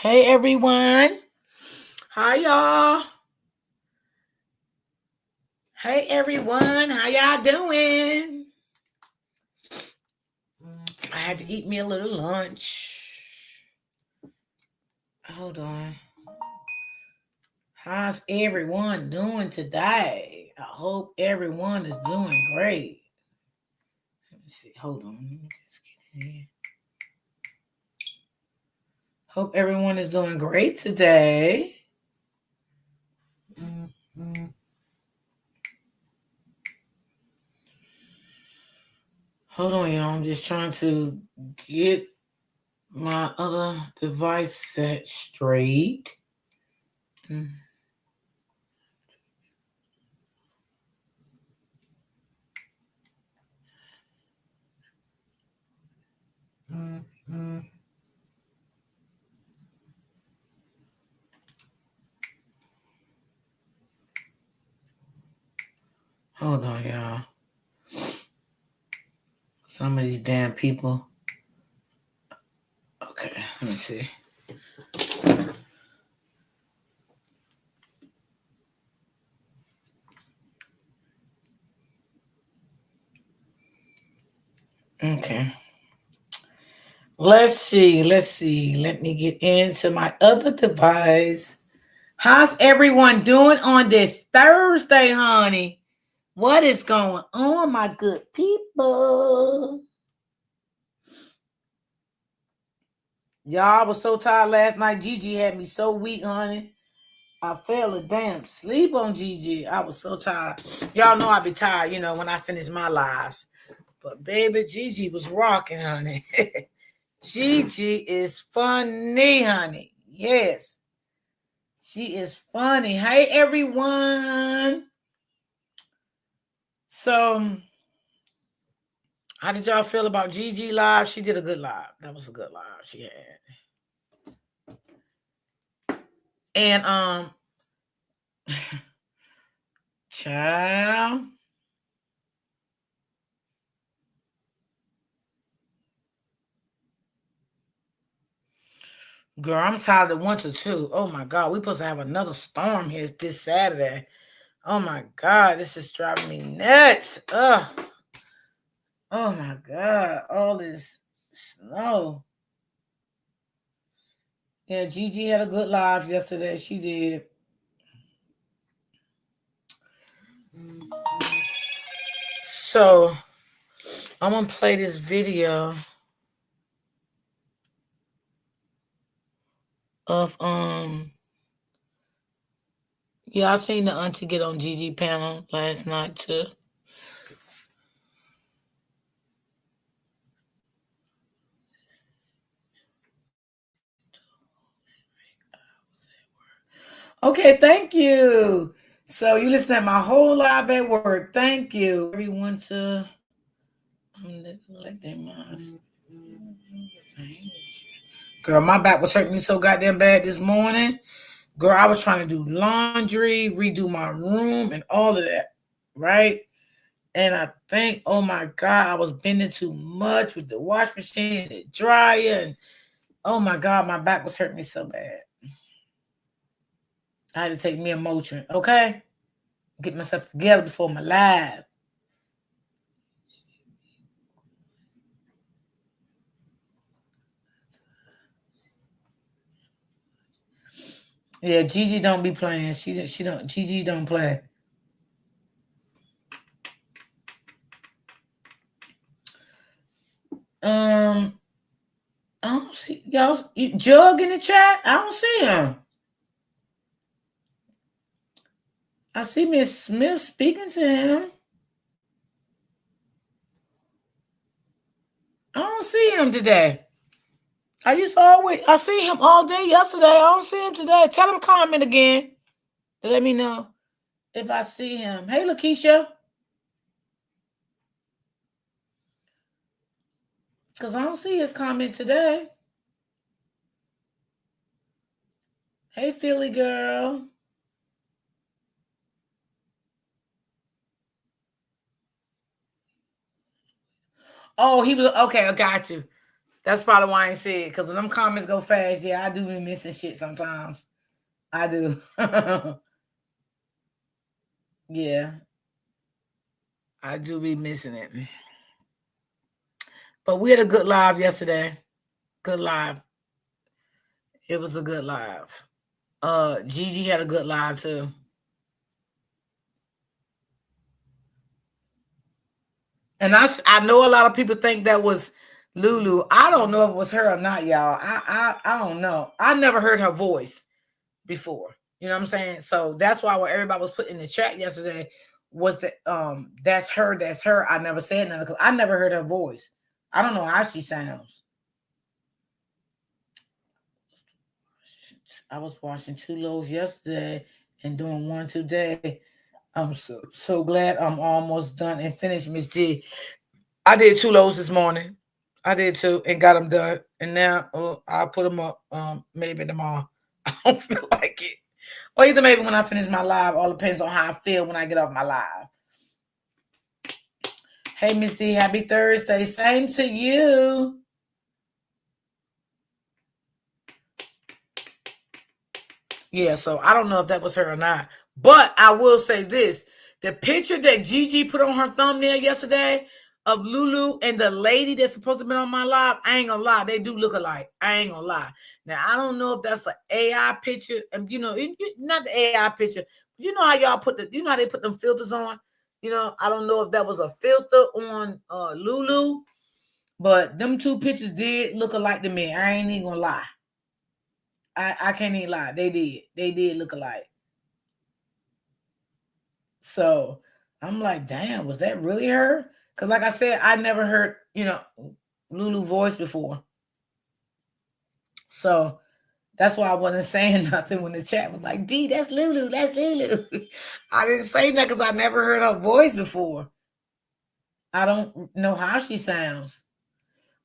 Hey everyone. Hi y'all. Hey everyone. How y'all doing? I had to eat me a little lunch. Hold on. How's everyone doing today? I hope everyone is doing great. Let me see. Hold on. Let me just get in here. Hope everyone is doing great today. Hold on, y'all. I'm just trying to get my other device set straight. Hold on, y'all. Some of these damn people. Okay, let me see. Okay. Let's see. Let me get into my other device. How's everyone doing on this Thursday, honey? What is going on, my good people? Y'all, I was so tired last night. Gigi had me so weak, honey. I fell a damn sleep on Gigi. I was so tired. Y'all know I be tired, when I finish my lives. But baby, Gigi was rocking, honey. Gigi is funny, honey. Yes. She is funny. Hey, everyone. So, how did y'all feel about Gigi live? She did a good live. That was a good live she had. And child. Girl, I'm tired of winter too. Oh my God. We're supposed to have another storm here this Saturday. Oh my God. This is driving me nuts. Ugh. Oh my God. All this snow. Yeah, Gigi had a good live yesterday. She did. So I'm gonna play this video of yeah, I seen the auntie get on Gigi panel last night too. Okay, thank you. So you listen at my whole live at work. Thank you. Everyone to like their minds. Girl, my back was hurting me so goddamn bad this morning. Girl, I was trying to do laundry, redo my room, and all of that. Right? And I think, oh my God, I was bending too much with the wash machine and the dryer. And oh my God, my back was hurting me so bad. I had to take me a Motrin, okay? Get myself together before my live. Yeah, Gigi don't be playing. She don't. Gigi don't play. Um, I don't see y'all. Jug in the chat. I don't see him. I see Miss Smith speaking to him. I don't see him today. I see him all day yesterday. I don't see him today. Tell him comment again to let me know if I see him. Hey, Lakeisha. Because I don't see his comment today. Hey, Philly girl. Oh, he was okay. I got you. That's probably why I ain't said because when them comments go fast, yeah, I do be missing shit sometimes. I do. Yeah, I do be missing it. But we had a good live yesterday. Good live. It was a good live. Gigi had a good live too. And I know a lot of people think that was Lulu. I don't know if it was her or not, y'all. I don't know. I never heard her voice before. You know what I'm saying? So that's why what everybody was putting in the chat yesterday was that that's her. I never said nothing because I never heard her voice. I don't know how she sounds. I was watching two loaves yesterday and doing one today. I'm so glad I'm almost done and finished, Miss D. I did two loads this morning. I did two and got them done. And now I'll put them up maybe tomorrow. I don't feel like it. Or either maybe when I finish my live. All depends on how I feel when I get off my live. Hey, Miss D, happy Thursday. Same to you. Yeah, so I don't know if that was her or not. But I will say this. The picture that Gigi put on her thumbnail yesterday of Lulu and the lady that's supposed to be on my live, I ain't gonna lie, they do look alike. I ain't gonna lie. Now I don't know if that's an AI picture, and not the AI picture. You know how y'all you know how they put them filters on. I don't know if that was a filter on Lulu, but them two pictures did look alike to me. I ain't even gonna lie. I can't even lie. They did. They did look alike. So I'm like, damn, was that really her? Because like I said, I never heard, Lulu voice before. So that's why I wasn't saying nothing when the chat was like, D, that's Lulu, that's Lulu. I didn't say that because I never heard her voice before. I don't know how she sounds.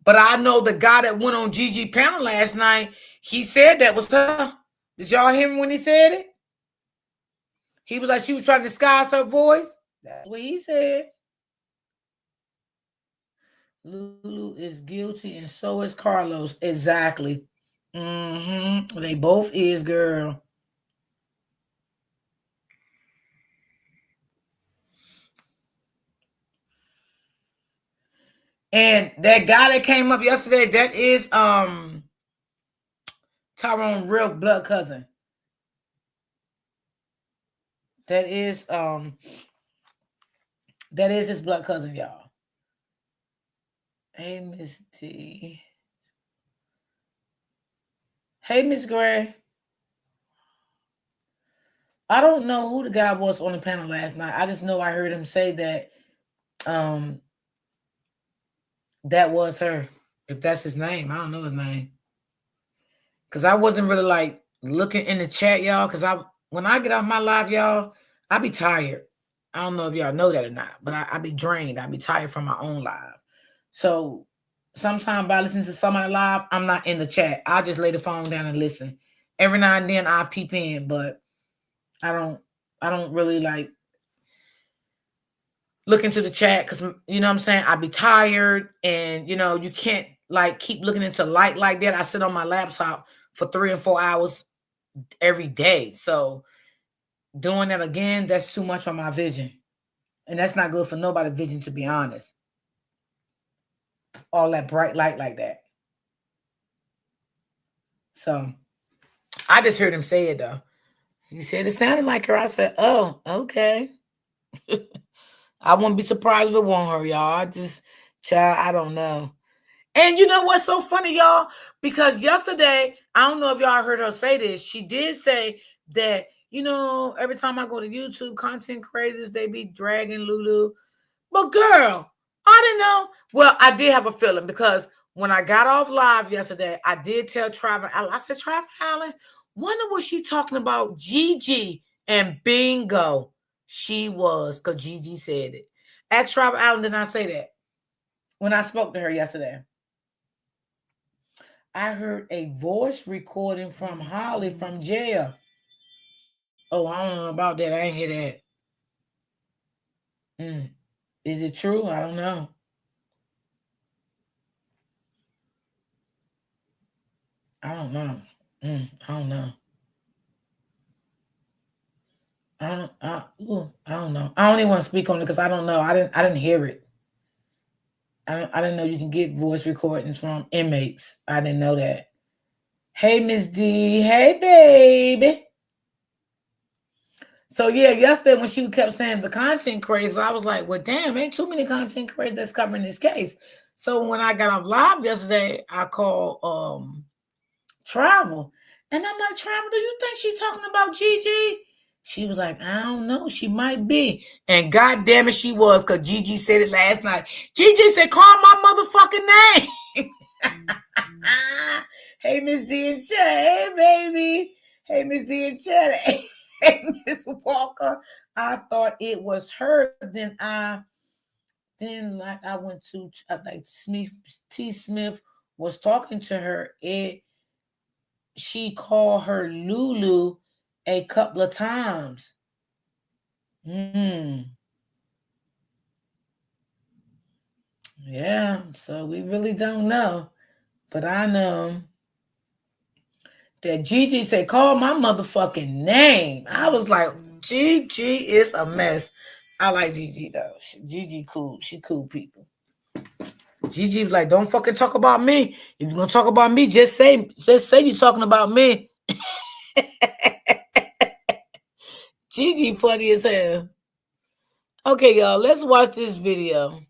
But I know the guy that went on Gigi panel last night, he said that was her. Did y'all hear him when he said it? He was like, she was trying to disguise her voice. That's what he said. Lulu is guilty and so is Carlos. Exactly. They both is, girl. And that guy that came up yesterday, that is Tyrone real blood cousin. That is his blood cousin, y'all. Hey, Miss D. Hey, Miss Gray. I don't know who the guy was on the panel last night. I just know I heard him say that that was her. If that's his name, I don't know his name. Cause I wasn't really like looking in the chat, y'all. Cause when I get off my live, y'all, I be tired. I don't know if y'all know that or not, but I be drained. I be tired from my own live. So sometimes by listening to somebody live, I'm not in the chat. I just lay the phone down and listen. Every now and then I peep in, but I don't really like look into the chat because you know what I'm saying. I be tired, and you can't like keep looking into light like that. I sit on my laptop for 3 and 4 hours every day. So doing that again, that's too much on my vision. And that's not good for nobody's vision, to be honest. All that bright light like that. So I just heard him say it though. He said it sounded like her. I said, oh, okay. I wouldn't be surprised if it won't her, y'all. Child, I don't know. And you know what's so funny, y'all? Because yesterday, I don't know if y'all heard her say this. She did say that, every time I go to YouTube, content creators, they be dragging Lulu. But girl, I didn't know. Well, I did have a feeling because when I got off live yesterday, I did tell Travis Allen. I said, Travis Allen, wonder what she talking about Gigi, and bingo, she was, because Gigi said it. Ask Travis Allen, did I say that when I spoke to her yesterday? I heard a voice recording from Holly from jail. Oh, I don't know about that. I ain't hear that. Is it true? I don't know. I don't know. I don't know. I don't know. I don't even want to speak on it because I don't know. I didn't hear it. I didn't know you can get voice recordings from inmates. I didn't know that. Hey, Miss D. Hey, baby. So yeah, yesterday when she kept saying the content creators, I was like, well, damn, ain't too many content creators that's covering this case. So when I got off live yesterday, I called Travel. And I'm like, Travel, do you think she's talking about Gigi? She was like, I don't know. She might be. And God damn it, she was, because Gigi said it last night. Gigi said, call my motherfucking name. Hey, Miss D and Shay. Hey, baby. Hey, Miss D and Shay. Hey, Miss Walker. I thought it was her. Then like I went to like Smith T. Smith was talking to her. She called her Lulu a couple of times. Hmm. Yeah. So we really don't know. But I know that Gigi said, call my motherfucking name. I was like, Gigi is a mess. I like Gigi though. Gigi cool. She cool people. Gigi was like, don't fucking talk about me. If you're gonna talk about me, just say you're talking about me. Gigi funny as hell. Okay, y'all, let's watch this video.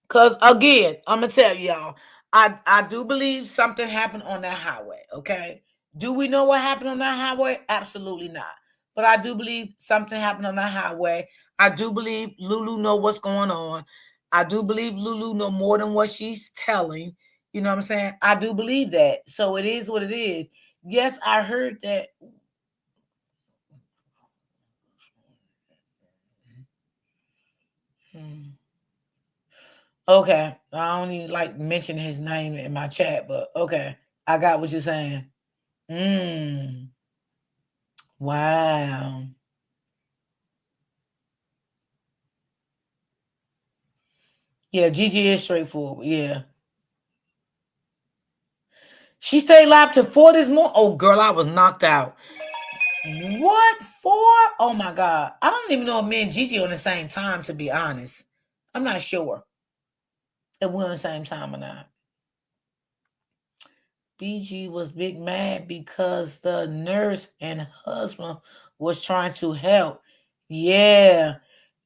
Cause again, I'm gonna tell y'all, I do believe something happened on that highway. Okay, do we know what happened on that highway? Absolutely not. But I do believe something happened on that highway. I do believe Lulu know what's going on. I do believe Lulu know more than what she's telling. You know what I'm saying? I do believe that. So it is what it is. Yes, I heard that. Hmm. Okay, I don't even like mention his name in my chat, but okay, I got what you're saying. Mm. Wow. Yeah, Gigi is straightforward. Yeah. She stayed live till 4 this morning. Oh, girl, I was knocked out. What? 4? Oh, my God. I don't even know if me and Gigi on the same time, to be honest. I'm not sure if we're on the same time or not. BG was big mad because the nurse and husband was trying to help. Yeah.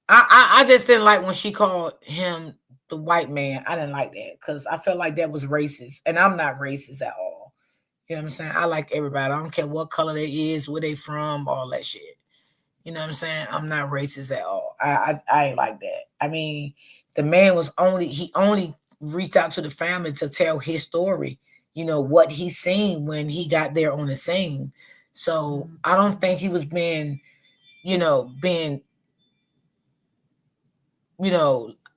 I just didn't like when she called him the white man. I didn't like that because I felt like that was racist, and I'm not racist at all. You know what I'm saying? I like everybody. I don't care what color they is, where they from, all that shit. You know what I'm saying? I'm not racist at all. I ain't like that. I mean, the man was only reached out to the family to tell his story. You know what he seen when he got there on the scene. So I don't think he was being you know,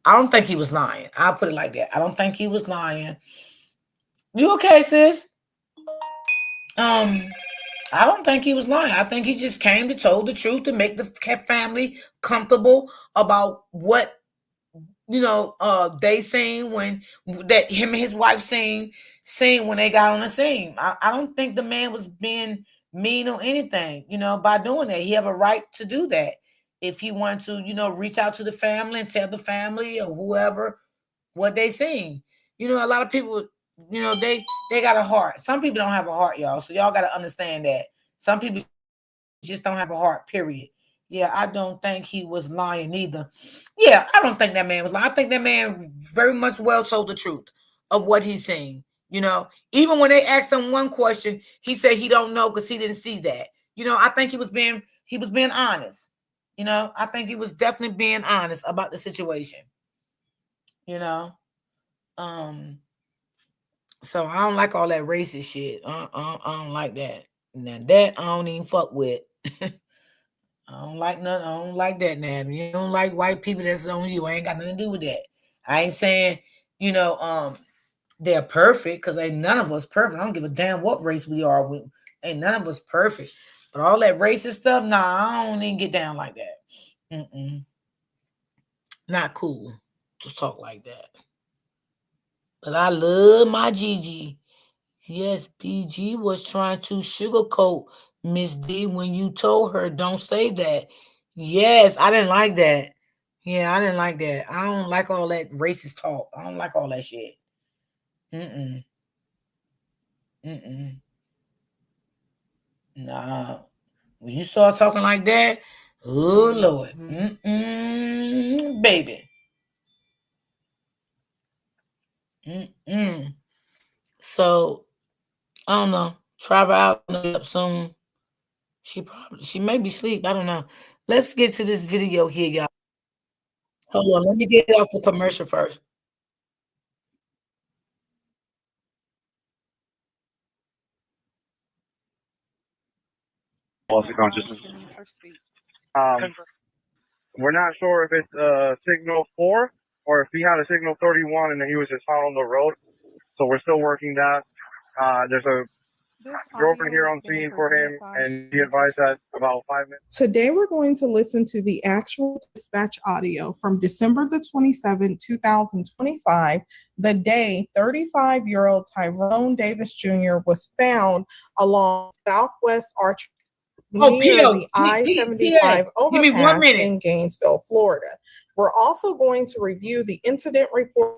I don't think he was lying. I'll put it like that. I don't think he was lying. You okay, sis? Um, I don't think he was lying. I think he just came to told the truth to make the family comfortable about what they seen when that him and his wife seen when they got on the scene. I don't think the man was being mean or anything, by doing that. He have a right to do that. If he wanted to, reach out to the family and tell the family or whoever what they seen. A lot of people, they got a heart. Some people don't have a heart, y'all. So y'all got to understand that. Some people just don't have a heart, period. Yeah, I don't think he was lying either. Yeah, I don't think that man was lying. I think that man very much well told the truth of what he's seen. Even when they asked him one question, he said he don't know because he didn't see that. I think he was being honest. I think he was definitely being honest about the situation. You know, um, so I don't like all that racist shit. I don't like that. Now that I don't even fuck with. I don't like nothing. I don't like that now. You don't like white people that's on you. I ain't got nothing to do with that. I ain't saying, you know, um, they're perfect because ain't none of us perfect. I don't give a damn what race we are. Ain't none of us perfect. But all that racist stuff, nah, I don't even get down like that. Mm-mm. Not cool to talk like that. But I love my Gigi. Yes, BG was trying to sugarcoat Miss D when you told her don't say that. Yes, I didn't like that. Yeah, I didn't like that. I don't like all that racist talk. I don't like all that shit. Mm-mm. Mm-mm. Nah. When you start talking like that, oh Lord. Mm-mm, baby. Mm-mm. So I don't know. Travel out up soon. She may be asleep. I don't know. Let's get to this video here, y'all. Hold on, let me get off the commercial first. Loss of consciousness. Um, we're not sure if it's signal 4 or if he had a signal 31 and then he was just found on the road. So we're still working that. There's a girlfriend here on scene for him, and he advised that about 5 minutes. Today, we're going to listen to the actual dispatch audio from December the 27th, 2025, the day 35-year-old Tyrone Davis Jr. was found along Southwest Arch near the I-75 give me 1 overpass minute. in Gainesville, Florida. We're also going to review the incident report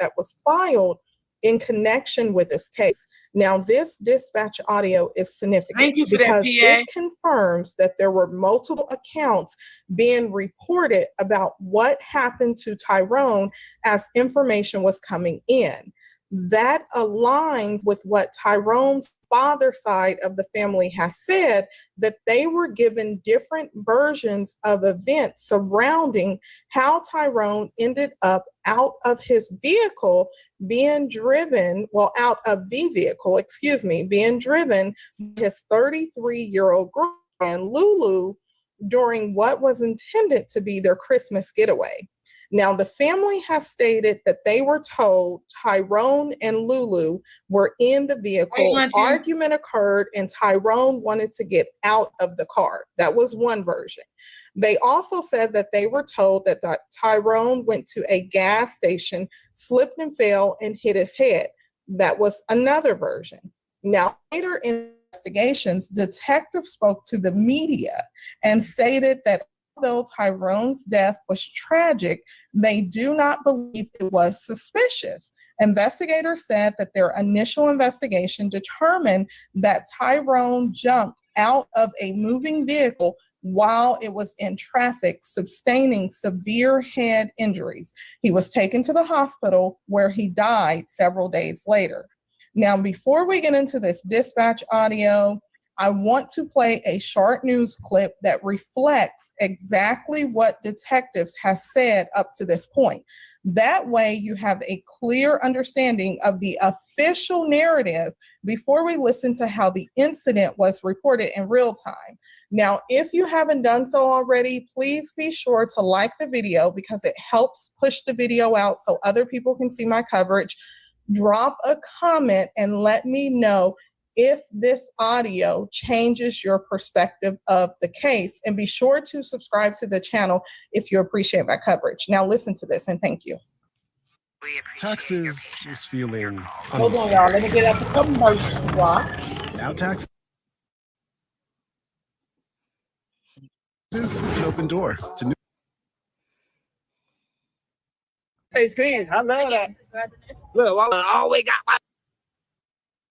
that was filed in connection with this case. Now, this dispatch audio is significant Thank you for that, because PA. it confirms that there were multiple accounts being reported about what happened to Tyrone as information was coming in. That aligns with what Tyrone's father side of the family has said, that they were given different versions of events surrounding how Tyrone ended up out of his vehicle being driven, out of the vehicle, being driven by his 33-year-old girlfriend, Lulu, during what was intended to be their Christmas getaway. Now, the family has stated that they were told Tyrone and Lulu were in the vehicle. Argument occurred and Tyrone wanted to get out of the car. That was one version. They also said that they were told that Tyrone went to a gas station, slipped and fell, and hit his head. That was another version. Now, later in investigations, detectives spoke to the media and stated that although Tyrone's death was tragic, they do not believe it was suspicious. Investigators said that their initial investigation determined that Tyrone jumped out of a moving vehicle while it was in traffic, sustaining severe head injuries. He was taken to the hospital where he died several days later. Now, before we get into this dispatch audio, I want to play a short news clip that reflects exactly what detectives have said up to this point. That way you have a clear understanding of the official narrative before we listen to how the incident was reported in real time. Now, if you haven't done so already, please be sure to like the video because it helps push the video out so other people can see my coverage. Drop a comment and let me know if this audio changes your perspective of the case, and be sure to subscribe to the channel if you appreciate my coverage. Now listen to this and thank you. Taxes was feeling Hold on, y'all. Let me get up the commercial. now taxes is an open door to new. Hey, screen. I love that. Look, I always got my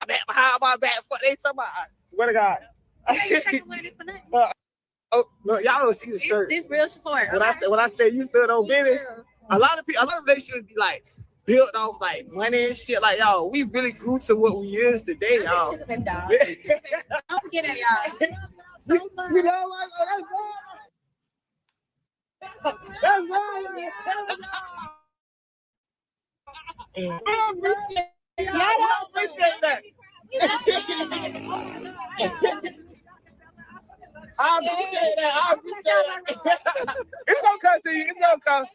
back behind my back. Fuck they somebody. Swear to God. Oh, look, y'all don't see the shirt. This real support. When I say you stood on business, a lot of relationships be like built off like money and shit. Like y'all, we really grew to what we is today, y'all. Don't forget it, y'all. We know, like, oh, that's right. I appreciate that. I appreciate that. It's gonna come to you. It's gonna come.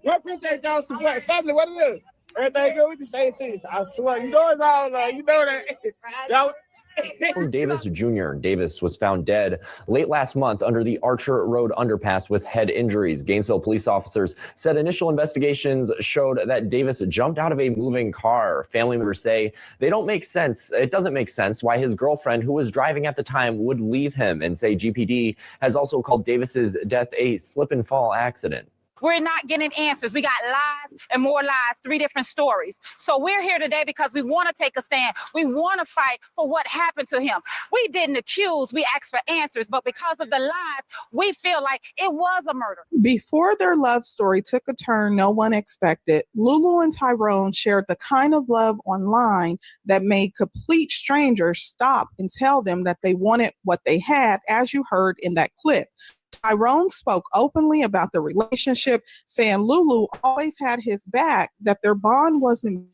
We appreciate y'all support. Family, what it is? Everything good with the same team. I swear. You know it's all love. You know that. Y'all, Davis Jr. Davis was found dead late last month under the Archer Road underpass with head injuries. Gainesville police officers said initial investigations showed that Davis jumped out of a moving car. Family members say it doesn't make sense why his girlfriend, who was driving at the time, would leave him, and say GPD has also called Davis's death a slip and fall accident. We're not getting answers. We got lies and more lies, 3 different stories. So we're here today because we want to take a stand. We want to fight for what happened to him. We didn't accuse, we asked for answers, but because of the lies, we feel like it was a murder. Before their love story took a turn no one expected, Lulu and Tyrone shared the kind of love online that made complete strangers stop and tell them that they wanted what they had, as you heard in that clip. Tyrone spoke openly about the relationship, saying Lulu always had his back, that their bond wasn't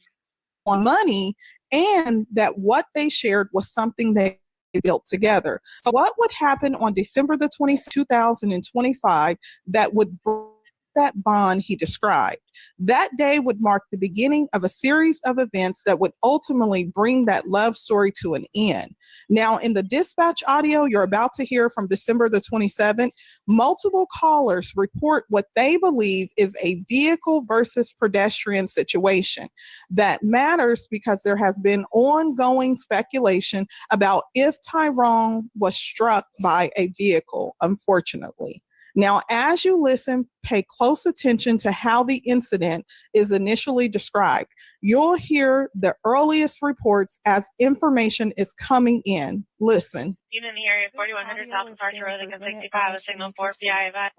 on money, and that what they shared was something they built together. So what would happen on December the 20th, 2025 that would break that bond he described? That day would mark the beginning of a series of events that would ultimately bring that love story to an end. Now, in the dispatch audio you're about to hear from December the 27th, multiple callers report what they believe is a vehicle versus pedestrian situation. That matters because there has been ongoing speculation about if Tyrone was struck by a vehicle, unfortunately. Now, as you listen, pay close attention to how the incident is initially described. You'll hear the earliest reports as information is coming in. Listen. Unit here, 4100 South Archer Road, 65, a signal 4 PI back.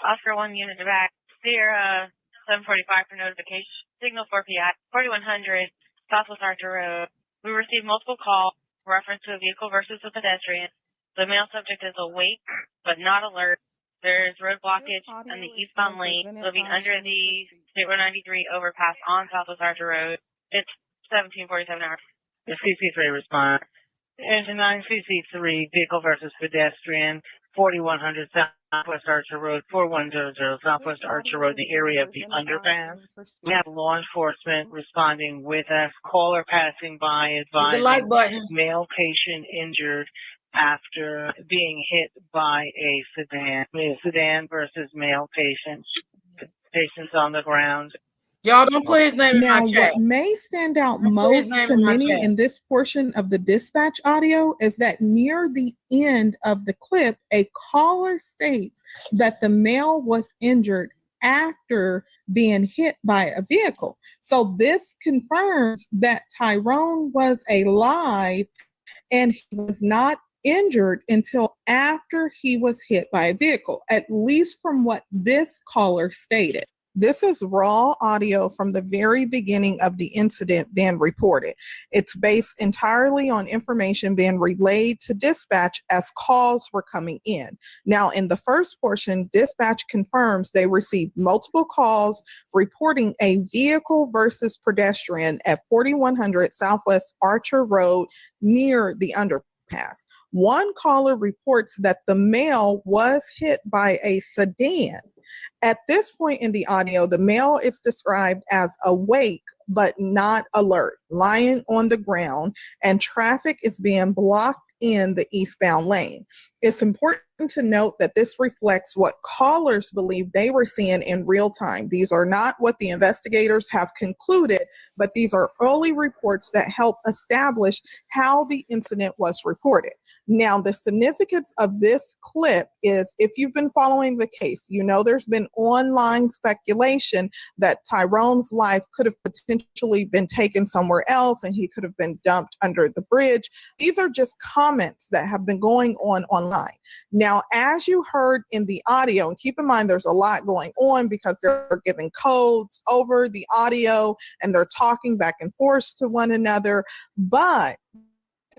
Oscar 1 unit to back. Clear 745 for notification. Signal 4 PI, 4100 Southwest Archer Road. We received multiple calls reference to a vehicle versus a pedestrian. The male subject is awake but not alert. There is road blockage on the eastbound lane, living under the State Road 93 overpass on Southwest Archer Road. It's 17:47 hours. The CC3 response. Engine 9 CC3, vehicle versus pedestrian, 4100 Southwest Archer Road, 4100 Southwest Archer Road, the area of the underpass. We have law enforcement responding with a caller passing by advising male patient injured after being hit by a sedan versus male patients on the ground. Y'all don't put his name in my chat. What may stand out most to many in this portion of the dispatch audio is that near the end of the clip, a caller states that the male was injured after being hit by a vehicle. So this confirms that Tyrone was alive and he was not injured until after he was hit by a vehicle, at least from what this caller stated. This is raw audio from the very beginning of the incident being reported. It's based entirely on information being relayed to dispatch as calls were coming in. Now, in the first portion, dispatch confirms they received multiple calls reporting a vehicle versus pedestrian at 4100 Southwest Archer Road near the underpass. One caller reports that the male was hit by a sedan. At this point in the audio, the male is described as awake but not alert, lying on the ground, and traffic is being blocked in the eastbound lane. It's important to note that this reflects what callers believe they were seeing in real time. These are not what the investigators have concluded, but these are early reports that help establish how the incident was reported. Now, the significance of this clip is, if you've been following the case, you know there's been online speculation that Tyrone's life could have potentially been taken somewhere else and he could have been dumped under the bridge. These are just comments that have been going on online. Now, as you heard in the audio, and keep in mind there's a lot going on because they're giving codes over the audio and they're talking back and forth to one another, but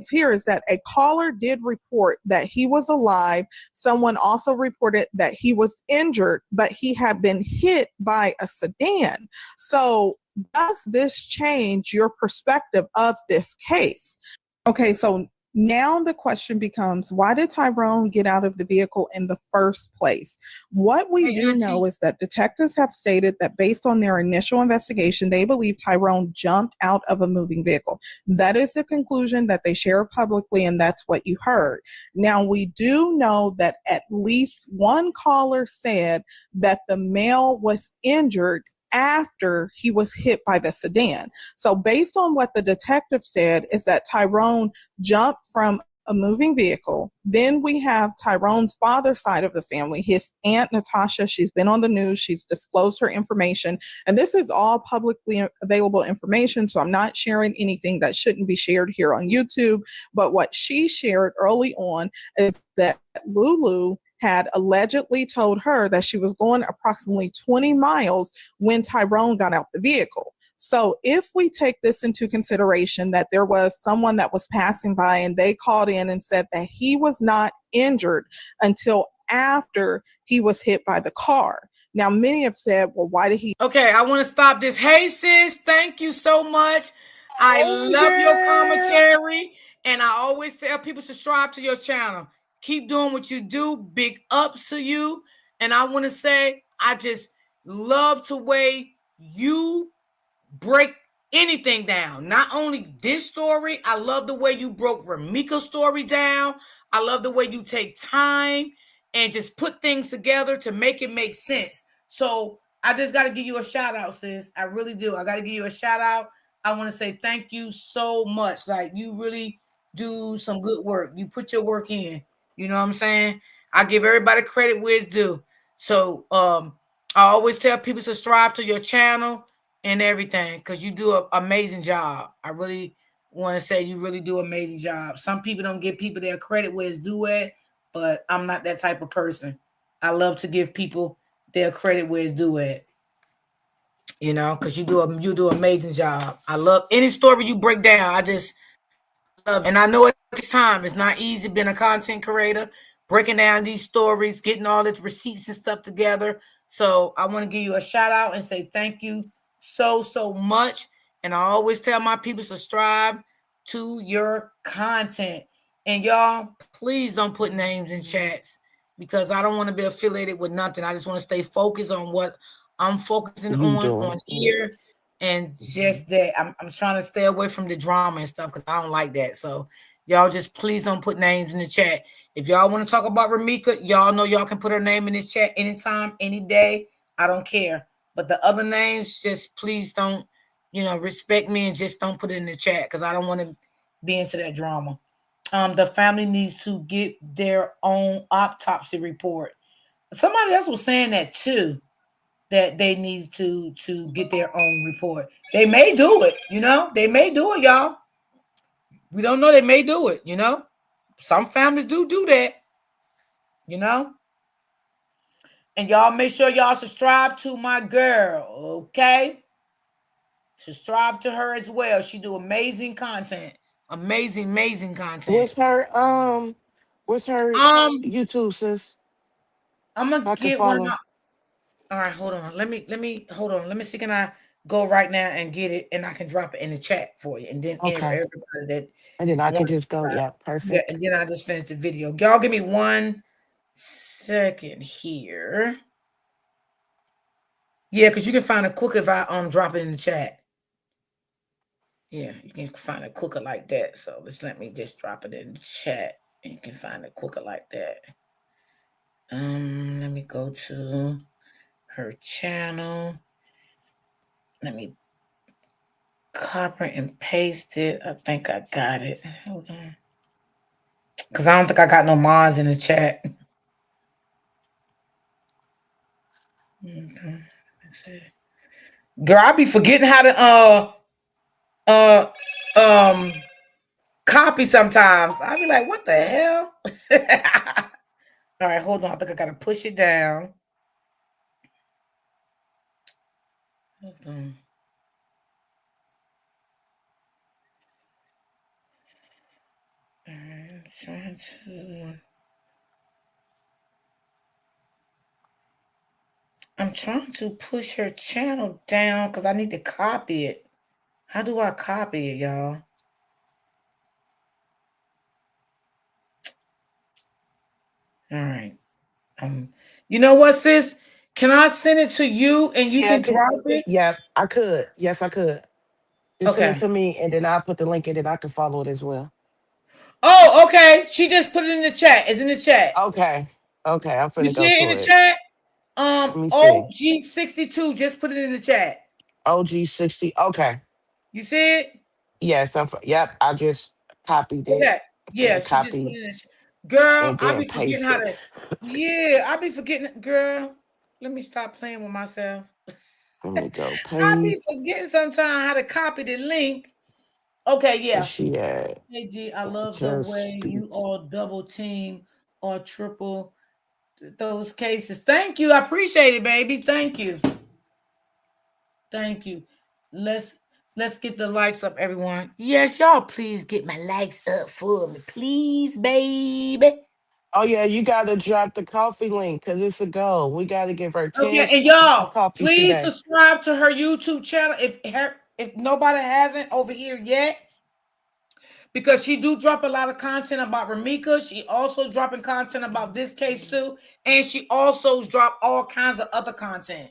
here is that a caller did report that he was alive. Someone also reported that he was injured, but he had been hit by a sedan. So does this change your perspective of this case? Okay, so Now the question becomes, why did Tyrone get out of the vehicle in the first place? What we do know is that detectives have stated that based on their initial investigation, they believe Tyrone jumped out of a moving vehicle. That is the conclusion that they share publicly, and that's what you heard. Now, we do know that at least one caller said that the male was injured after he was hit by the sedan. So based on what the detective said is that Tyrone jumped from a moving vehicle. Then we have Tyrone's father's side of the family, his aunt Natasha. She's been on the news. She's disclosed her information. And this is all publicly available information. So I'm not sharing anything that shouldn't be shared here on YouTube. But what she shared early on is that Lulu had allegedly told her that she was going approximately 20 miles when Tyrone got out the vehicle. So if we take this into consideration that there was someone that was passing by and they called in and said that he was not injured until after he was hit by the car. Now, many have said, well, why did he? Okay, I want to stop this. Hey, sis, thank you so much. I love your commentary, and I always tell people subscribe to your channel. Keep doing what you do. Big ups to you. And I want to say, I just love the way you break anything down. Not only this story, I love the way you broke Romeca's story down. I love the way you take time and just put things together to make it make sense. So I just got to give you a shout out, sis. I really do. I got to give you a shout out. I want to say thank you so much. Like, you really do some good work. You put your work in. You know what I'm saying? I give everybody credit where it's due. So I always tell people to subscribe to your channel and everything, because you do an amazing job. I really want to say you really do an amazing job. Some people don't give people their credit where it's due at, but I'm not that type of person. I love to give people their credit where it's due at. You know, because you do an amazing job. I love any story you break down. I just love, and I know at this time it's not easy being a content creator, breaking down these stories, getting all the receipts and stuff together. So I want to give you a shout out and say thank you so much. And I always tell my people to subscribe to your content. And y'all, please don't put names in chats, because I don't want to be affiliated with nothing. I just want to stay focused on what I'm focusing on here. And just that I'm trying to stay away from the drama and stuff, because I don't like that. So y'all just please don't put names in the chat. If y'all want to talk about Romeca, y'all know y'all can put her name in this chat anytime, any day. I don't care. But the other names, just please don't, respect me and just don't put it in the chat, because I don't want to be into that drama. The family needs to get their own autopsy report. Somebody else was saying that too, that they need to get their own report. They may do it, they may do it, y'all. We don't know. They may do it, Some families do that, And y'all make sure y'all subscribe to my girl, okay? Subscribe to her as well. She do amazing content. Amazing content. What's her YouTube, sis? I'm gonna get one of my. All right, hold on. Let me hold on. Let me see. Can I go right now and get it, and I can drop it in the chat for you, and then everybody that. And then I can just go. Yeah, perfect. Yeah, and then I just finished the video. Y'all give me 1 second here. Yeah, because you can find it quicker if I drop it in the chat. Yeah, you can find it quicker like that. So let me just drop it in the chat, and you can find it quicker like that. Let me go to her channel. Let me copy and paste it. I think I got it. Hold on. Because I don't think I got no mods in the chat. Okay. Let's see. Girl, I be forgetting how to copy sometimes. I be like, what the hell? All right, hold on. I think I gotta push it down. Hold on. I'm trying to push her channel down because I need to copy it. How do I copy it, y'all? All right. You know what, sis? Can I send it to you and you can drop it? Yeah, I could. Yes, I could. Just send it Okay. to me, and then I'll put the link in, and I can follow it as well. Oh, okay. She just put it in the chat. It's in the chat. Okay. Okay, I'm You finna see go it to in the it. chat? Let me see. OG62 just put it in the chat. OG60. Okay. You see it? Yes, yep, I just copied it. Okay. Yeah, Finna she just put it copy in the chat. Girl, and I then be forgetting paste how it. to. Yeah, I be forgetting. Girl, let me stop playing with myself. Let me go I be paste. forgetting sometimes how to copy the link. Okay, Where yeah. she at? Hey G, I love the Just way you speech. all double team or triple those cases. Thank you. I appreciate it, baby. Thank you. Thank you. Let's let's get the likes up, everyone. Yes, y'all please get my likes up for me. Please, baby. Oh yeah, you gotta drop the coffee link because it's a goal. We gotta give her Okay, 10 and cups of y'all, coffee please today. subscribe to her YouTube channel if nobody hasn't over here yet. Because she do drop a lot of content about Romeca. She also dropping content about this case too. And she also drop all kinds of other content.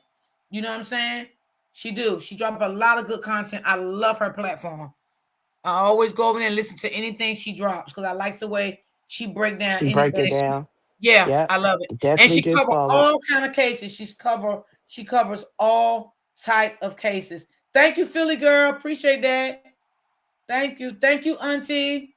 You know what I'm saying? She do. She drop a lot of good content. I love her platform. I always go over there and listen to anything she drops because I like the way she break down She break it anything. down. Yeah, Yep. I love it. And Definitely she just cover follow. all kind of cases. She covers all type of cases. Thank you, Philly girl. Appreciate that. Thank you. Thank you, Auntie.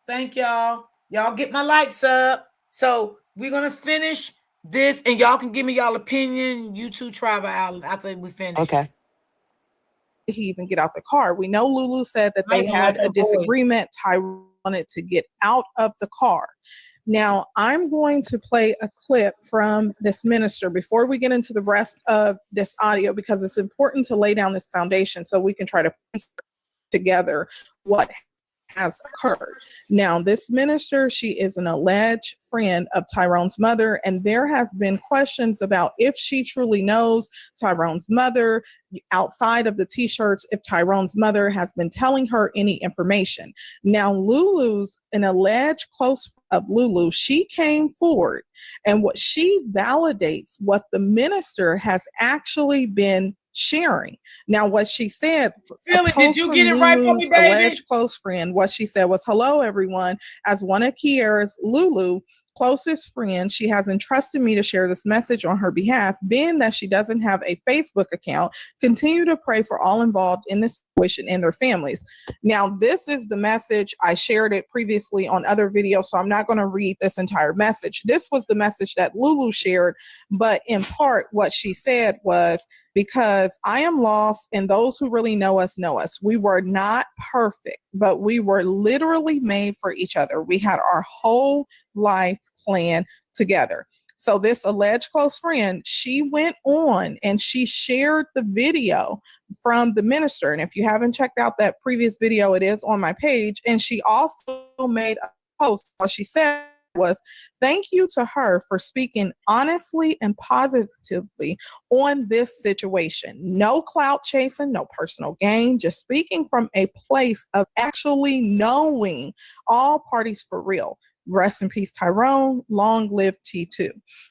Thank y'all. Y'all get my likes up. So we're gonna finish this, and y'all can give me y'all opinion. You two travel out after we finish. Okay. He even get out the car. We know Lulu said that I they even had like a her voice. disagreement. Tyrone wanted to get out of the car. Now, I'm going to play a clip from this minister before we get into the rest of this audio because it's important to lay down this foundation so we can try to put together what has occurred. Now, this minister, she is an alleged friend of Tyrone's mother, and there has been questions about if she truly knows Tyrone's mother outside of the t-shirts, if Tyrone's mother has been telling her any information. Now, Lulu's an alleged close of Lulu. She came forward, and what she validates what the minister has actually been sharing. Now, what she said, Philly, did you get it right for me, Lulu's baby? alleged close friend, what she said was, "Hello, everyone. As one of Kiera's, Lulu, closest friend, she has entrusted me to share this message on her behalf. Being that she doesn't have a Facebook account, continue to pray for all involved in this situation and their families." Now, this is the message. I shared it previously on other videos, so I'm not going to read this entire message. This was the message that Lulu shared, but in part, what she said was, "Because I am lost and those who really know us know us. We were not perfect, but we were literally made for each other. We had our whole life plan together." So this alleged close friend, she went on and she shared the video from the minister. And if you haven't checked out that previous video, it is on my page. And she also made a post. What she said was, "Thank you to her for speaking honestly and positively on this situation. No clout chasing, no personal gain, just speaking from a place of actually knowing all parties for real. Rest in peace, Tyrone. Long live T2."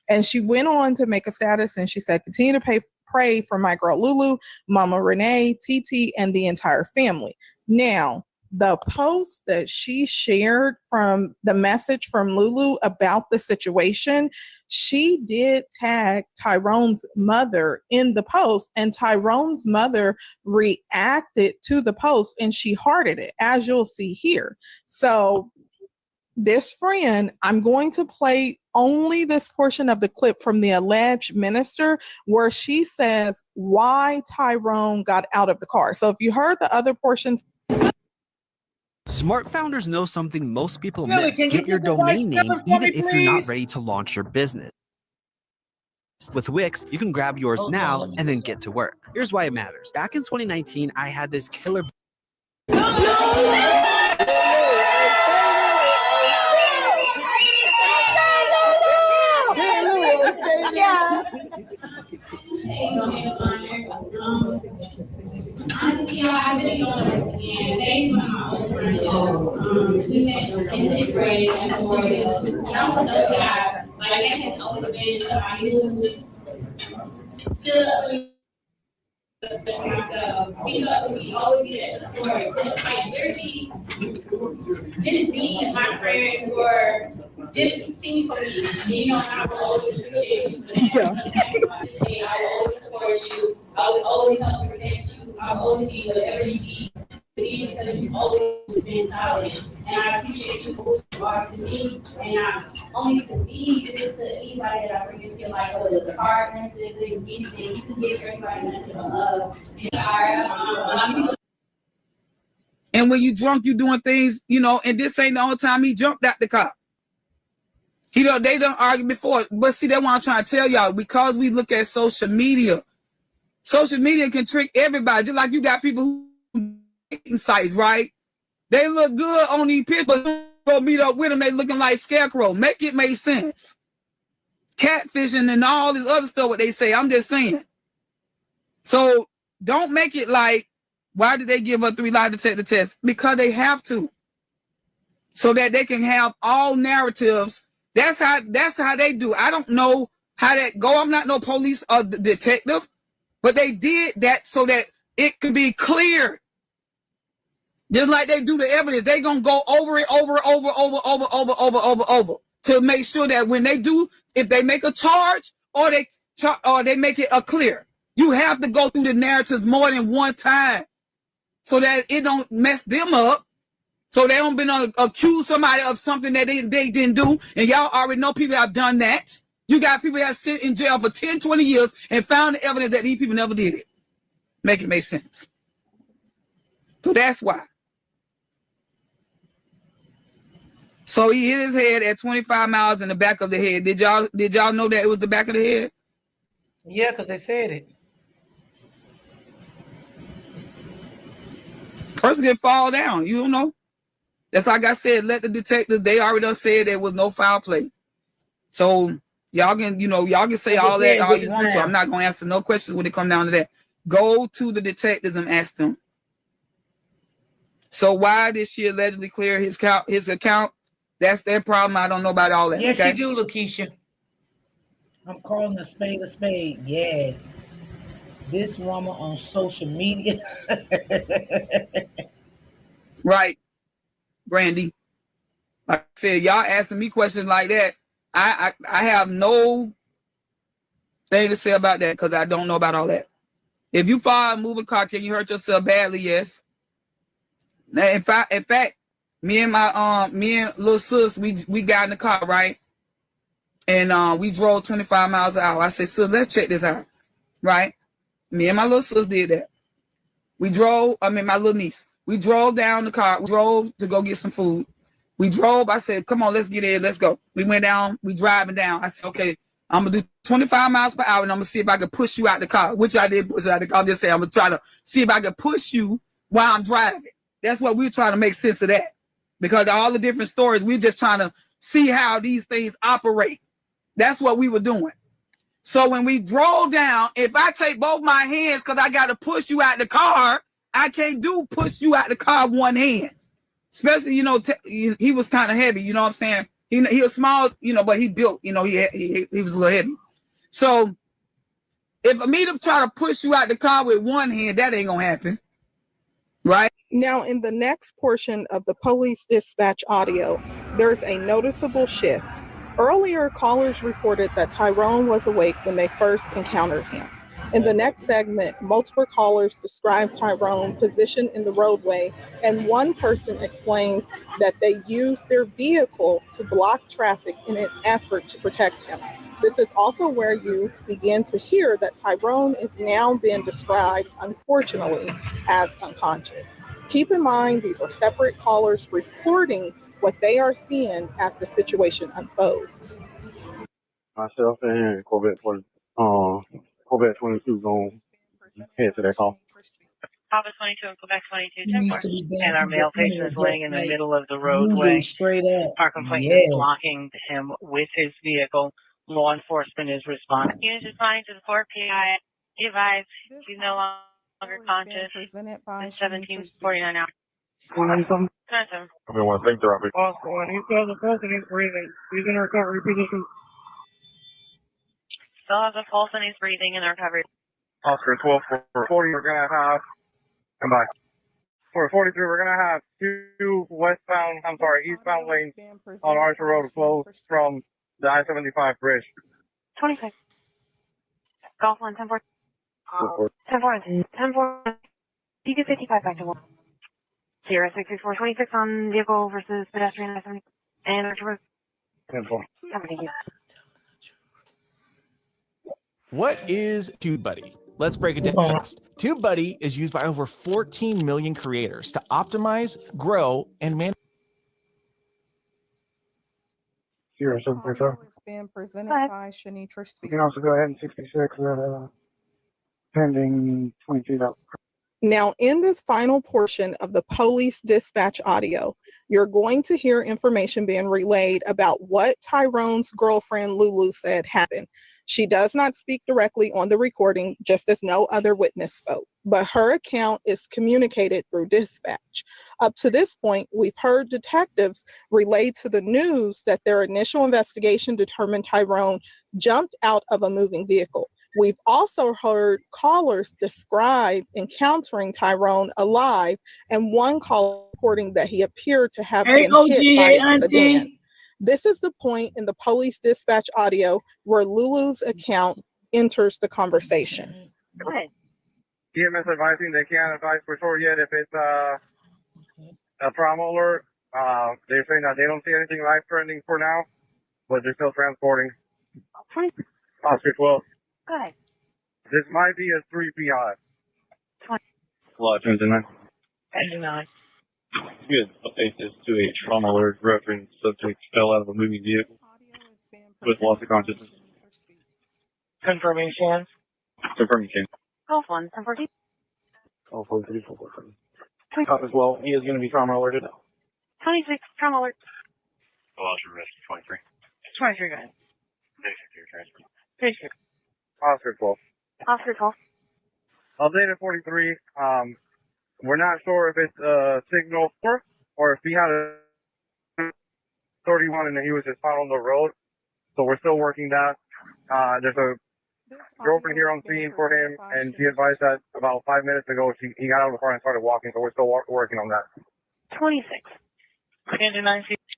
And she went on to make a status and she said, "Continue to pray for my girl Lulu, Mama Renee, TT, and the entire family." Now, the post that she shared from the message from Lulu about the situation, she did tag Tyrone's mother in the post, and Tyrone's mother reacted to the post and she hearted it, as you'll see here. So this friend, I'm going to play only this portion of the clip from the alleged minister where she says why Tyrone got out of the car. So if you heard the other portions. Smart founders know something most people Philly, miss. can you Get your get the right domain name spelling for even me, if you're not please? ready to launch your business. With Wix, you can grab yours Hold now on. and then get to work. Here's why it matters. Back in 2019, I had this killer Honestly, I've been ignoring it, and today's one of my old friends. We met in 6th grade at Memorial. And I was those guys. Like, that has always been somebody who stood up for myself. Speak up for me, always be that support. Like, literally, just be my friend or just see me for me. And you know, I will always appreciate you for that. I will always support you. I will always help protect you. I will always be whatever you need. Because you've always been solid. And I appreciate you for who you are to me. And not only to me, just to anybody that I bring into your life, whether it's a partner, siblings, anything, you can give everybody nothing but love. And when you drunk, you doing things, you know, and this ain't the only time he jumped out the car. They done argue before. But see, that's what I'm trying to tell y'all. Because we look at social media can trick everybody. Just like you got people who dating sites, right? They look good on these pictures, but go meet up with them, they looking like scarecrow. Make it make sense. Catfishing and all this other stuff, what they say. I'm just saying. So don't make it like, why did they give up 3 lie detector tests? Because they have to. So that they can have all narratives. That's how they do. I don't know how that go. I'm not no police or detective, but they did that so that it could be clear. Just like they do the evidence, they gonna go over it over to make sure that when they do, if they make a charge or they make it a clear, you have to go through the narratives more than one time so that it don't mess them up. So they don't been accuse somebody of something that they didn't do, and y'all already know people have done that. You got people that have sit in jail for 10, 20 years and found the evidence that these people never did it. Make it make sense. So that's why. So he hit his head at 25 miles in the back of the head. Did y'all know that it was the back of the head? Yeah, because they said it. Person can fall down. You don't know. That's like I said. Let the detectives. They already done said there was no foul play. So y'all can say all that all you want to. I'm not gonna answer no questions when it come down to that. Go to the detectives and ask them. So why did she allegedly clear his account? That's their problem. I don't know about all that. Yes, okay? you do, Lakeisha. I'm calling a spade a spade. Yes. This woman on social media. Right, Brandy. Like I said, y'all asking me questions like that. I have no thing to say about that because I don't know about all that. If you fall a moving car, can you hurt yourself badly? Yes. Now, in fact, me and little sis, we got in the car, right? And we drove 25 miles an hour. I said, sis, let's check this out. Right? Me and my little sis did that. My little niece. We drove down the car. We drove to go get some food. We drove. I said, come on, let's get in. Let's go. We went down. We driving down. I said, okay, I'm going to do 25 miles per hour, and I'm going to see if I can push you out the car, which I did push you out the car. I'm just saying, I'm going to try to see if I can push you while I'm driving. That's what we're trying to make sense of that. Because all the different stories, we're just trying to see how these things operate. That's what we were doing. So when we drove down, if I take both my hands because I got to push you out the car, I can't push you out the car with one hand. Especially, he was kind of heavy, you know what I'm saying? He was small, but he built, he was a little heavy. So if me to try to push you out the car with one hand, that ain't going to happen. Right? Now, in the next portion of the police dispatch audio, there's a noticeable shift. Earlier, callers reported that Tyrone was awake when they first encountered him. In the next segment, multiple callers described Tyrone positioned in the roadway, and one person explained that they used their vehicle to block traffic in an effort to protect him. This is also where you begin to hear that Tyrone is now being described, unfortunately, as unconscious. Keep in mind, these are separate callers reporting what they are seeing as the situation unfolds. Myself and Corvette 22 going to head to that call. Alpha 22 and Quebec 22. He needs to be banned. And our male patient is laying in the middle of the moving roadway. straight up. Our complainant Yes. is blocking him with his vehicle. Law enforcement is responding. Units responding to the 4 PI. Advised he's no longer conscious. 1749 hours. 197. 97. Everyone, think therapy. Oscar, he's got the pulse and he's breathing. He's in recovery position. Still has a pulse and he's breathing in the recovery. Oscar 12 for 40, we're going to have, come by. For 43, we're going to have two eastbound lanes on Archer Road closed from the I-75 bridge. 26. Golf 1, 10-4. 10-4. 10-4. You get 55 back to 1. Sierra 664, 26 on vehicle versus pedestrian I-70. And Archer Road. 10-4. Thank you. What is TubeBuddy? Let's break it down fast. TubeBuddy is used by over 14 million creators to optimize, grow, and manage. Sierra This audio is being presented by Shanitra You Speaker. can also go ahead and 66 pending 22. Now, in this final portion of the police dispatch audio, you're going to hear information being relayed about what Tyrone's girlfriend Lulu said happened. She does not speak directly on the recording, just as no other witness spoke, but her account is communicated through dispatch. Up to this point, we've heard detectives relay to the news that their initial investigation determined Tyrone jumped out of a moving vehicle. We've also heard callers describe encountering Tyrone alive, and one caller reporting that he appeared to have been hit by a sedan. This is the point in the police dispatch audio where Lulu's account enters the conversation. Go ahead. EMS advising they can't advise for sure yet if it's a trauma alert. They're saying that they don't see anything life-threatening for now, but they're still transporting. Oscar 12. Go ahead. This might be a 3 PI. 20. Lot 29. 29. Good. Update this to a trauma alert reference. Subject fell out of a moving vehicle with loss of consciousness. Confirmation. Confirmation. Golf 1, 10-4. Oh, 43, 4. As well, he is going to be trauma alerted. 26. Trauma alert. Oscar rescue 23. 23. Go ahead. 36. Oscar 12. Oscar 12. Updated 43. We're not sure if it's signal 4 or if he had a 31 and he was just found on the road. So we're still working that. There's a girlfriend here on scene for him, and she advised that about 5 minutes ago he got out of the car and started walking. So we're still working on that. 26.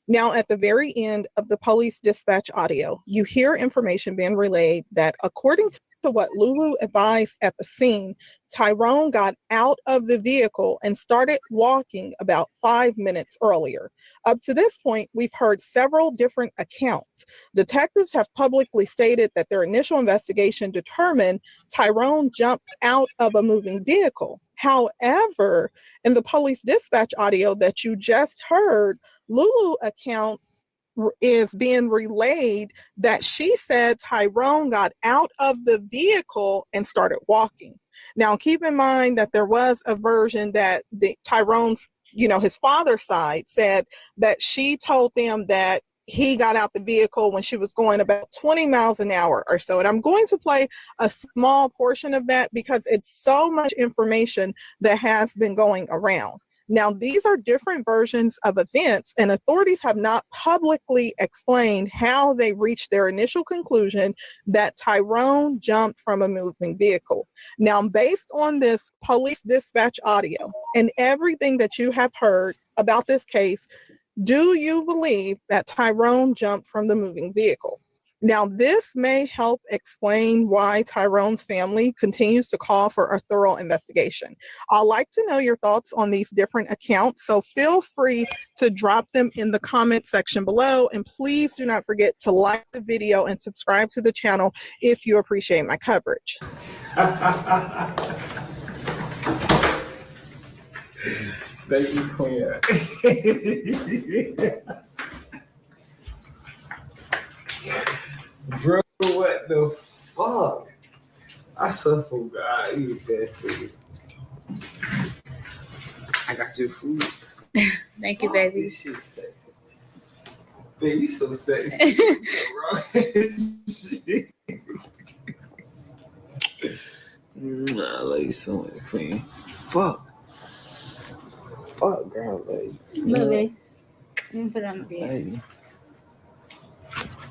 Now, at the very end of the police dispatch audio, you hear information being relayed that according to what Lulu advised at the scene, Tyrone got out of the vehicle and started walking about 5 minutes earlier. Up to this point, we've heard several different accounts. Detectives have publicly stated that their initial investigation determined Tyrone jumped out of a moving vehicle. However, in the police dispatch audio that you just heard, Lulu's account is being relayed that she said Tyrone got out of the vehicle and started walking. Now, keep in mind that there was a version that Tyrone's, his father's side said that she told them that he got out the vehicle when she was going about 20 miles an hour or so. And I'm going to play a small portion of that because it's so much information that has been going around. Now, these are different versions of events, and authorities have not publicly explained how they reached their initial conclusion that Tyrone jumped from a moving vehicle. Now, based on this police dispatch audio and everything that you have heard about this case, do you believe that Tyrone jumped from the moving vehicle? Now, this may help explain why Tyrone's family continues to call for a thorough investigation. I'd like to know your thoughts on these different accounts, so feel free to drop them in the comment section below, and please do not forget to like the video and subscribe to the channel if you appreciate my coverage. Thank you, Queen. Bro, what the fuck? I suffer, God. You that food. I got your food. Thank you, baby. This shit sexy. Baby, you so sexy. I love you so much, Queen. Fuck. fuck, girl? Like, Movie. You can put it on the bed.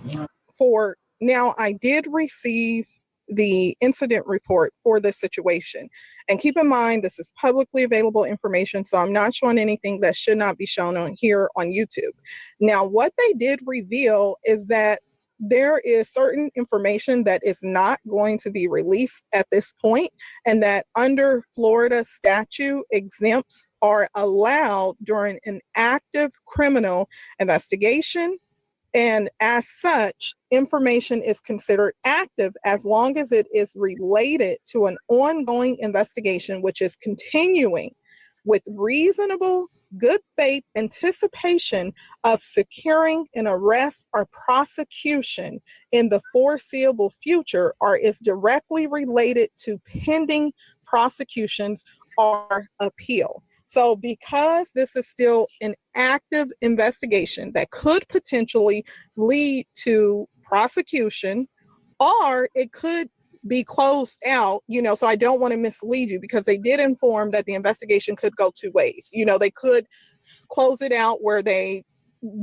hey. For now, I did receive the incident report for this situation. And keep in mind, this is publicly available information, so I'm not showing anything that should not be shown on here on YouTube. Now, what they did reveal is that there is certain information that is not going to be released at this point, and that under Florida statute, exempts are allowed during an active criminal investigation. And as such, information is considered active as long as it is related to an ongoing investigation, which is continuing with reasonable, good faith anticipation of securing an arrest or prosecution in the foreseeable future, or is directly related to pending prosecutions or appeal. So because this is still an active investigation that could potentially lead to prosecution, or it could be closed out, so I don't want to mislead you, because they did inform that the investigation could go two ways. They could close it out where they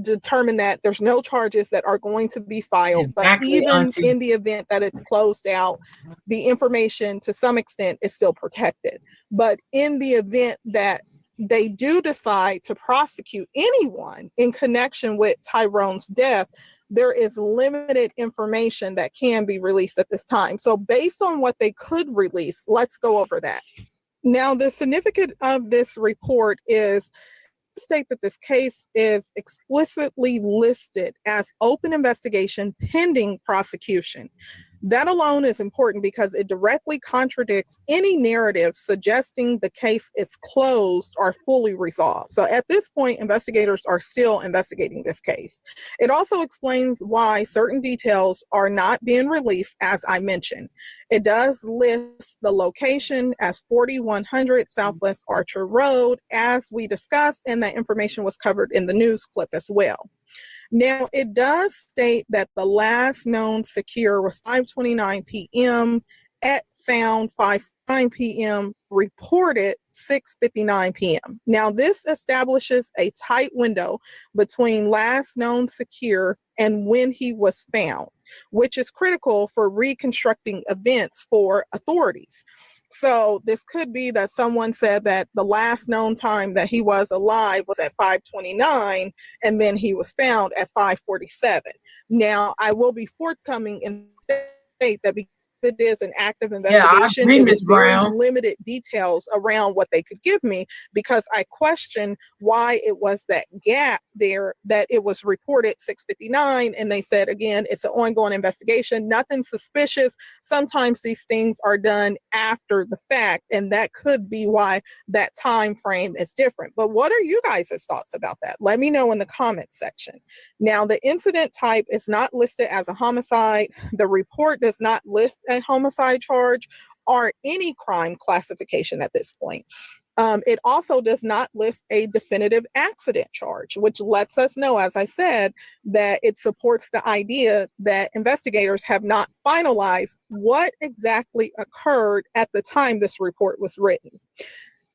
determine that there's no charges that are going to be filed. Exactly, But even Auntie. in the event that it's closed out, the information to some extent is still protected. But in the event that they do decide to prosecute anyone in connection with Tyrone's death, there is limited information that can be released at this time. So based on what they could release, let's go over that. Now, the significance of this report is state that this case is explicitly listed as open investigation pending prosecution. That alone is important because it directly contradicts any narrative suggesting the case is closed or fully resolved. So at this point, investigators are still investigating this case. It also explains why certain details are not being released, as I mentioned. It does list the location as 4100 Southwest Archer Road, as we discussed, and that information was covered in the news clip as well. Now, it does state that the last known secure was 5:29 p.m., at found 5:09 p.m., reported 6:59 p.m. Now, this establishes a tight window between last known secure and when he was found, which is critical for reconstructing events for authorities. So this could be that someone said that the last known time that he was alive was at 5:29, and then he was found at 5:47. Now, I will be forthcoming in the state that because it is an active investigation, agree, it Ms. was very Brown. limited details around what they could give me, because I question why it was that gap there, that it was reported 6:59, and they said, again, it's an ongoing investigation, nothing suspicious. Sometimes these things are done after the fact, and that could be why that time frame is different. But what are you guys' thoughts about that? Let me know in the comments section. Now, the incident type is not listed as a homicide. The report does not list a homicide charge or any crime classification at this point. It also does not list a definitive accident charge, which lets us know, as I said, that it supports the idea that investigators have not finalized what exactly occurred at the time this report was written.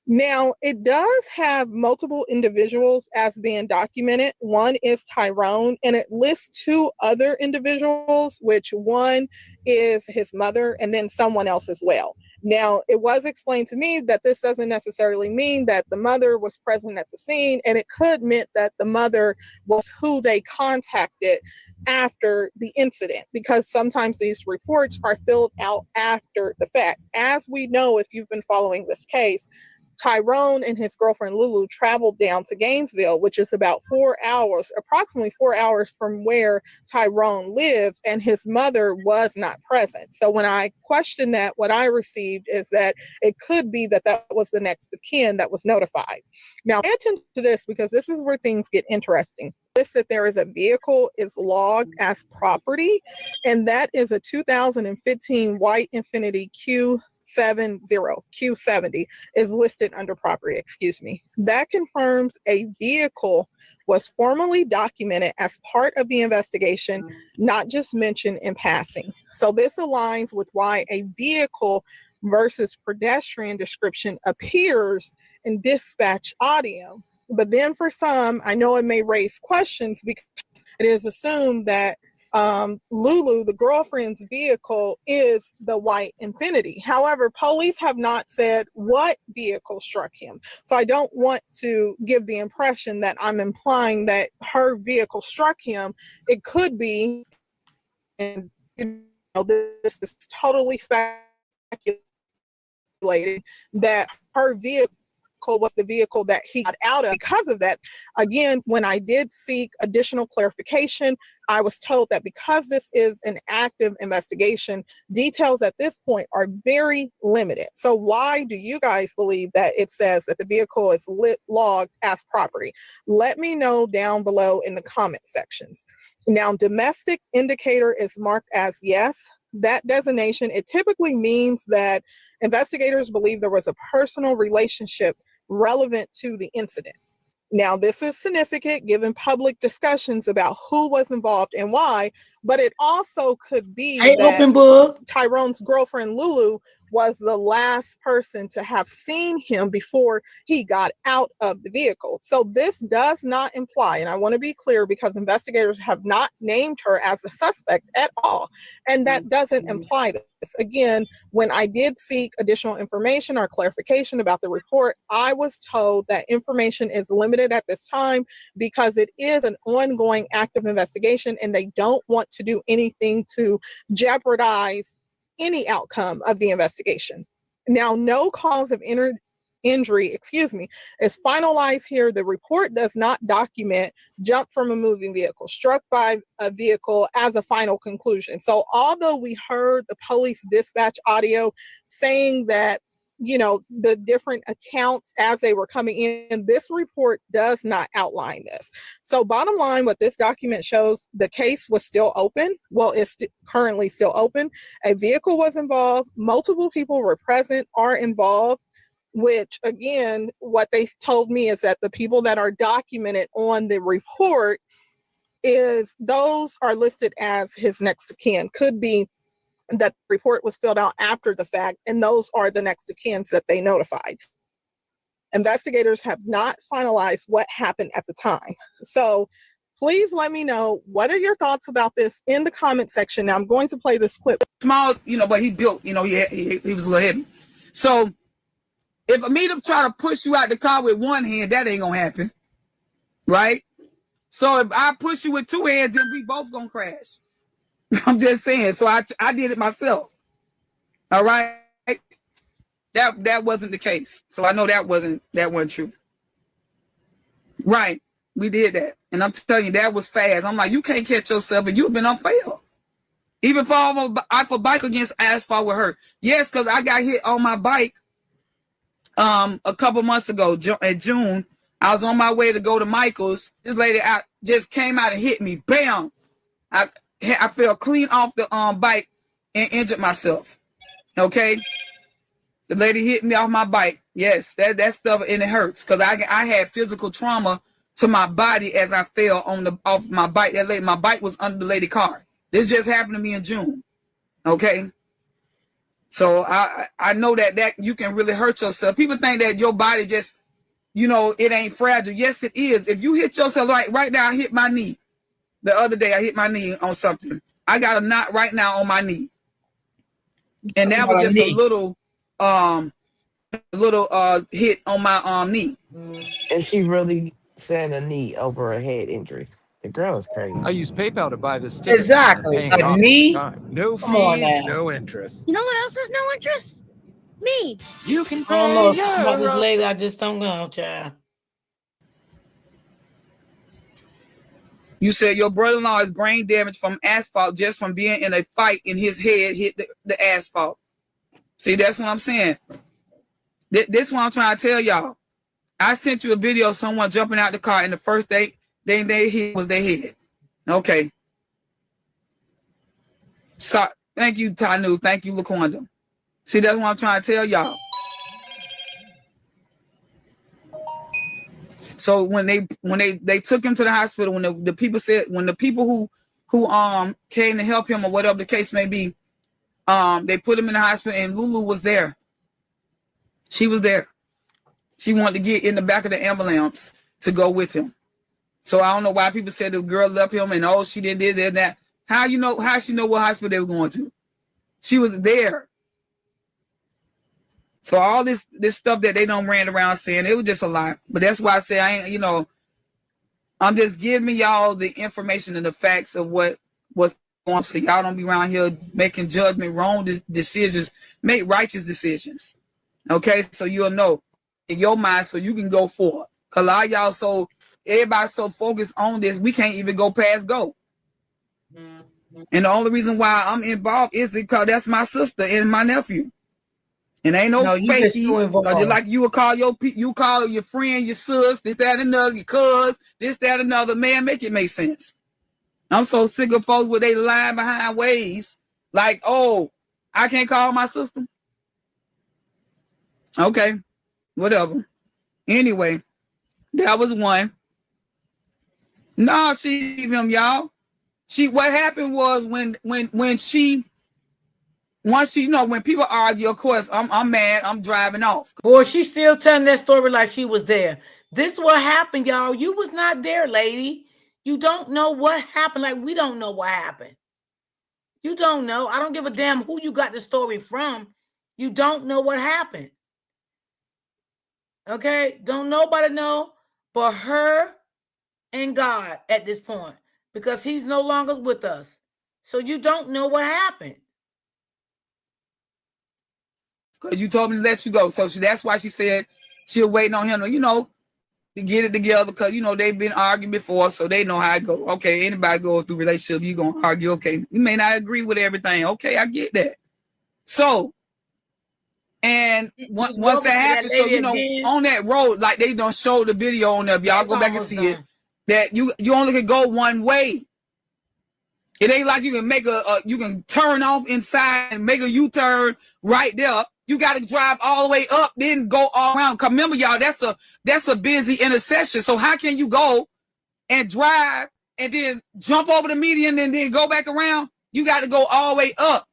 Now, it does have multiple individuals as being documented. One is Tyrone, and it lists two other individuals, which one is his mother and then someone else as well. Now, it was explained to me that this doesn't necessarily mean that the mother was present at the scene, and it could mean that the mother was who they contacted after the incident, because sometimes these reports are filled out after the fact. As we know, if you've been following this case, Tyrone and his girlfriend Lulu traveled down to Gainesville, which is about 4 hours, approximately 4 hours from where Tyrone lives, and his mother was not present. So when I questioned that, what I received is that it could be that that was the next of kin that was notified. Now, pay attention to this, because this is where things get interesting. This that there is a vehicle is logged as property, and that is a 2015 white Infiniti Q70 is listed under property, That confirms a vehicle was formally documented as part of the investigation, not just mentioned in passing. So this aligns with why a vehicle versus pedestrian description appears in dispatch audio. But then for some, I know it may raise questions because it is assumed that Lulu, the girlfriend's vehicle, is the white Infiniti. However, police have not said what vehicle struck him. So I don't want to give the impression that I'm implying that her vehicle struck him. It could be, and this is totally speculated, that her vehicle was the vehicle that he got out of. Because of that, again, when I did seek additional clarification, I was told that because this is an active investigation, details at this point are very limited. So why do you guys believe that it says that the vehicle is logged as property? Let me know down below in the comment sections. Now, domestic indicator is marked as yes. That designation, it typically means that investigators believe there was a personal relationship relevant to the incident. Now, this is significant given public discussions about who was involved and why, but it also could be that Tyrone's girlfriend, Lulu, was the last person to have seen him before he got out of the vehicle. So this does not imply, and I want to be clear because investigators have not named her as a suspect at all, and that doesn't imply this. Again, when I did seek additional information or clarification about the report, I was told that information is limited at this time because it is an ongoing active investigation and they don't want to do anything to jeopardize any outcome of the investigation. Now, no cause of injury, is finalized here. The report does not document jump from a moving vehicle, struck by a vehicle as a final conclusion. So although we heard the police dispatch audio saying that, you know, the different accounts as they were coming in, this report does not outline this. So bottom line, what this document shows, the case was still open. Well, it's currently still open. A vehicle was involved. Multiple people were present, are involved, which again, what they told me is that the people that are documented on the report is those are listed as his next of kin. Could be that the report was filled out after the fact, and those are the next of kin that they notified. Investigators have not finalized what happened at the time. So please let me know, what are your thoughts about this in the comment section. Now I'm going to play this clip. Small, you know, but he built, you know, he was a little heavy. So if Amita try to push you out the car with one hand, that ain't gonna happen, right? So if I push you with two hands, then we both gonna crash. I'm just saying. So I did it myself. All right. That wasn't the case. So I know that wasn't true. Right. We did that. And I'm telling you, that was fast. I'm like, you can't catch yourself, and you've been unfair. Even for a bike against asphalt with her. Yes, because I got hit on my bike a couple months ago in June. I was on my way to go to Michael's. This lady just came out and hit me. Bam. I fell clean off the bike and injured myself. Okay, the lady hit me off my bike. Yes, that stuff, and it hurts because I had physical trauma to my body as I fell off my bike. My bike was under the lady car. This just happened to me in June. Okay, so I know that you can really hurt yourself. People think that your body just, you know, it ain't fragile. Yes, it is. If you hit yourself, like right now, I hit my knee. The other day, I hit my knee on something. I got a knot right now on my knee. And that was just a little hit on my knee. And she really saying a knee over a head injury. The girl is crazy. I use PayPal to buy this ticket. Exactly. Paying it A off knee? over time. No Come on fees, now. no interest. You know what else has no interest? Me. You can I don't know pay about this your lady. I just don't know, child. You said your brother-in-law is brain damaged from asphalt just from being in a fight, and his head hit the asphalt. See, that's what I'm saying. This is what I'm trying to tell y'all. I sent you a video of someone jumping out the car, and the first thing they hit was their head. Okay. So thank you, Tanu. Thank you, Laquanda. See, that's what I'm trying to tell y'all. So when they took him to the hospital, when the people who came to help him or whatever the case may be, They put him in the hospital, and Lulu was there. She was there. She wanted to get in the back of the ambulance to go with him. So I don't know why people said the girl left him and oh, she did this and that. How she know what hospital they were going to? She was there. So all this stuff that they don't ran around saying, it was just a lot. But that's why I say I'm just giving y'all the information and the facts of what's going on, so y'all don't be around here making wrong decisions. Make righteous decisions. Okay, so you'll know in your mind, so you can go forward. Cause a lot of y'all everybody's so focused on this, we can't even go past go. And the only reason why I'm involved is because that's my sister and my nephew. And ain't no fakey. Just like you would call you call your friend, your sis, this, that, and another, your cuz, this, that, and another. Man, make it make sense. I'm so sick of folks with they lying behind ways. Like, oh, I can't call my sister. Okay, whatever. Anyway, that was one. No, she leave him, y'all. What happened was when people argue, of course, I'm mad, I'm driving off. Boy, she's still telling that story like she was there. This what happened, y'all. You was not there, lady. You don't know what happened. Like, we don't know what happened. You don't know. I don't give a damn who you got the story from. You don't know what happened. Okay? Don't nobody know but her and God at this point, because he's no longer with us. So you don't know what happened. Because you told me to let you go. So that's why she said she'll waiting on him to get it together, because, they've been arguing before, so they know how it go. Okay, anybody going through relationship, you're going to argue. Okay, you may not agree with everything. Okay, I get that. So, and once that happens, so, on that road, like they don't show the video on there, if y'all go back and see it, that you only can go one way. It ain't like you can make you can turn off inside and make a U-turn right there. You got to drive all the way up, then go all around. Cause remember, y'all, that's a busy intersection. So how can you go and drive and then jump over the median and then go back around? You got to go all the way up.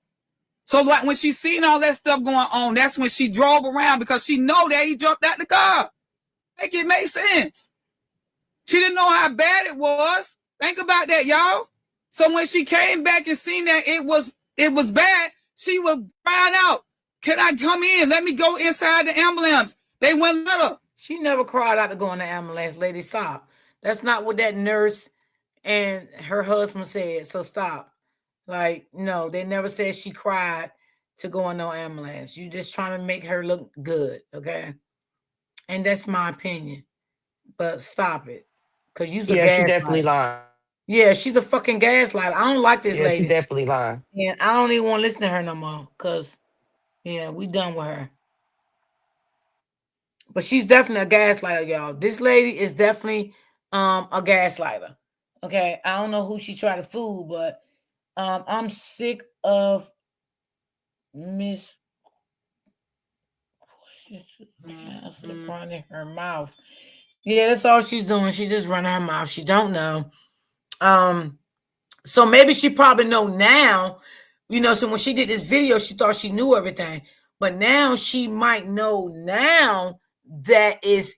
So like when she seen all that stuff going on, that's when she drove around, because she know that he jumped out the car. Make it make sense. She didn't know how bad it was. Think about that, y'all. So when she came back and seen that it was bad, she was crying out, "Can I come in? Let me go inside the ambulance." They wouldn't let her. She never cried out to go in the ambulance, lady. Stop. That's not what that nurse and her husband said. So stop. Like, no, they never said she cried to go in no ambulance. You just trying to make her look good, okay? And that's my opinion. But stop it. Because you're the she definitely lied. Yeah, she's a fucking gaslighter. I don't like this lady. She definitely lied. And I don't even want to listen to her no more. Because, yeah, we done with her. But she's definitely a gaslighter, y'all. This lady is definitely a gaslighter. Okay, I don't know who she tried to fool, but I'm sick of Miss running her mouth. Yeah, that's all she's doing. She's just running her mouth. She don't know. So maybe she probably know now. So when she did this video, she thought she knew everything. But now she might know now that is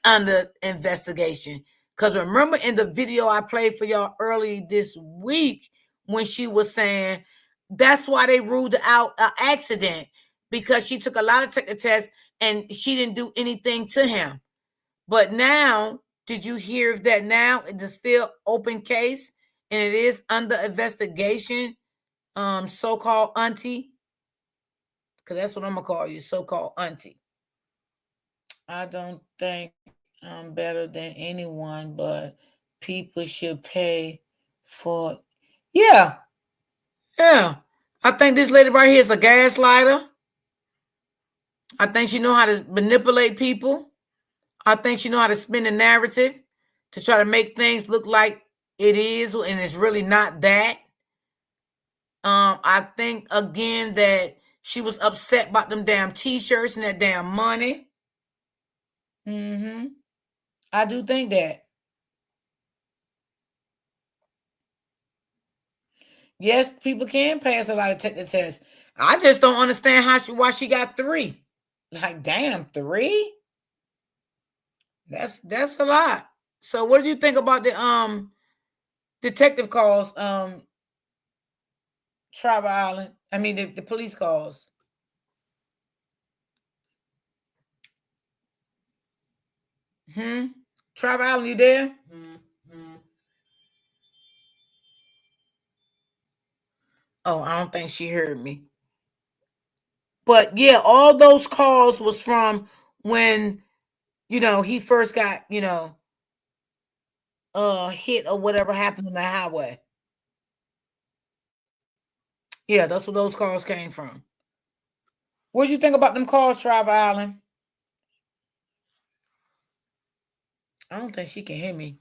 under investigation. Because remember in the video I played for y'all early this week, when she was saying that's why they ruled out an accident, because she took a lot of technical tests and she didn't do anything to him. But now, did you hear that now it's still open case and it is under investigation? So-called auntie, because that's what I'm gonna call you, so-called auntie. I don't think I'm better than anyone, but people should pay for it. Yeah. I think this lady right here is a gaslighter. I think she know how to manipulate people. I think she know how to spin a narrative to try to make things look like it is, and it's really not that. I think again that she was upset about them damn t-shirts and that damn money. I do think that. Yes, people can pass a lie detector test. I just don't understand why she got 3. Like, damn, 3? That's a lot. So what do you think about the detective calls, Travel Island? I mean the police calls. Travel Island, you there? Oh, I don't think she heard me. But yeah, all those calls was from when, he first got, hit or whatever happened on the highway. Yeah, that's where those calls came from. What do you think about them calls, Travel Island? I don't think she can hear me.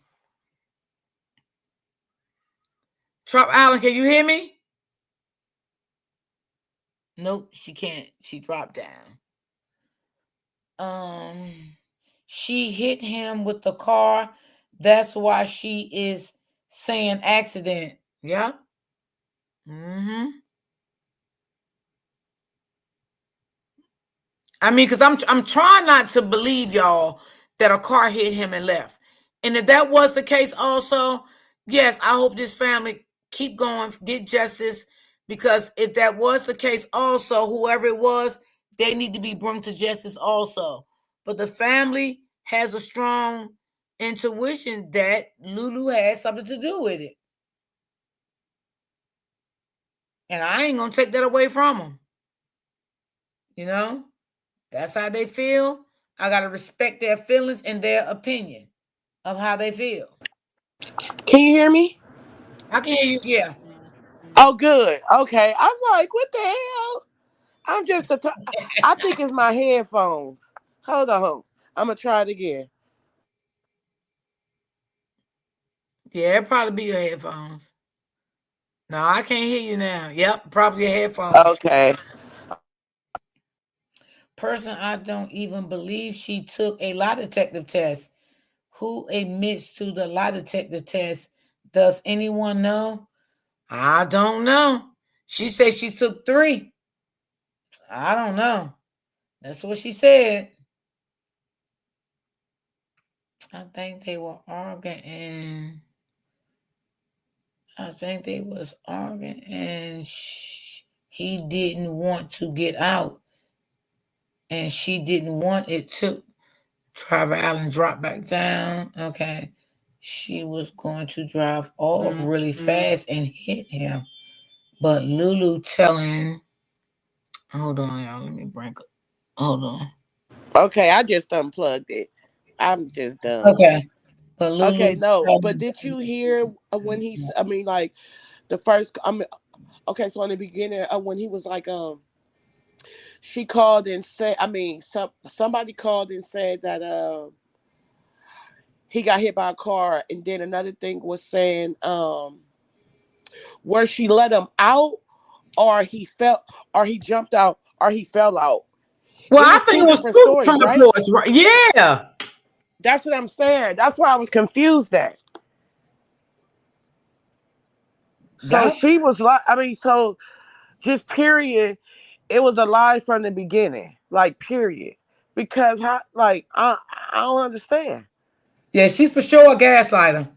Travel Island, can you hear me? Nope, she can't. She dropped down. She hit him with the car. That's why she is saying accident. Yeah. I mean, because I'm trying not to believe, y'all, that a car hit him and left. And if that was the case also, yes, I hope this family keep going, get justice. Because if that was the case also, whoever it was, they need to be brought to justice also. But the family has a strong intuition that Lulu had something to do with it. And I ain't going to take that away from them. That's how they feel. I got to respect their feelings and their opinion of how they feel. Can you hear me? I can hear you, yeah. Oh, good. Okay. I'm like, what the hell? I'm just I think it's my headphones. Hold on. I'm going to try it again. Yeah, it probably be your headphones. No, I can't hear you now. Yep, probably your headphones. Okay. Person, I don't even believe she took a lie detective test. Who admits to the lie detective test? Does anyone know? I don't know. She said she took 3. I don't know. That's what she said. I think they were arguing and he didn't want to get out and she didn't want it to. Travel Island dropped back down. Okay. She was going to drive off really fast and hit him. But Lulu telling, hold on, y'all. Let me bring up. Hold on. Okay, I just unplugged it. I'm just done. Okay. But Lulu. Okay, no. But did you hear when I mean, like, the first, okay, so in the beginning, when he was like, she called and said, I mean, somebody called and said that, he got hit by a car, and then another thing was saying, where she let him out, or he jumped out, or he fell out. Well, It I was think two it was different 2 stories, from right? reports, right? Yeah. That's what I'm saying. That's why I was confused at. So she was like, I mean, so just period, it was a lie from the beginning, like period. Because how, like, I don't understand. Yeah, she's for sure a gaslighter.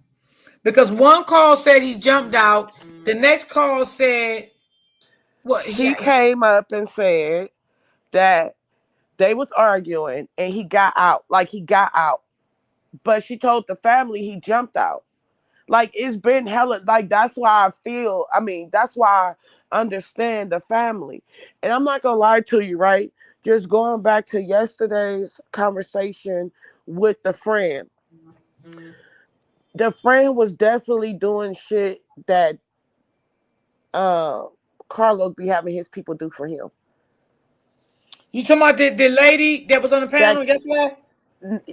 Because one call said he jumped out. The next call said what She came up and said that they was arguing and he got out, like he got out. But she told the family he jumped out. Like, it's been hella, like, that's why I feel, I mean, that's why I understand the family. And I'm not gonna lie to you, right? Just going back to yesterday's conversation with the friend. The friend was definitely doing shit that Carlos be having his people do for him. You talking about the lady that was on the panel yesterday?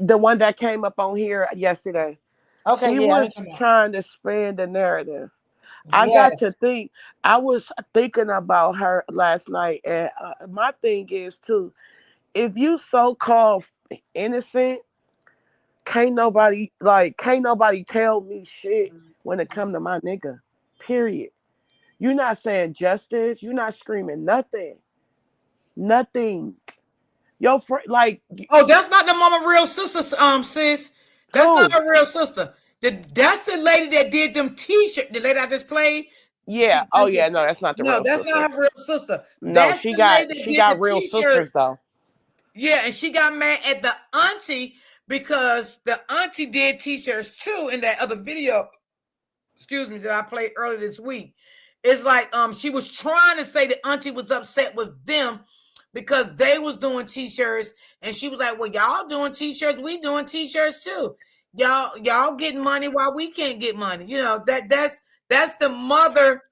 The one that came up on here yesterday. Okay, She yeah. was trying to spin the narrative. I got to Yes. think. I was thinking about her last night, and my thing is too. If you so called innocent, can't nobody tell me shit when it come to my nigga. Period. You're not saying justice. You're not screaming nothing. Nothing. Your friend, like. Oh, that's not the mama real sister, sis. That's not her real sister. That's the lady that did them t-shirt. The lady I just played. Yeah. Oh yeah. No, that's not the real that's sister. not her real sister. No, That's she the got lady that did the real sisters t-shirts. though. Yeah, and she got mad at the auntie because the auntie did t-shirts too in that other video. Excuse me, that I played earlier this week. It's like she was trying to say the auntie was upset with them because they was doing t-shirts, and she was like, well, y'all doing t-shirts, we doing t-shirts too. Y'all getting money while we can't get money. You know, that's the mother,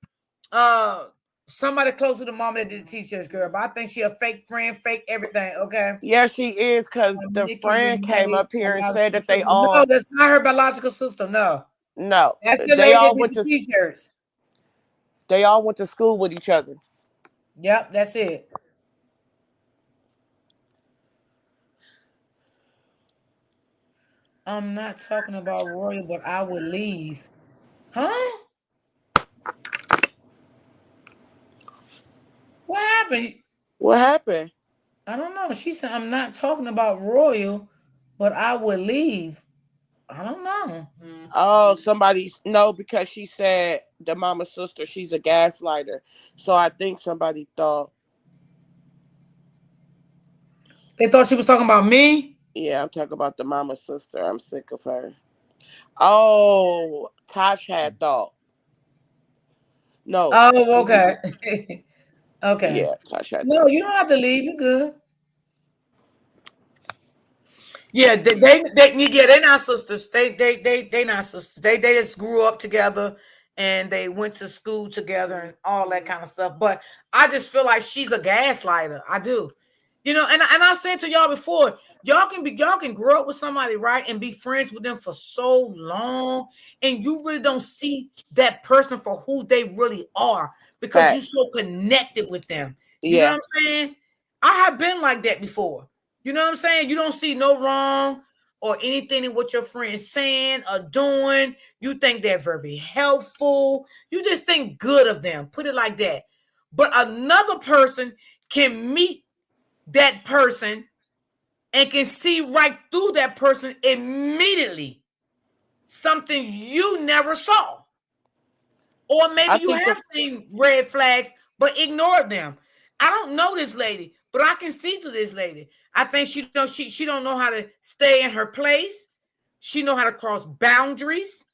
somebody close to the mama that did the t-shirts, girl. But I think she a fake friend, fake everything, okay? Yeah, she is, because the friend came up here and said that they all. No, that's not her biological sister, no. No. That's the they lady all that went did the to t-shirts. They all went to school with each other. Yep, that's it. I'm not talking about Royal, but I would leave. Huh? What happened? What happened? I don't know. She said, I'm not talking about Royal, but I would leave. I don't know. Oh, no, because she said the mama's sister, she's a gaslighter. So I think somebody thought. They thought she was talking about me? Yeah, I'm talking about the mama's sister. I'm sick of her. Oh, Tosh had thought. No. Oh, okay. Okay. Yeah, Tosh had No, thought. you don't have to leave. You're good. Yeah, they're not sisters. They not sisters. They just grew up together and they went to school together and all that kind of stuff. But I just feel like she's a gaslighter. I do. You know, and I said to y'all before, y'all can grow up with somebody, right, and be friends with them for so long, and you really don't see that person for who they really are because you're so connected with them. You know what I'm saying? I have been like that before. You know what I'm saying? You don't see no wrong or anything in what your friend's saying or doing. You think they're very helpful. You just think good of them. Put it like that. But another person can meet that person and can see right through that person immediately. Something you never saw. Or maybe you have seen red flags, but ignore them. I don't know this lady, but I can see to this lady. I think she don't know how to stay in her place. She know how to cross boundaries.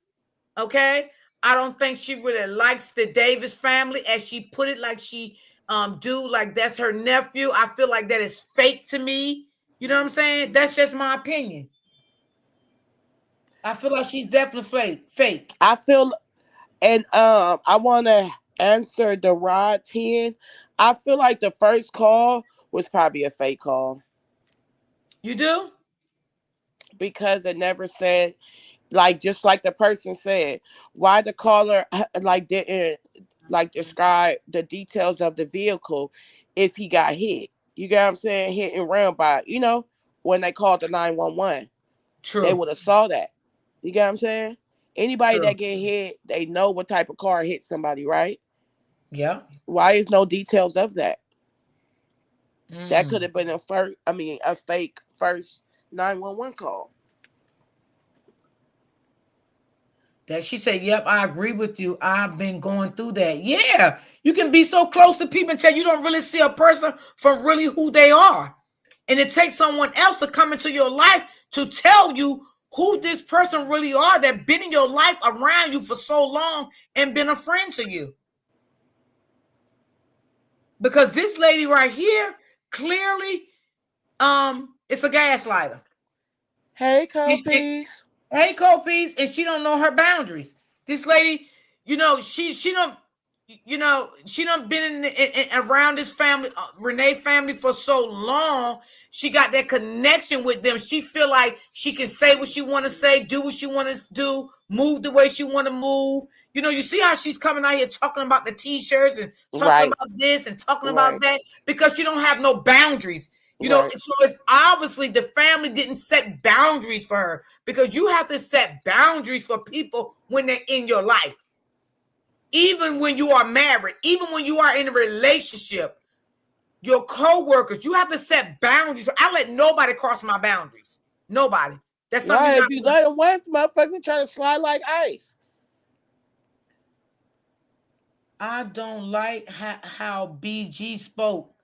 Okay. I don't think she really likes the Davis family, as she put it, like she do, like that's her nephew. I feel like that is fake to me. You know what I'm saying? That's just my opinion. I feel like she's definitely fake. I feel, and I want to answer the Rod 10. I feel like the first call was probably a fake call. You do? Because it never said, like, just like the person said, why the caller like didn't like describe the details of the vehicle if he got hit. You get what I'm saying? Hit and ran by, when they called the 911. True. They would have saw that. You get what I'm saying? Anybody True. that get hit, they know what type of car hit somebody, right? Yeah. Why is no details of that? That could have been a fake first 911 call. That she said, yep, I agree with you. I've been going through that. Yeah. You can be so close to people until you don't really see a person for really who they are. And it takes someone else to come into your life to tell you who this person really are, that been in your life around you for so long and been a friend to you. Because this lady right here, clearly, it's a gaslighter. Hey, Copies. Hey, Copies, and she don't know her boundaries. This lady, she don't been in around this family, Renee family, for so long. She got that connection with them. She feel like she can say what she want to say, do what she want to do, move the way she want to move. You see how she's coming out here talking about the t-shirts and talking about this and talking about that, because she don't have no boundaries. So it's obviously the family didn't set boundaries for her, because you have to set boundaries for people when they're in your life. even when you are married, even when you are in a relationship, your co-workers, you have to set boundaries. I let nobody cross my boundaries. Nobody. That's something Right, if you let them once, motherfuckers try to slide like ice. I don't like how BG spoke.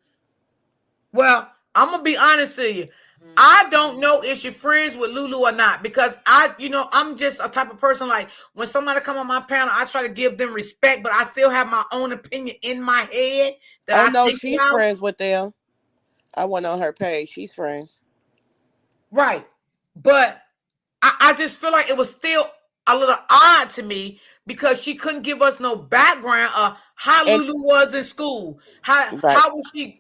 Well, I'm gonna be honest with you. I don't know if you're friends with Lulu or not, because I'm just a type of person, like when somebody come on my panel, I try to give them respect, but I still have my own opinion in my head that I no, think she's about. friends with them. I went on her page. She's friends. Right. But I just feel like it was still a little odd to me because she couldn't give us no background of how Lulu was in school. How was she,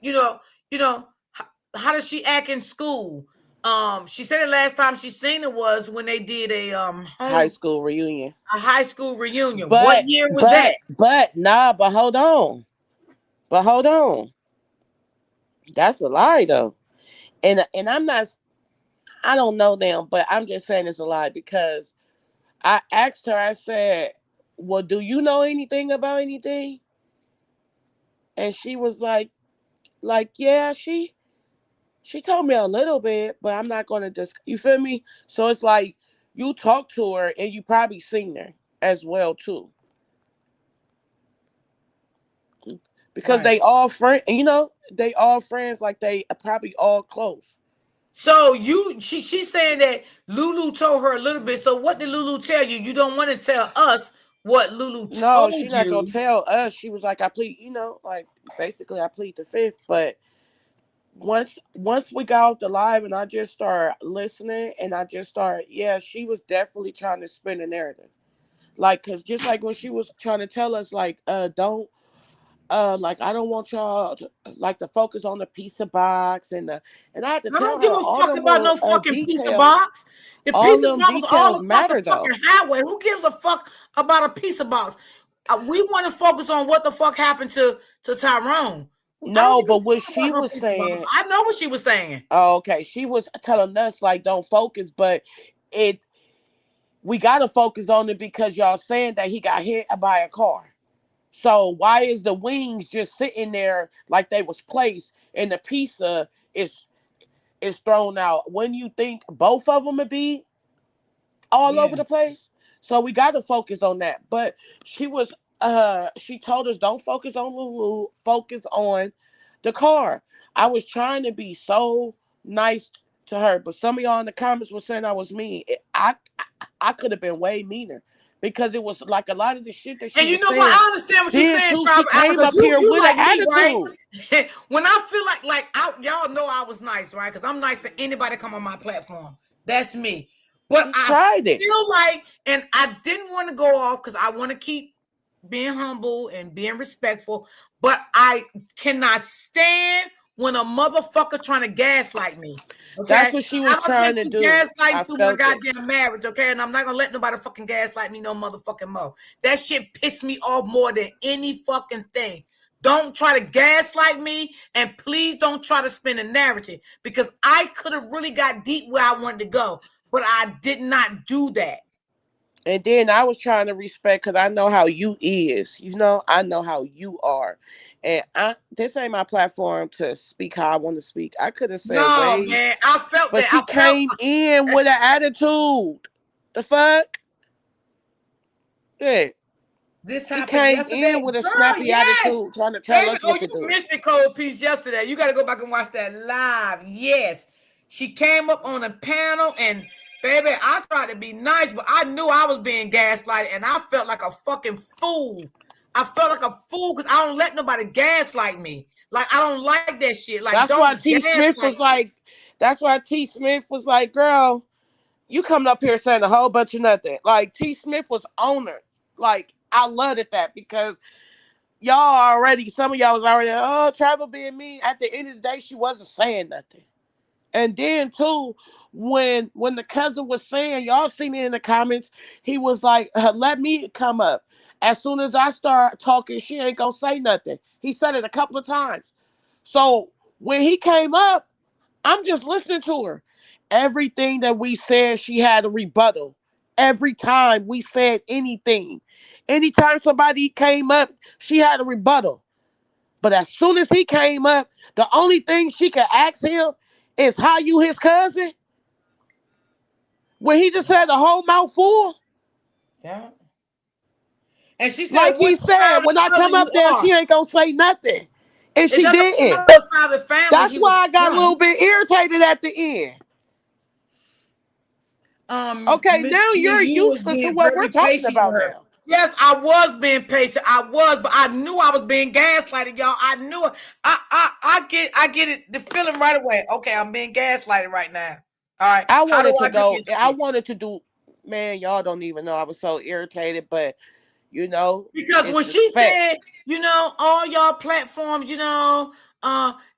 how does she act in school? She said the last time she seen it was when they did a high school reunion. A high school reunion. What year was that? But hold on. That's a lie though. And I'm not, I don't know them, but I'm just saying it's a lie because I asked her, I said, well, do you know anything about anything? And she was like, yeah, she told me a little bit, but I'm not going to you feel me? So it's like you talk to her and you probably seen her as well too. Because they all friends, they all friends, like they probably all close. So she's saying that Lulu told her a little bit. So what did Lulu tell you? You don't want to tell us what Lulu told you. No, she's not gonna tell us. She was like, I plead, like basically I plead the fifth. But once we got off the live and I just started listening and I just started, she was definitely trying to spin a narrative. Like, cause just like when she was trying to tell us, like, don't like I don't want y'all to focus on the pizza box and I had to tell her I don't give a fuck about no fucking pizza box. The pizza box was all across the fucking highway. Who gives a fuck about a pizza box? We want to focus on what the fuck happened to Tyrone. No, but what she was saying, I know what she was saying. Oh, okay, she was telling us like don't focus, but we got to focus on it because y'all saying that he got hit by a car. So why is the wings just sitting there like they was placed and the pizza is thrown out? When you think both of them would be all over the place? So we got to focus on that. But she told us don't focus on Lulu, focus on the car. I was trying to be so nice to her, but some of y'all in the comments were saying I was mean. I could have been way meaner. Because it was like a lot of the shit that she was saying. And you know what? I understand what you're saying, She came up here with an attitude. Right? When I feel y'all know I was nice, right? Because I'm nice to anybody come on my platform. That's me. But I feel like, and I didn't want to go off because I want to keep being humble and being respectful. But I cannot stand when a motherfucker trying to gaslight me. Okay? That's what she was trying to do. Gaslight through my goddamn marriage, okay? And I'm not gonna let nobody fucking gaslight me no motherfucking more. That shit pissed me off more than any fucking thing. Don't try to gaslight me, and please don't try to spin a narrative because I could have really got deep where I wanted to go, but I did not do that. And then I was trying to respect because I know how you is. I know how you are. And this ain't my platform to speak how I want to speak. I could have said, no, man, I felt but that. She came in with an attitude. The fuck? Yeah. This she happened came yesterday. in with a snappy attitude, trying to tell us what to do. You missed the cold piece yesterday. You got to go back and watch that live. Yes, she came up on a panel, and baby, I tried to be nice, but I knew I was being gaslighted, and I felt like a fucking fool. I felt like a fool because I don't let nobody gaslight me. Like I don't like that shit. Like that's why T. Smith was like. That's why T. Smith was like, "Girl, you coming up here saying a whole bunch of nothing." Like T. Smith was on her. Like I loved that because some of y'all was already, Travel being mean. At the end of the day, she wasn't saying nothing. And then too, when the cousin was saying, y'all seen it in the comments, he was like, let me come up. As soon as I start talking, she ain't gonna say nothing. He said it a couple of times. So when he came up, I'm just listening to her. Everything that we said, she had a rebuttal. Every time we said anything. Anytime somebody came up, she had a rebuttal. But as soon as he came up, the only thing she could ask him is, how you his cousin? When he just had a whole mouthful. Yeah. And she said, Like he "Which said, side of when I the come cousin up you there, are?" she ain't gonna say nothing. And It she doesn't didn't. matter what side of the family That's he why was I got a little from. bit irritated at the end. Okay, Miss now Lee, you're you was useless to being what we're very talking patient with about her. now. Yes, I was being patient. I was, but I knew I was being gaslighted, y'all. I knew it. I get it, the feeling right away. Okay, I'm being gaslighted right now. All right. I How do wanted to I do go. this I shit? wanted to do. Man, y'all don't even know. I was so irritated, but you know, Because when it's she respect. said, all y'all platforms,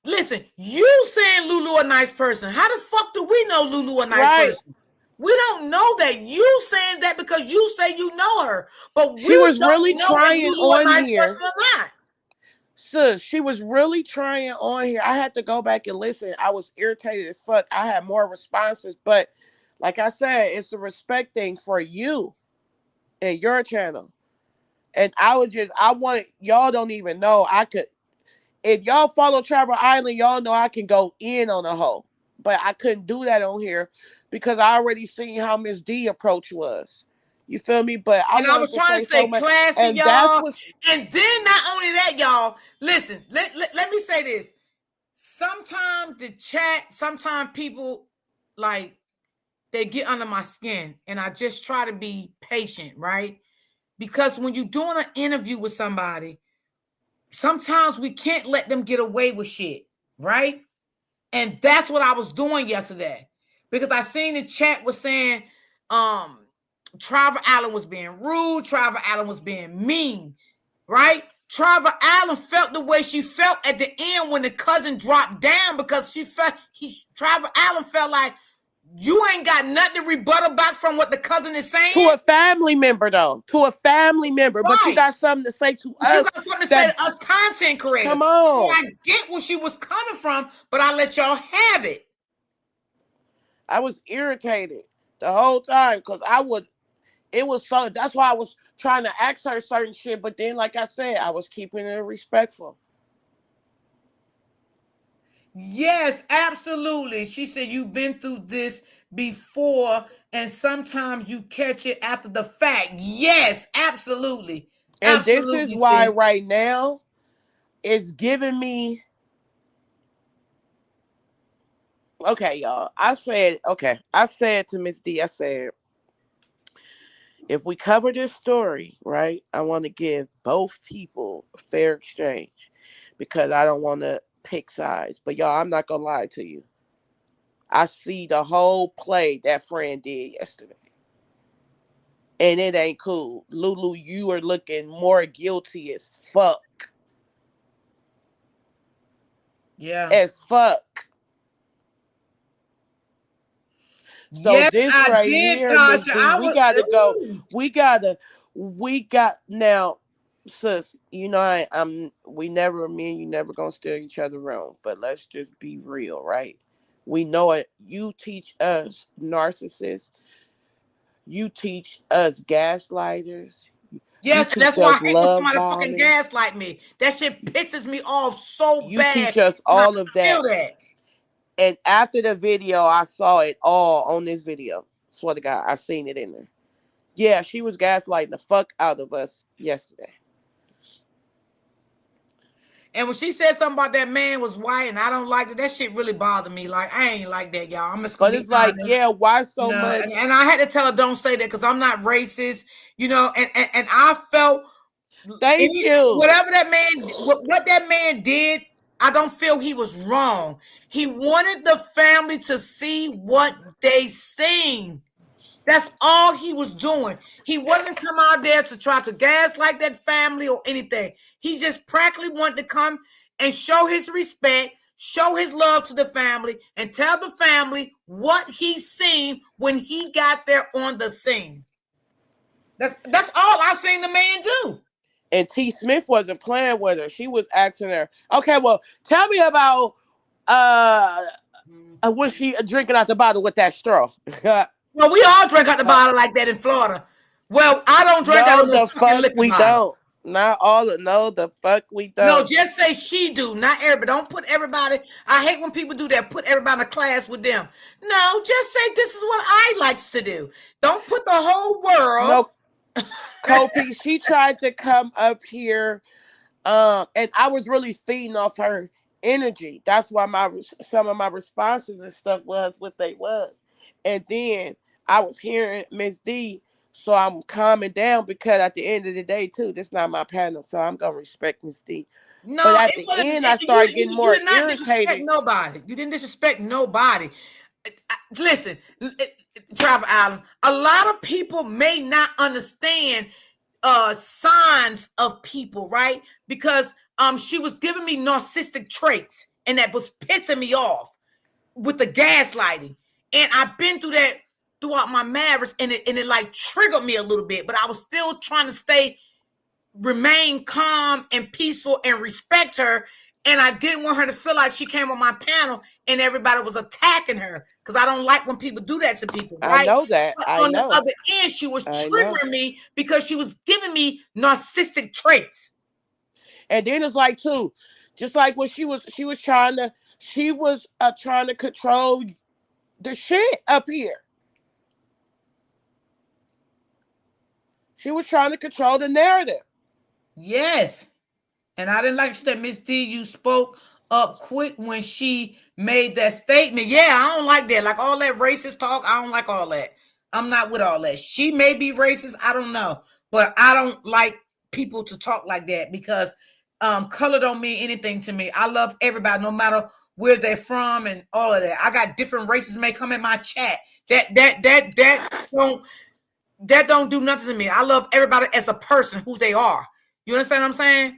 listen, you saying Lulu a nice person. How the fuck do we know Lulu a nice Right. person? We don't know that. You saying that because you say you know her, but we She was don't really know if trying Lulu a on nice here. person or not. Sis, she was really trying on here. I had to go back and listen. I was irritated as fuck. I had more responses, but like I said, it's a respect thing for you and your channel. And I want y'all don't even know I could. If y'all follow Travel Island, y'all know I can go in on a hoe. But I couldn't do that on here because I already seen how Miss D approach was. You feel me? But I And I wanted was to trying say to so stay much. classy, And that's y'all. what And then not only that, y'all, listen, let me say this. Sometimes the chat, sometimes people like they get under my skin, and I just try to be patient, right? Because when you're doing an interview with somebody, sometimes we can't let them get away with shit, right? And that's what I was doing yesterday. Because I seen the chat was saying Trevor Allen was being rude, Trevor Allen was being mean, right? Trevor Allen felt the way she felt at the end when the cousin dropped down because Trevor Allen felt like you ain't got nothing to rebuttal back from what the cousin is saying. to a family member, though. To a family member. Right. But you got something to say to us. You got something to say to us content creators. Come on. So I get where she was coming from, but I let y'all have it. I was irritated the whole time because that's why I was trying to ask her certain shit, but then like I said, I was keeping it respectful. Yes, absolutely. She said you've been through this before and sometimes you catch it after the fact. Yes, absolutely. And absolutely, this is why sis. right now it's giving me okay, y'all. I said to Miss D, I said, if we cover this story, right, I want to give both people a fair exchange because I don't want to pick sides. But y'all, I'm not going to lie to you. I see the whole play that friend did yesterday. And it ain't cool. Lulu, you are looking more guilty as fuck. Yeah. As fuck. So yes, this I right did, here, Miss Tasha. D, we gotta go. We got now, sis. You know, me and you never gonna steer each other wrong. But let's just be real, right? We know it. You teach us narcissists. You teach us gaslighters. Yes, You that's teach why us I hate when love somebody fucking bombing. gaslight me. That shit pisses me off so You bad teach us when I all of feel that. that. And after the video, I saw it all on this video. Swear to God, I seen it in there. Yeah, she was gaslighting the fuck out of us yesterday. And when she said something about that man was white and I don't like it, that shit really bothered me. Like, I ain't like that, y'all. I'm just gonna But be it's like, honest. yeah, why so much? And I had to tell her, don't say that because I'm not racist, and I felt Thank you. Whatever that man, what that man did, I don't feel he was wrong. He wanted the family to see what they seen. That's all he was doing. He wasn't come out there to try to gaslight that family or anything. He just practically wanted to come and show his respect, show his love to the family, and tell the family what he seen when he got there on the scene. That's all I seen the man do. And T. Smith wasn't playing with her. She was asking her, okay, well, tell me about when she drinking out the bottle with that straw. Well, we all drink out the bottle like that in Florida. Well, I don't drink that No, on no the fucking fuck liquor we bottle. don't. Not all of no, the fuck we don't. No, just say she do, not everybody. Don't put everybody. I hate when people do that. Put everybody in a class with them. No, just say this is what I likes to do. Don't put the whole world. No, Kopi, she tried to come up here, and I was really feeding off her energy. That's why some of my responses and stuff was what they was. And then I was hearing Miss D, so I'm calming down because at the end of the day, too, this is not my panel, so I'm gonna respect Miss D. No, But at it the wasn't. end, I started getting You more did not disrespect irritated. nobody. You didn't disrespect nobody. Listen, Travel Island. A lot of people may not understand signs of people, right? Because she was giving me narcissistic traits, and that was pissing me off with the gaslighting. And I've been through that throughout my marriage, and it like triggered me a little bit, but I was still trying to remain calm and peaceful and respect her. And I didn't want her to feel like she came on my panel and everybody was attacking her, because I don't like when people do that to people, right? I know that. But I on know. the other end, she was triggering me because she was giving me narcissistic traits. And then it's like too, just like when she was trying to control the shit up here. She was trying to control the narrative. Yes. And I didn't like that, Miss D, you spoke up quick when she made that statement. Yeah, I don't like that. Like all that racist talk, I don't like all that. I'm not with all that. She may be racist, I don't know. But I don't like people to talk like that, because color don't mean anything to me. I love everybody, no matter where they're from and all of that. I got different races may come in my chat. That don't do nothing to me. I love everybody as a person, who they are. You understand what I'm saying?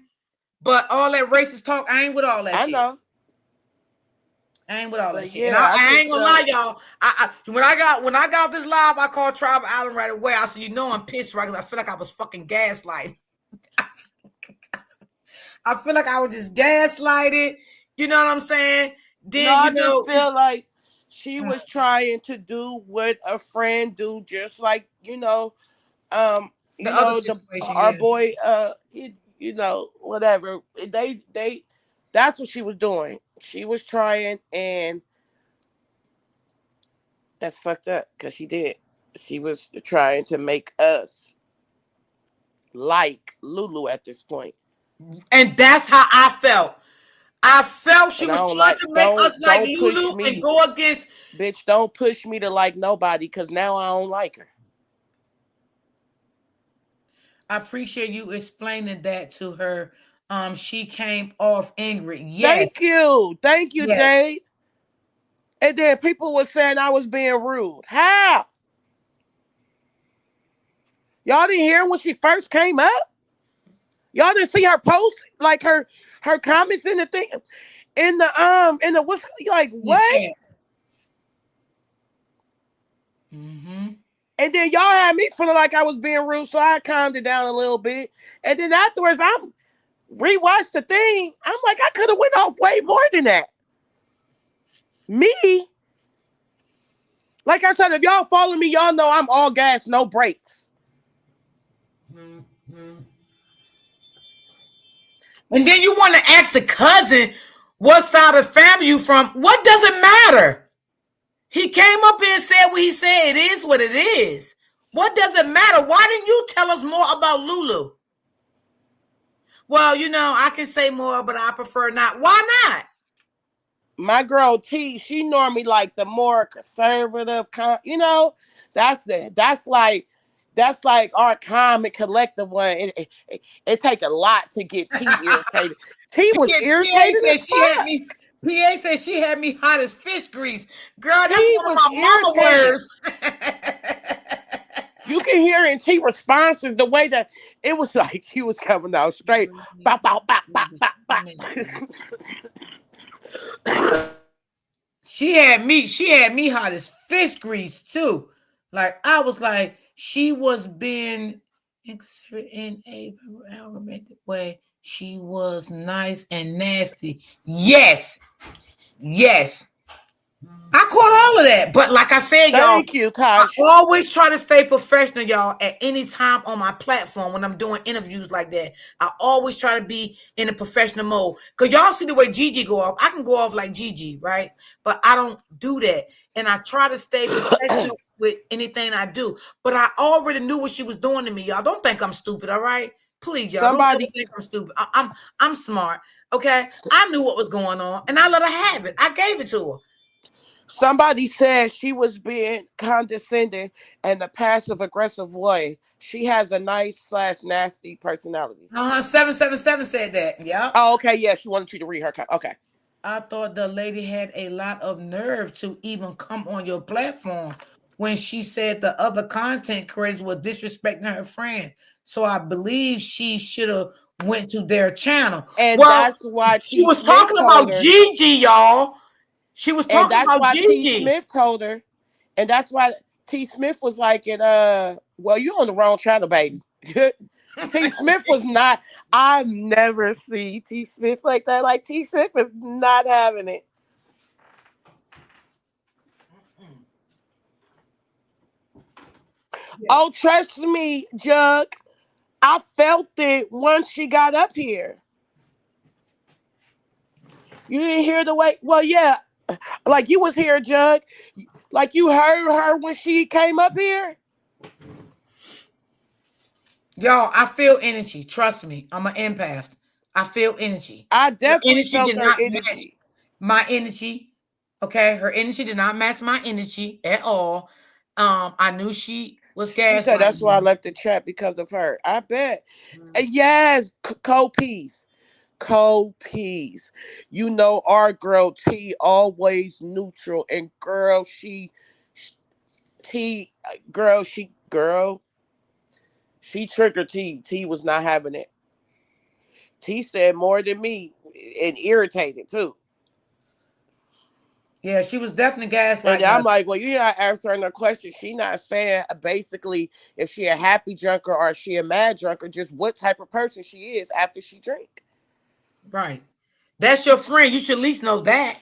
But all that racist talk, I ain't with all that shit. I know. I ain't with all that shit. Yeah, And I ain't gonna lie, y'all. When I got this live, I called Tribal Island right away. I said, I'm pissed, right? Because I feel like I was fucking gaslighted. I feel like I was just gaslighted. You know what I'm saying? Then I just feel like she was trying to do what a friend do, just like our boy, whatever. They that's what she was doing. She was trying, and that's fucked up because she did. She was trying to make us like Lulu at this point. And that's how I felt. I felt she was trying to make us like Lulu and go against. Bitch, don't push me to like nobody, because now I don't like her. I appreciate you explaining that to her. She came off angry. Yes. Thank you, yes. Jade. And then people were saying I was being rude. How? Y'all didn't hear when she first came up? Y'all didn't see her post, like her comments in the thing, in the what's like what? Mm-hmm. And then y'all had me feeling like I was being rude, so I calmed it down a little bit. And then afterwards, I'm rewatched the thing. I'm like, I could have went off way more than that. Me, like I said, if y'all follow me, y'all know I'm all gas, no brakes. Mm-hmm. And then you want to ask the cousin what side of the family you from. What does it matter? He came up here and said what he said. It is what it is. What does it matter? Why didn't you tell us more about Lulu? Well, I can say more, but I prefer not. Why not? My girl T, she normally like the more conservative, that's like our calm and collective one. It take a lot to get T irritated. T was irritated. PA said she had me hot as fish grease. Girl, that's one of my mama words. You can hear in T responses the way that it was like she was coming out straight. Bop, bop, bop, bop, bop, bop. She had me hot as fish grease too. Like I was like, she was being in a romantic way. She was nice and nasty. Yes. I caught all of that. But like I said, y'all, Thank you, Tosh. I always try to stay professional, y'all, at any time on my platform when I'm doing interviews like that. I always try to be in a professional mode. Because y'all see the way Gigi go off. I can go off like Gigi, right? But I don't do that. And I try to stay professional with anything I do. But I already knew what she was doing to me, y'all. Don't think I'm stupid, all right? Please, y'all, don't ever think I'm stupid. I'm smart, okay? I knew what was going on, and I let her have it. I gave it to her. Somebody said she was being condescending in a passive-aggressive way. She has a nice/nasty personality. 777 said that. Yeah. Oh, okay. Yeah, she wanted you to read her. Okay. I thought the lady had a lot of nerve to even come on your platform when she said the other content creators were disrespecting her friend. So I believe she should have went to their channel. And well, that's why she was talking about Gigi, y'all. She was talking about Gigi. T. Smith told her, and that's why T. Smith was like, well, you're on the wrong channel, baby. T. Smith was not. I've never seen T. Smith like that. Like T. Smith is not having it. Yeah. Oh, trust me, Jug. I felt it once she got up here. You didn't hear the way. Well, yeah, like you was here, Jug. Like you heard her when she came up here. Y'all, I feel energy. Trust me, I'm an empath. I feel energy. I definitely felt did her not energy. Match my energy. Okay, her energy did not match my energy at all. I knew she was gaslighting. She said that's why I left the chat because of her. I bet. Yes, co-peace. Co-peace. You know our girl T always neutral, and girl she triggered T. T was not having it. T said more than me and irritated too. Yeah, she was definitely gaslighting. And I'm like, well, you're not answering her question. She not saying basically if she a happy drunker or she a mad drunker, just what type of person she is after she drink. Right. That's your friend. You should at least know that.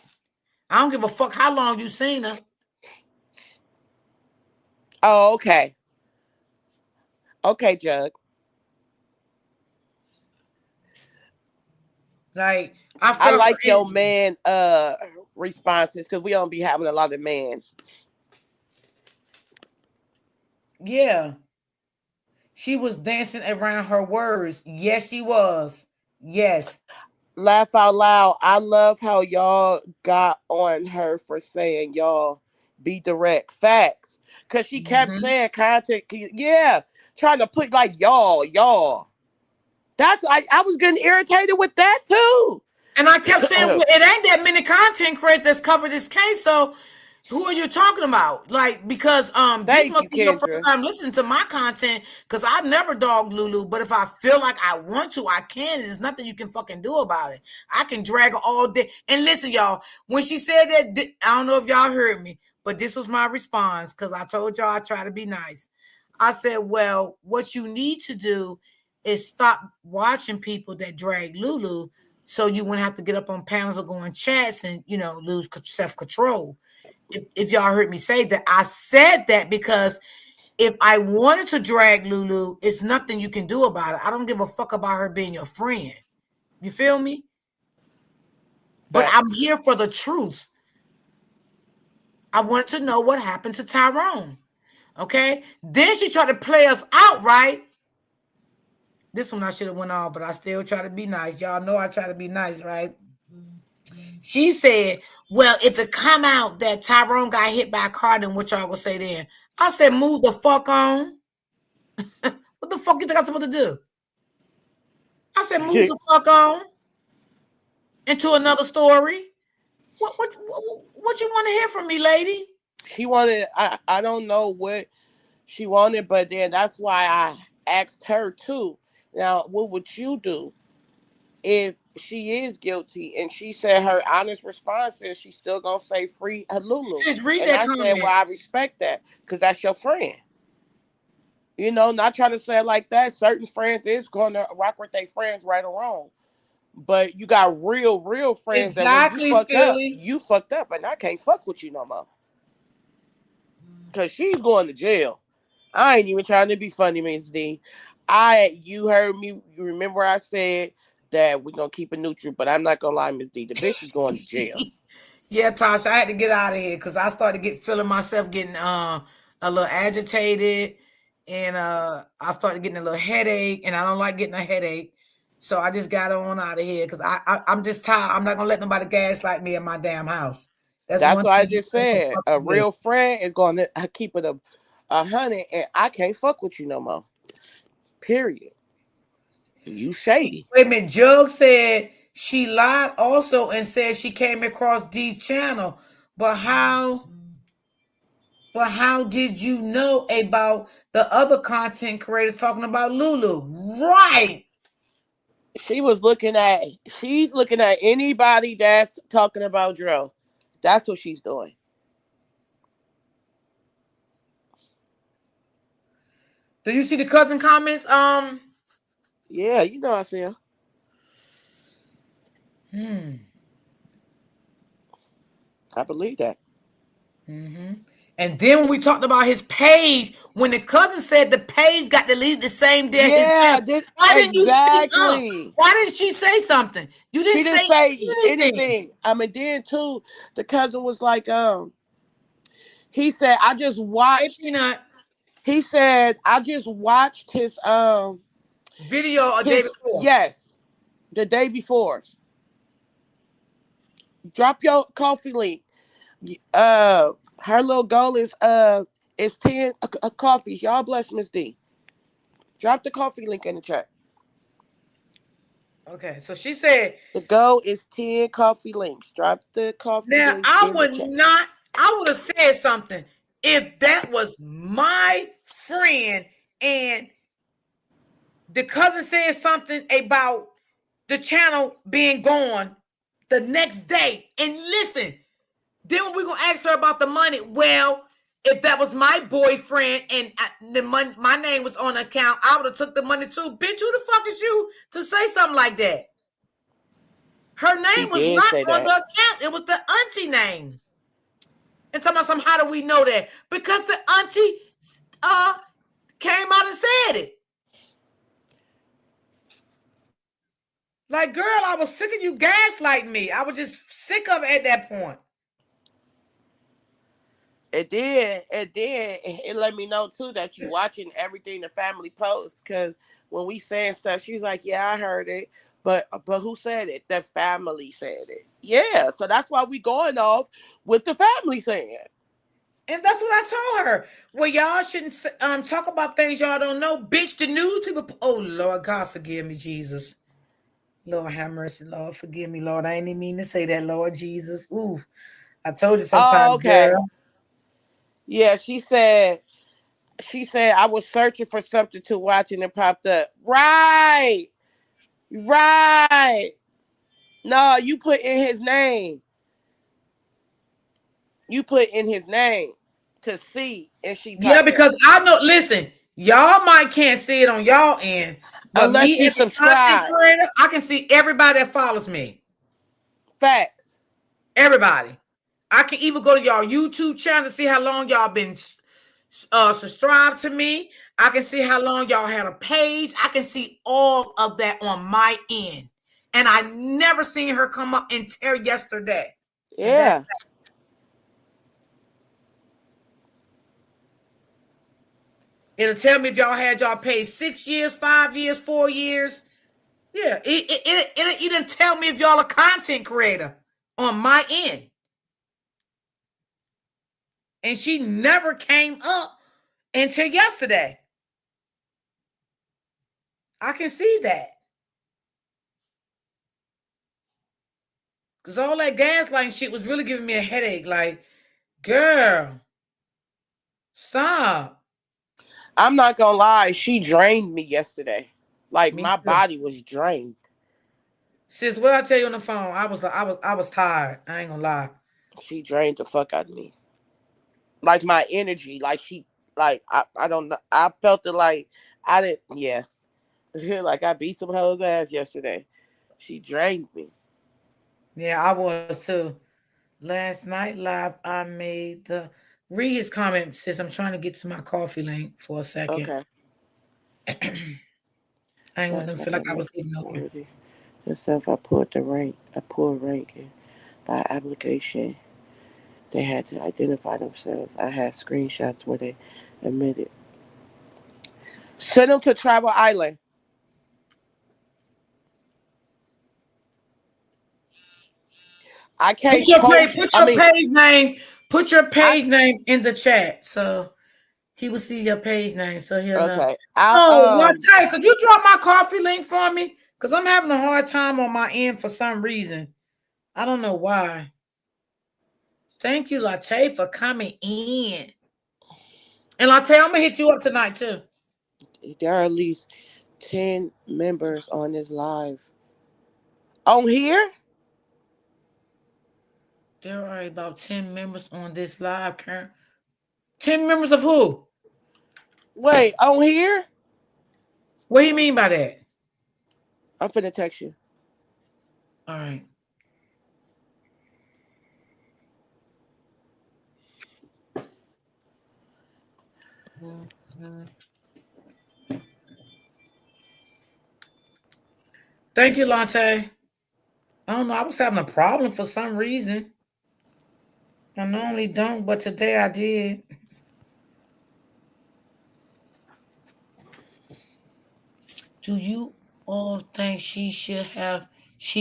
I don't give a fuck how long you seen her. Oh, okay. Okay, Jug. Like I like your man responses because we don't be having a lot of men. Yeah. She was dancing around her words. Yes, she was. Yes. Laugh out loud. I love how y'all got on her for saying y'all be direct. Facts. Because she kept saying content. Yeah. Trying to put like y'all. That's I was getting irritated with that too. And I kept saying, well, it ain't that many content creators that's covered this case. So who are you talking about? Like, because this must be your first time listening to my content, because I never dogged Lulu, but if I feel like I want to, I can. There's nothing you can fucking do about it. I can drag her all day. And listen, y'all, when she said that, I don't know if y'all heard me, but this was my response, because I told y'all I try to be nice. I said, well, what you need to do is stop watching people that drag Lulu, so you wouldn't have to get up on panels or go in chats and, lose self-control. If y'all heard me say that, I said that because if I wanted to drag Lulu, it's nothing you can do about it. I don't give a fuck about her being your friend. You feel me? But I'm here for the truth. I wanted to know what happened to Tyrone. Okay? Then she tried to play us out, right? This one I should have went on, but I still try to be nice. Y'all know I try to be nice, right? She said, well, if it come out that Tyrone got hit by a car, then what y'all will say then? I said, move the fuck on. What the fuck you think I'm supposed to do? I said, move the fuck on into another story. What you want to hear from me, lady? She wanted, I don't know what she wanted, but then that's why I asked her too. Now, what would you do if she is guilty? And she said her honest response is she's still gonna say free Lulu. And I said, well, I respect that because that's your friend. Not trying to say it like that. Certain friends is gonna rock with their friends, right or wrong. But you got real friends that when you fucked up, and I can't fuck with you no more. Because she's going to jail. I ain't even trying to be funny, Miss D. You heard me. You remember I said that we're gonna keep it neutral, but I'm not gonna lie, Miss D. The bitch is going to jail. Yeah, Tasha, I had to get out of here because I started feeling myself getting a little agitated, and I started getting a little headache, and I don't like getting a headache, so I just got on out of here because I'm just tired. I'm not gonna let nobody gaslight me in my damn house. That's One what I thing just I ain't gonna said. fuck A with. real friend is going to keep it a hundred, and I can't fuck with you no more. Period. You shady. Wait a minute. Jug said she lied also and said she came across D's channel, but how? But how did you know about the other content creators talking about Lulu? Right. She's looking at anybody that's talking about Dro. That's what she's doing. Do you see the cousin comments? Yeah, you know I see her. I believe that. And then when we talked about his page, when the cousin said the page got deleted the same day his Yeah, death, why didn't you speak up? exactly. Why didn't she say something? You didn't She didn't say say anything. anything. I mean, then too, the cousin was like, he said, I just watched. He said, I just watched his video a day before. Yes, the day before. Drop your coffee link. Her little goal is 10 coffees. Y'all bless Miss D. Drop the coffee link in the chat. Okay, so she said the goal is 10 coffee links. Drop the coffee now links I in would the chat. not, I would have said something if that was my friend and the cousin said something about the channel being gone the next day. And listen, then we're gonna ask her about the money. Well, if that was my boyfriend and the money, my name was on the account, I would have took the money too. Bitch, who the fuck is you to say something like that? Her name was not on the account. It was the auntie name. And talking about some, how do we know that? Because the auntie came out and said it. Like, girl, I was sick of you gaslighting me. I was just sick of it at that point. It let me know too that you watching everything the family posts. Cause when we saying stuff, she's like, "Yeah, I heard it, but who said it? The family said it." Yeah, so that's why we going off with the family saying. And that's what I told her. Well, y'all shouldn't talk about things y'all don't know. Bitch, the news people. Oh, Lord, God forgive me, Jesus. Lord have mercy, Lord forgive me, Lord. I ain't even mean to say that, Lord Jesus. Ooh, I told you sometimes, okay. girl. Yeah, she said I was searching for something to watch and it popped up. Right. No, you put in his name. You put in his name to see, and she Yeah, popped because up. I know, listen, y'all might can't see it on y'all end, but Unless me you as a content subscribe. creator, I can see everybody that follows me. Facts. Everybody. I can even go to y'all YouTube channel to see how long y'all been subscribed to me. I can see how long y'all had a page. I can see all of that on my end. And I never seen her come up and tear yesterday. Yeah. It'll tell me if y'all had y'all page 6 years, 5 years, 4 years. Yeah, it'll even tell me if y'all a content creator on my end. And she never came up until yesterday. I can see that. Because all that gaslighting shit was really giving me a headache. Like, girl, stop. I'm not gonna lie, she drained me yesterday. Like Me my too. body was drained. Sis, what I tell you on the phone? I was tired. I ain't gonna lie. She drained the fuck out of me. Like my energy. I don't know. I felt it like I didn't like I beat some hoes ass yesterday. She drained me. Yeah, I was too. Last night live, I made the Read his comment, sis. I'm trying to get to my coffee link for a second. Okay. I ain't want them to feel like I was ignoring. Just if I pulled ranking by application, they had to identify themselves. I had screenshots where they admitted. Send them to Travel Island. I can't post. Put your page name in the chat, so he will see your page name, so he'll know. Okay. Latte, could you drop my coffee link for me? Because I'm having a hard time on my end for some reason. I don't know why. Thank you, Latte, for coming in. And Latte, I'm gonna hit you up tonight too. There are at least 10 members on this live. On here? There are about 10 members on this live current. 10 members of who? Wait, on here? What do you mean by that? I'm finna text you. All right. Thank you, Latte. I don't know. I was having a problem for some reason. I normally don't, but today I did. Do you all think she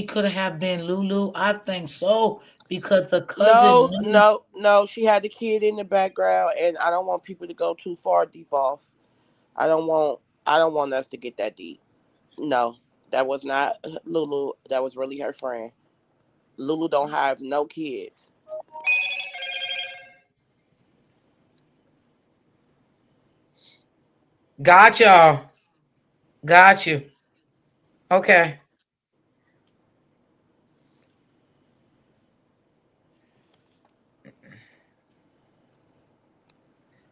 could have been Lulu? I think so, because the cousin. No. She had the kid in the background, and I don't want people to go too far deep off. I don't want us to get that deep. No, that was not Lulu. That was really her friend. Lulu don't have no kids. Got y'all. Got you. Okay.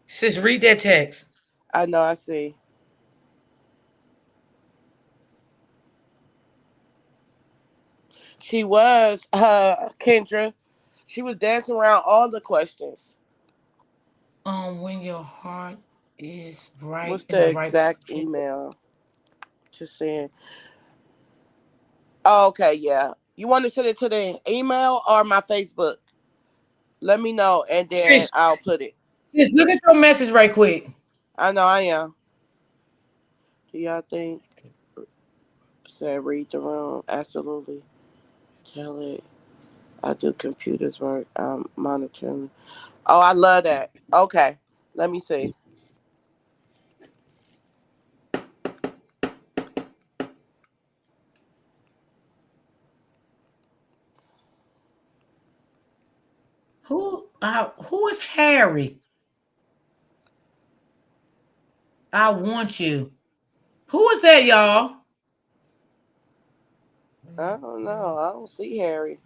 Sis, read that text. I know, I see. She was, Kendra. She was dancing around all the questions. When your heart is right. What's in the right exact place. email? Just saying. Oh, okay, yeah. You want to send it to the email or my Facebook? Let me know, and then I'll put it. Sis, look at your message right quick. I know I am. Do y'all think? Said read the room. Absolutely. Tell it. I do computers work. I'm monitoring. Oh, I love that. Okay. Let me see. Who is Harry? I want you. Who is that, y'all? I don't know. I don't see Harry.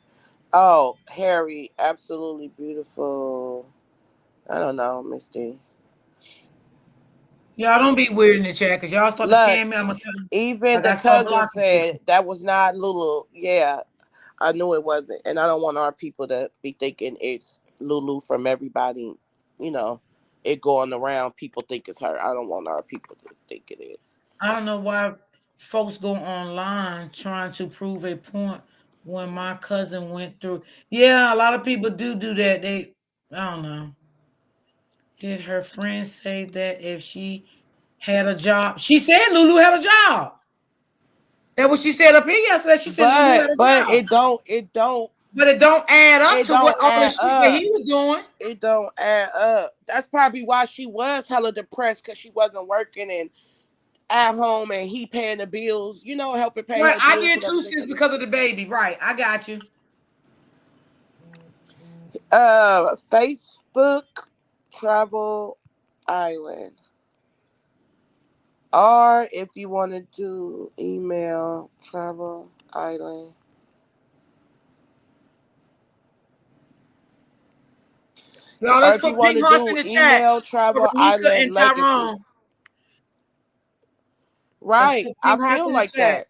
Oh, Harry, absolutely beautiful. I don't know, Misty. Y'all don't be weird in the chat, because y'all start to scam me. I'm gonna tell you. Even the cousin said that was not Lulu. Yeah, I knew it wasn't. And I don't want our people to be thinking it's Lulu from everybody. You know, it going around, people think it's her. I don't want our people to think it is. I don't know why folks go online trying to prove a point when my cousin went through. Yeah, a lot of people do that. I don't know. Did her friend say that if she had a job? She said Lulu had a job. That's what she said up here yesterday. She said Lulu had a job. But it don't. But it don't add up to what all the shit that he was doing. It don't add up. That's probably why she was hella depressed, because she wasn't working and at home, and he paying the bills. You know, helping pay her bills. I did too, sis, because of the baby. Right, I got you. Facebook Travel Island. Or if you want to do email Travel Island. Y'all, let's put pink hearts in the chat. Travel Romeca and Tyrone. Right, I feel like that.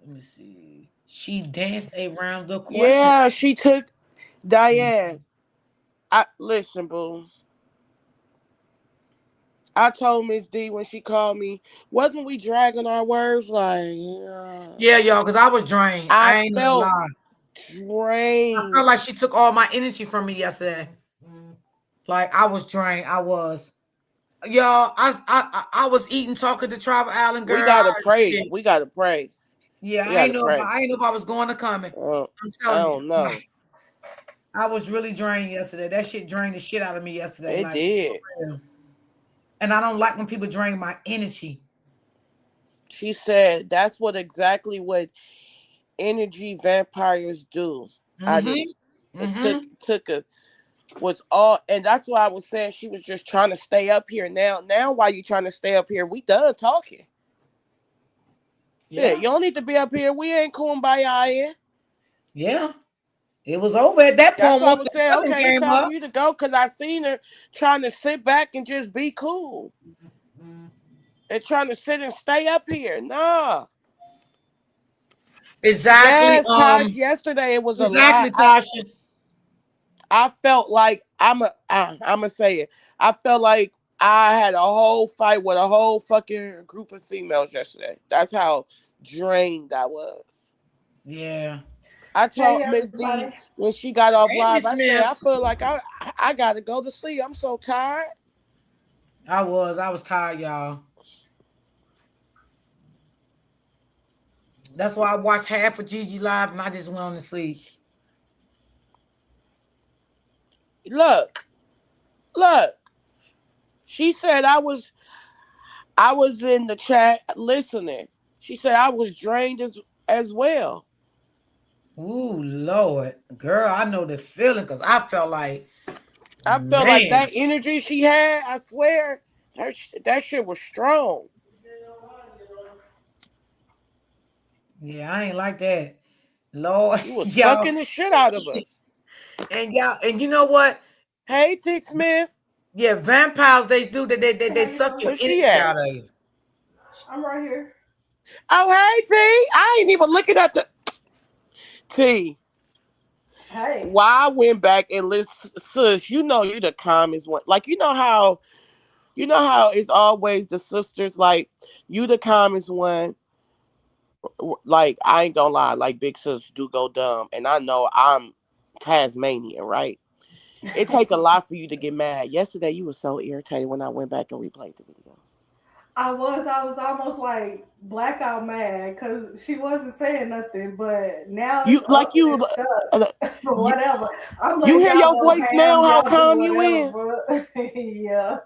Let me see. She danced around the question. Yeah, she took Diane. Listen, boo. I told Miss D when she called me, wasn't we dragging our words? Like, Yeah, y'all, because I was drained. I I ain't gonna felt lie. I drained. felt like she took all my energy from me yesterday. Like I was drained. I was. Y'all, I was eating, talking to Travel Island We girl. gotta pray. Shit. We gotta pray. Yeah, We gotta pray. I ain't know if I was going or coming. I'm I telling you. don't know. I was really drained yesterday. That shit drained the shit out of me yesterday. It Like, did. and I don't like when people drain my energy. She said that's exactly what energy vampires do. I didn't. It took a was all, and that's why I was saying she was just trying to stay up here. Now, why you trying to stay up here? We done talking. Yeah, you don't need to be up here. We ain't kumbaya. Yeah, it was over at that That's point why I once was the saying, cousin okay, it's came time up. for you to go, because I seen her trying to sit back and just be cool. And trying to sit and stay up here. Nah. Exactly. Yes, Tosh, yesterday it was a lot. Exactly, Tasha. I felt like I'ma say it. I felt like I had a whole fight with a whole fucking group of females yesterday. That's how drained I was. Yeah. I Hey, told Miss D everybody. when she got off Hey, live, Miss I said, Smith. I feel like I gotta go to sleep. I'm so tired. I was tired, y'all. That's why I watched half of Gigi live and I just went on to sleep. Look. She said I was in the chat listening. She said I was drained as well. Ooh, Lord. Girl, I know the feeling because I felt like, I felt like man. that energy she had, I swear, that shit was strong. Yeah, I ain't like that. Lord, You was y'all. sucking the shit out of us. And y'all, and you know what? Hey, T. Smith. Yeah, vampires, they do that. They suck your Where's she energy at? out of you. I'm right here. Oh, hey, T. I ain't even looking at the T. Hey. Why I went back and listened, sis, you know you the calmest one. Like, you know how it's always the sisters, like, you the calmest one. Like, I ain't gonna lie, like, big sis do go dumb. And I know I'm Tasmanian, right? It take a lot for you to get mad. Yesterday, you were so irritated when I went back and replayed the video. I was almost like blackout mad because she wasn't saying nothing, but now You it's like up and you, it's stuck. you, Whatever. I'm you letting hear y'all your go voice now, ham, how y'all do calm you whatever, is. bro. Yeah.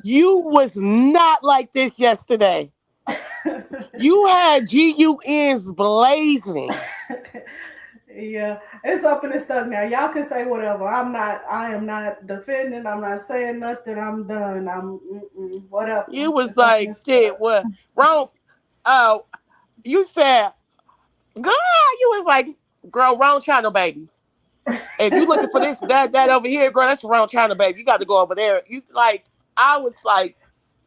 You was not like this yesterday. You had GUNs blazing. Yeah, it's up and it's stuck now. Y'all can say whatever. I am not defending. I'm not saying nothing. I'm done. Whatever. You was It's up and like, it's stuck. shit, what? Wrong. Oh, you said, God, you was like, girl, wrong channel, baby. If you looking for this, that over here, girl, that's the wrong channel, baby. You got to go over there. You like, I was like,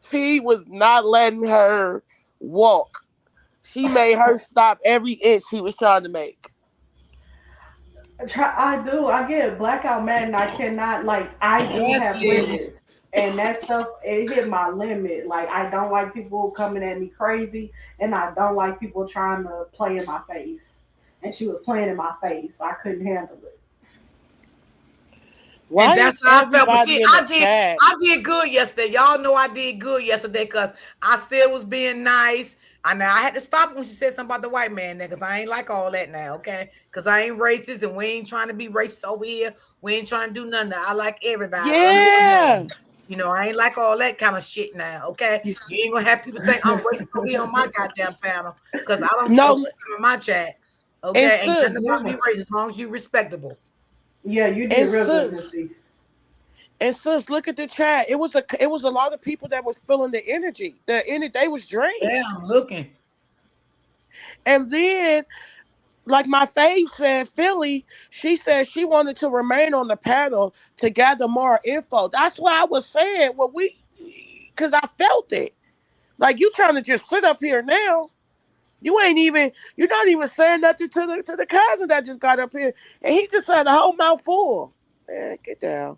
T was not letting her walk. She made her stop every inch she was trying to make. I do. I get blackout mad, and I cannot I do Yes, have Liz. limits, and that stuff it hit my limit. Like I don't like people coming at me crazy, and I don't like people trying to play in my face. And she was playing in my face. I couldn't handle it. And Why is that's how I felt. But see, everybody in the chat? I did good yesterday. Y'all know I did good yesterday because I still was being nice. I had to stop when she said something about the white man there because I ain't like all that now, okay? Because I ain't racist and we ain't trying to be racist over here. We ain't trying to do none of that. I like everybody. I love Yeah. you know, I ain't like all that kind of shit now, okay? You ain't gonna have people think I'm racist over here on my goddamn panel because I don't care No, who's in my chat, and okay? Ain't sis, nothing about me racist as long as you respectable. Yeah, you did and real good, sis, Missy. and sis, look at the chat. It was a lot of people that was feeling the energy. They was drained. Yeah, I'm looking. And then, like my fave said, Philly, she said she wanted to remain on the panel to gather more info. That's why I was saying, because I felt it. Like, you trying to just sit up here now. You're not even saying nothing to the cousin that just got up here. And he just had a whole mouth full. Man, get down.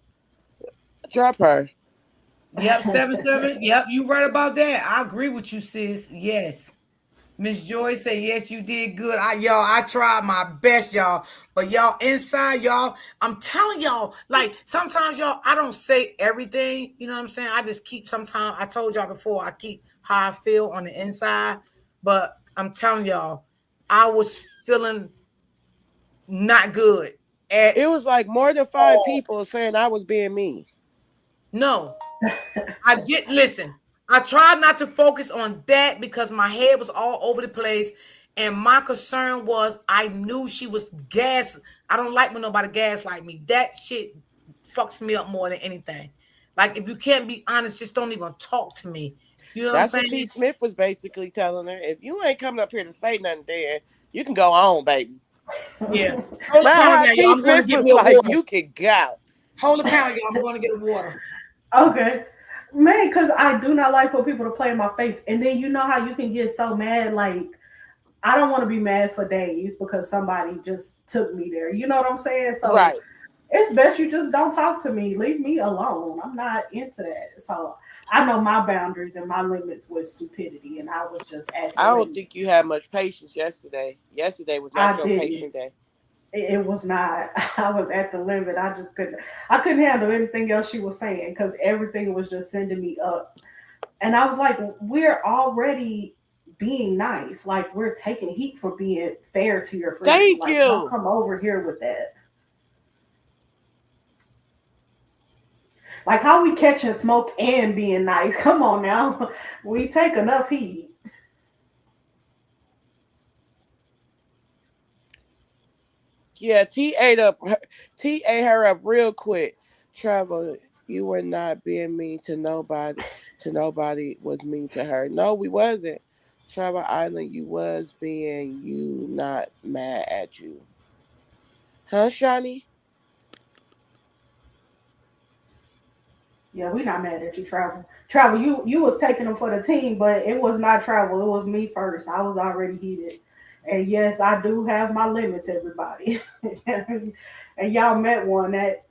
Drop her. Yep, 7-7. Yep, you right about that. I agree with you, sis. Yes. Miss Joy said, yes, you did good. I tried my best, y'all. But y'all inside, y'all, I'm telling y'all, like sometimes y'all, I don't say everything. You know what I'm saying? I just keep sometimes, I told y'all before, I keep how I feel on the inside. But I'm telling y'all, I was feeling not good at It was like more than 5 all. people saying I was being mean. No, I did listen. I tried not to focus on that because my head was all over the place. And my concern was I knew she was gas. I don't like when nobody gaslight me. That shit fucks me up more than anything. Like if you can't be honest, just don't even talk to me. You know what I'm That's what T. saying? Smith was basically telling her. If you ain't coming up here to say nothing there, you can go on, baby. Yeah. Hold the Now panel how now, y'all. T. I'm going to Smith get was me a like, water. you can go. Hold the panel, y'all. I'm going to get a water. Okay. Man, because I do not like for people to play in my face. And then you know how you can get so mad, like, I don't want to be mad for days because somebody just took me there. You know what I'm saying? So Right. it's best you just don't talk to me. Leave me alone. I'm not into that. So I know my boundaries and my limits with stupidity, and I was just at the I don't limit. think you had much patience yesterday. Yesterday was not I your didn't. patient day. It was not. I was at the limit. I just couldn't. I couldn't handle anything else she was saying because everything was just sending me up. And I was like, we're already being nice. Like we're taking heat for being fair to your friend. Thank Like don't you. come over here with that. Like how we catching smoke and being nice. Come on now. We take enough heat. Yeah, T ate her up real quick. Travel, you were not being mean to nobody. To nobody was mean to her. No, we wasn't. Travel Island, you was being you not mad at you. Huh, Shawnee? Yeah, we not mad at you, Travel. Travel, you was taking them for the team, but it was not Travel. It was me first. I was already heated. And yes, I do have my limits, everybody. And y'all met one that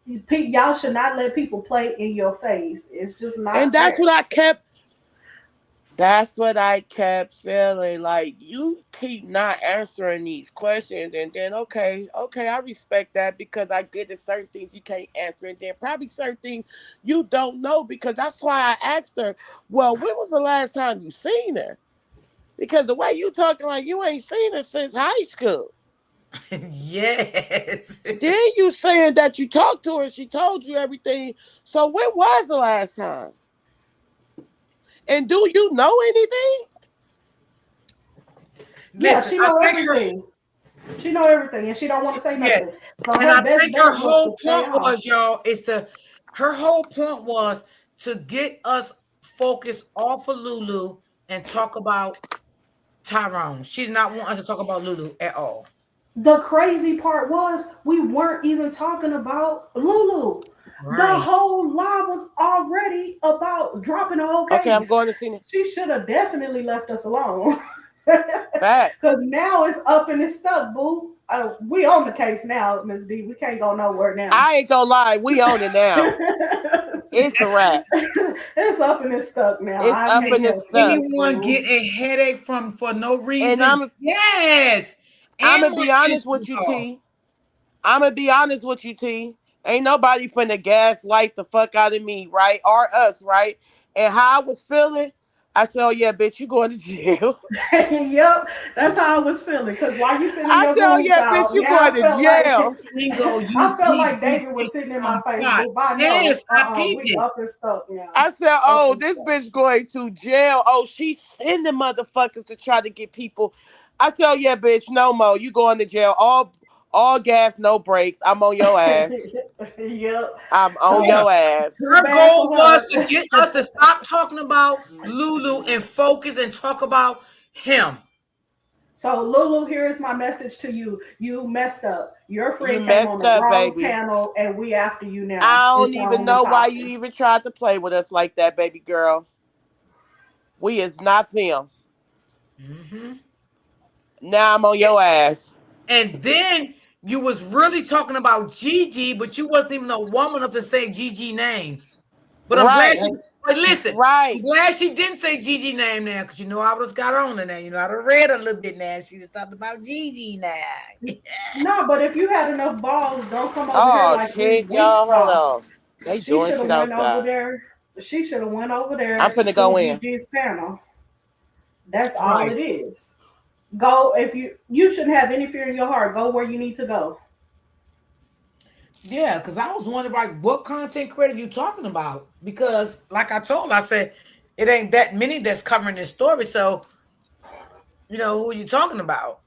y'all should not let people play in your face. It's just And not fair. that's what I kept feeling. Like you keep not answering these questions and then okay, I respect that because I get that certain things you can't answer and then probably certain things you don't know because that's why I asked her, well, when was the last time you seen her? Because the way you talking like you ain't seen her since high school. Yes. Then you saying that you talked to her, she told you everything. So when was the last time? And do you know anything? Yeah, Listen, she I know think her everything. She know everything, and she don't want to say yes. nothing. So And her I best think her bet was to whole stay point off. was, y'all, her whole point was to get us focused off of Lulu and talk about Tyrone. She did not want us to talk about Lulu at all. The crazy part was we weren't even talking about Lulu. The Right. whole lie was already about dropping the whole Okay, I'm case. going to see it. She should have definitely left us alone. Back. Because now it's up and it's stuck, boo. We on the case now, Miss D. We can't go nowhere now. I ain't gonna lie, we own it now. It's a wrap. It's up and it's stuck now. It's I up need and help it's with stuck. it, Anyone boo. get a headache for no And reason? Yes. I'm And gonna my be honest with insurance you, off. T. I'm gonna be honest with you, T. Ain't nobody finna gaslight the fuck out of me, right? Or us, right? And how I was feeling, I said, oh yeah, bitch, you going to jail. Yep, that's how I was feeling. Cause while you sending I your said, oh rooms yeah, bitch, out, you now going I to felt like jail. Bingo, I you felt like PG David was sitting in my on face, pot. but by no, Yes, I peeped we it. up and stuck now. I said, Up oh, and this stuck. bitch going to jail. Oh, she's sending motherfuckers to try to get people. I said, oh yeah, bitch, no more. You going to jail. All gas, no brakes. I'm on your ass. Yep. I'm on Yeah. So your ass. too Her bad goal for was to her. get us to stop talking about Lulu and focus and talk about him. So Lulu, here is my message to you. You messed up. Your You friend came on messed the up, wrong baby. panel, and we after you now. I don't It's even on and know why you popping. even tried to play with us like that, baby girl. We is not them. Mm-hmm. Now I'm on your ass. And then you was really talking about Gigi, but you wasn't even a woman enough to say Gigi name. But I'm glad she. But listen, I'm glad she didn't say Gigi name now, because you know I would have got on in there. You know, I'd have read a little bit now. She'd have talked about Gigi now. No, but if you had enough balls, don't come over here Oh like shit, Weeks y'all, hold lost. on. They She doing should shit have went over outside. there. She should have went over I'm there finna to go in. Gigi's panel. That's all Right. it is. Go if you shouldn't have any fear in your heart. Go where you need to go. Yeah, because I was wondering, like, what content creator you talking about? Because, like I told, I said it ain't that many that's covering this story. So, you know, who are you talking about?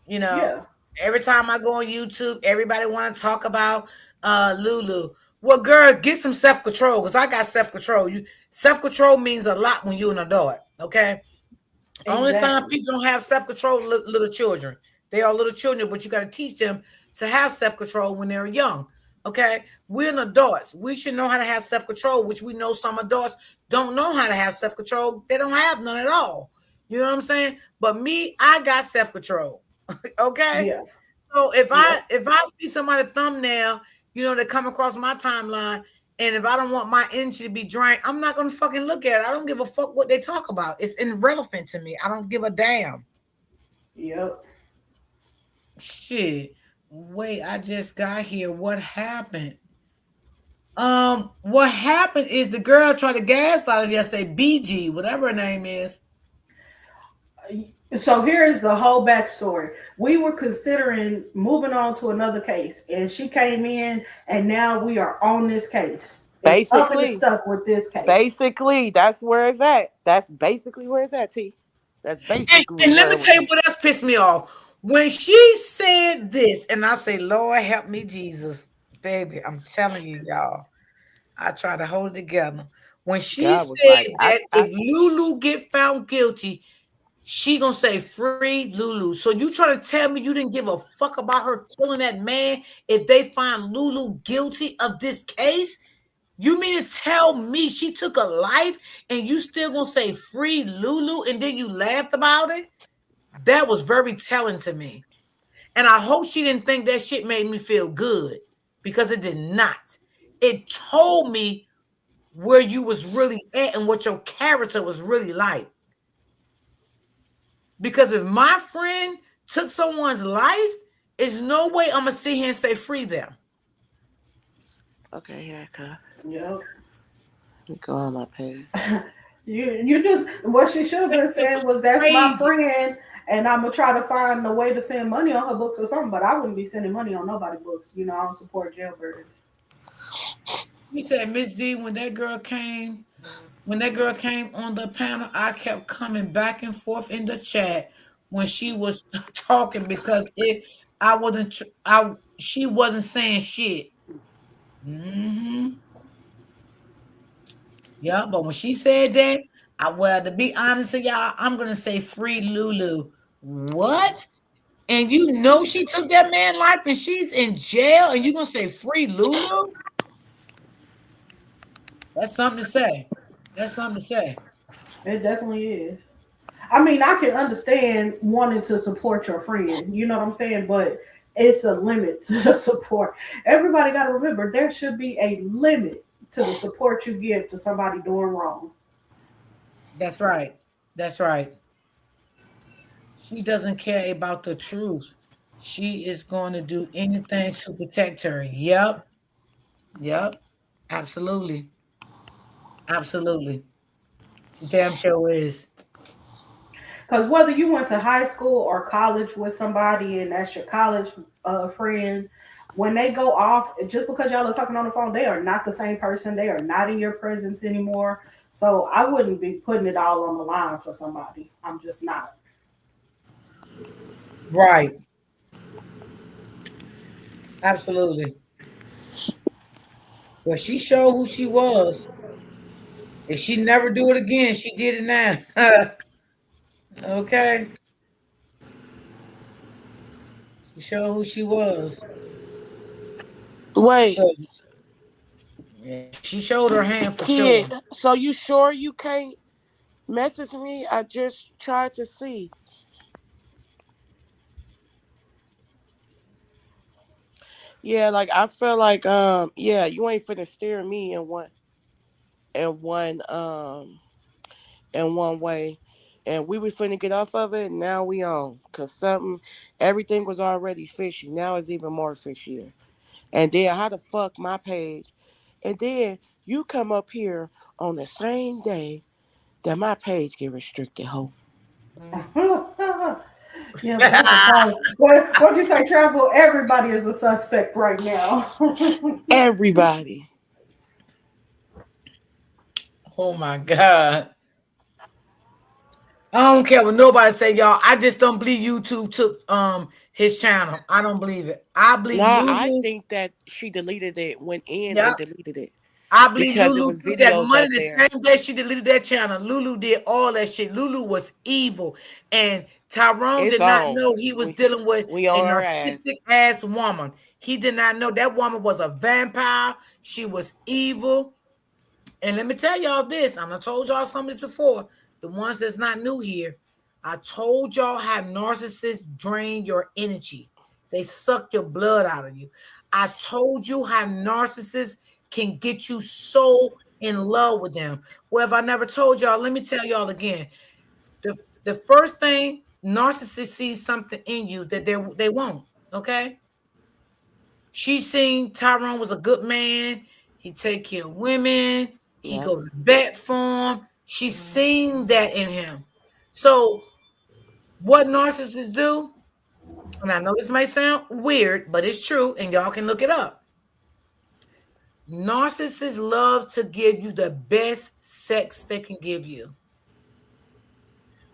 You know, Yeah. every time I go on YouTube, everybody want to talk about Lulu. Well, girl, get some self-control, because I got self-control. You self-control means a lot when you're an adult. Okay. Only time Exactly. people don't have self-control, little children. They are little children, but you got to teach them to have self-control when they're young. Okay, we're adults. We should know how to have self-control, which we know some adults don't know how to have self-control. They don't have none at all. You know what I'm saying? But me, I got self-control. Okay. Yeah. So if Yeah. I see somebody thumbnail, you know, that come across my timeline, and if I don't want my energy to be drained, I'm not gonna fucking look at it. I don't give a fuck what they talk about. It's irrelevant to me. I don't give a damn. Yep. Shit. Wait, I just got here. What happened? What happened is the girl tried to gaslight us yesterday, BG, whatever her name is. So here is the whole backstory. We were considering moving on to another case, and she came in, and now we are on this case. It's up and it's stuck with this case. Basically, that's where it's at. That's basically where it's at, T. That's basically And let where me it tell you was. what else pissed me off. When she said this, and I say, Lord help me, Jesus. Baby, I'm telling you, y'all. I try to hold it together. When she God was said like, that if Lulu get found guilty, she gonna say free Lulu. So you trying to tell me you didn't give a fuck about her killing that man if they find Lulu guilty of this case? You mean to tell me she took a life and you still gonna say free Lulu and then you laughed about it? That was very telling to me. And I hope she didn't think that shit made me feel good, because it did not. It told me where you was really at and what your character was really like. Because if my friend took someone's life, there's no way I'm gonna sit here and say free them. Okay, here I come. Yep. Go on my page. You just what she should have been saying was that's my friend, and I'm gonna try to find a way to send money on her books or something. But I wouldn't be sending money on nobody's books. You know, I don't support jailbirds. You said Miss D, when that girl came on the panel, I kept coming back and forth in the chat when she was talking, because I wasn't she wasn't saying shit. Mm-hmm. Yeah, but when she said that, to be honest with y'all, I'm gonna say free Lulu. What? And you know she took that man's life and she's in jail, and you gonna say free Lulu? That's something to say. That's something to say. It definitely is. I mean, I can understand wanting to support your friend. You know what I'm saying? But it's a limit to the support. Everybody got to remember there should be a limit to the support you give to somebody doing wrong. That's right. That's right. She doesn't care about the truth. She is going to do anything to protect her. Yep. Yep. Absolutely. Absolutely. She damn sure is. Because whether you went to high school or college with somebody and that's your college friend, when they go off, just because y'all are talking on the phone, they are not the same person. They are not in your presence anymore. So I wouldn't be putting it all on the line for somebody. I'm just not. Right. Absolutely. Well, she showed who she was. If she never do it again, she did it now. Okay. She showed who she was. Wait. So yeah, she showed her hand for Kid, sure. so you sure you can't message me? I just tried to see. Yeah, like I feel like yeah, you ain't finna steer me in one in one way. And we were finna get off of it, now we on. Cause everything was already fishy. Now it's even more fishier. And then how the fuck my page? And then you come up here on the same day that my page get restricted, ho. Yeah, but that's a problem. What'd you say, Travel? Everybody is a suspect right now. Everybody. Oh my God. I don't care what nobody say, y'all. I just don't believe YouTube took his channel. I don't believe it. I believe Nah, I Lulu. think that she deleted it, went in Yep. and deleted it. I believe Because it Lulu was took that videos money up the there. same day she deleted that channel. Lulu did all that shit. Lulu was evil. And Tyrone It's did not on. know he was dealing with We a on our ass. narcissistic ass woman. He did not know that woman was a vampire. She was evil. And let me tell y'all this. I told y'all some of this before. The ones that's not new here. I told y'all how narcissists drain your energy. They suck your blood out of you. I told you how narcissists can get you so in love with them. Well, if I never told y'all, let me tell y'all again. The first thing, narcissist sees something in you that they won't. Okay. She seen Tyrone was a good man. He take care of women. He Yeah. go to vet farm. She seen that in him. So what narcissists do, and I know this may sound weird, but it's true, and y'all can look it up. Narcissists love to give you the best sex they can give you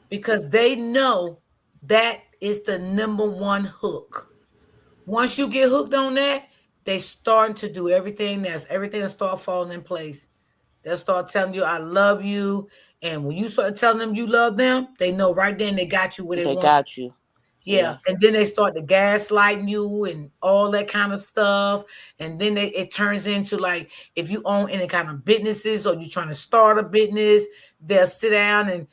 because they know that is the number one hook. Once you get hooked on that, they starting to do everything that start falling in place. They'll start telling you, I love you. And when you start telling them you love them, they know right then they got you where they They want. got you. Yeah. And then they start to gaslighting you and all that kind of stuff. And then it turns into like if you own any kind of businesses or you're trying to start a business, they'll sit down and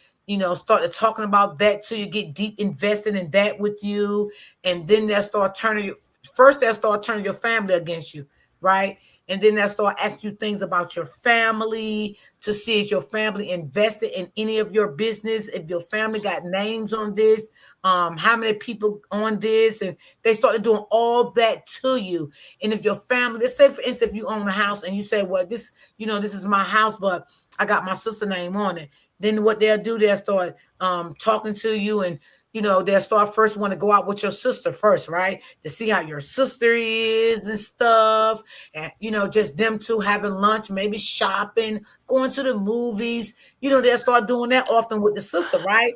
start talking about that till you get deep invested in that with you. And then they'll start they'll start turning your family against you, right? And then they'll start asking you things about your family to see is your family invested in any of your business, if your family got names on this, how many people on this, and they started doing all that to you. And if your family, let's say for instance, if you own a house and you say, well, this is my house, but I got my sister's name on it, then what they'll do, they'll start talking to you, and they'll start first want to go out with your sister first, right? To see how your sister is and stuff. And, just them two having lunch, maybe shopping, going to the movies. They'll start doing that often with the sister, right?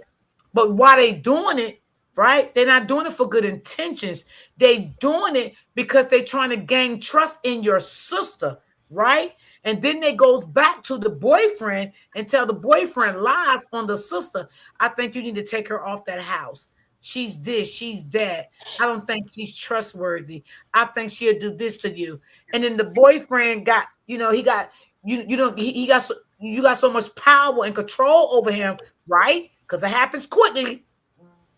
But while they doing it, right? They're not doing it for good intentions. They doing it because they're trying to gain trust in your sister, right? And then they goes back to the boyfriend and tell the boyfriend lies on the sister. I think you need to take her off that house. She's this, she's that. I don't think she's trustworthy. I think she'll do this to you. And then the boyfriend got, he got he got you got so much power and control over him, right? Because it happens quickly.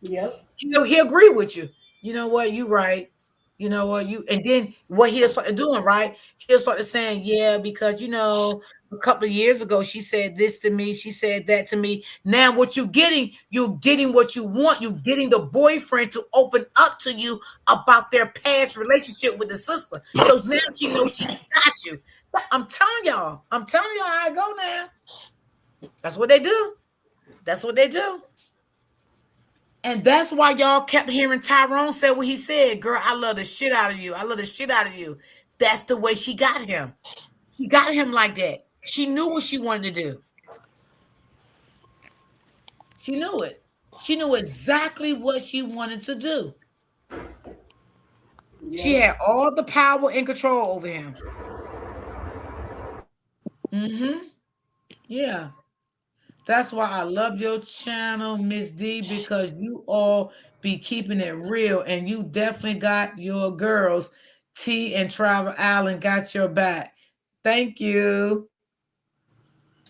Yep. He agree with you. You know what? You right. You know what? And then what he'll start doing, right? He'll start saying, yeah, because a couple of years ago she said this to me, she said that to me. Now what you're getting what you want. You're getting the boyfriend to open up to you about their past relationship with the sister. So now she knows she got you. But I'm telling y'all how I go now. That's what they do. That's what they do. And that's why y'all kept hearing Tyrone say what he said. Girl, I love the shit out of you. I love the shit out of you. That's the way she got him. She got him like that. She knew what she wanted to do. She knew it. She knew exactly what she wanted to do. She had all the power and control over him. Yeah. That's why I love your channel, Miss D, because you all be keeping it real, and you definitely got your girls. T and Travel Island got your back. Thank you.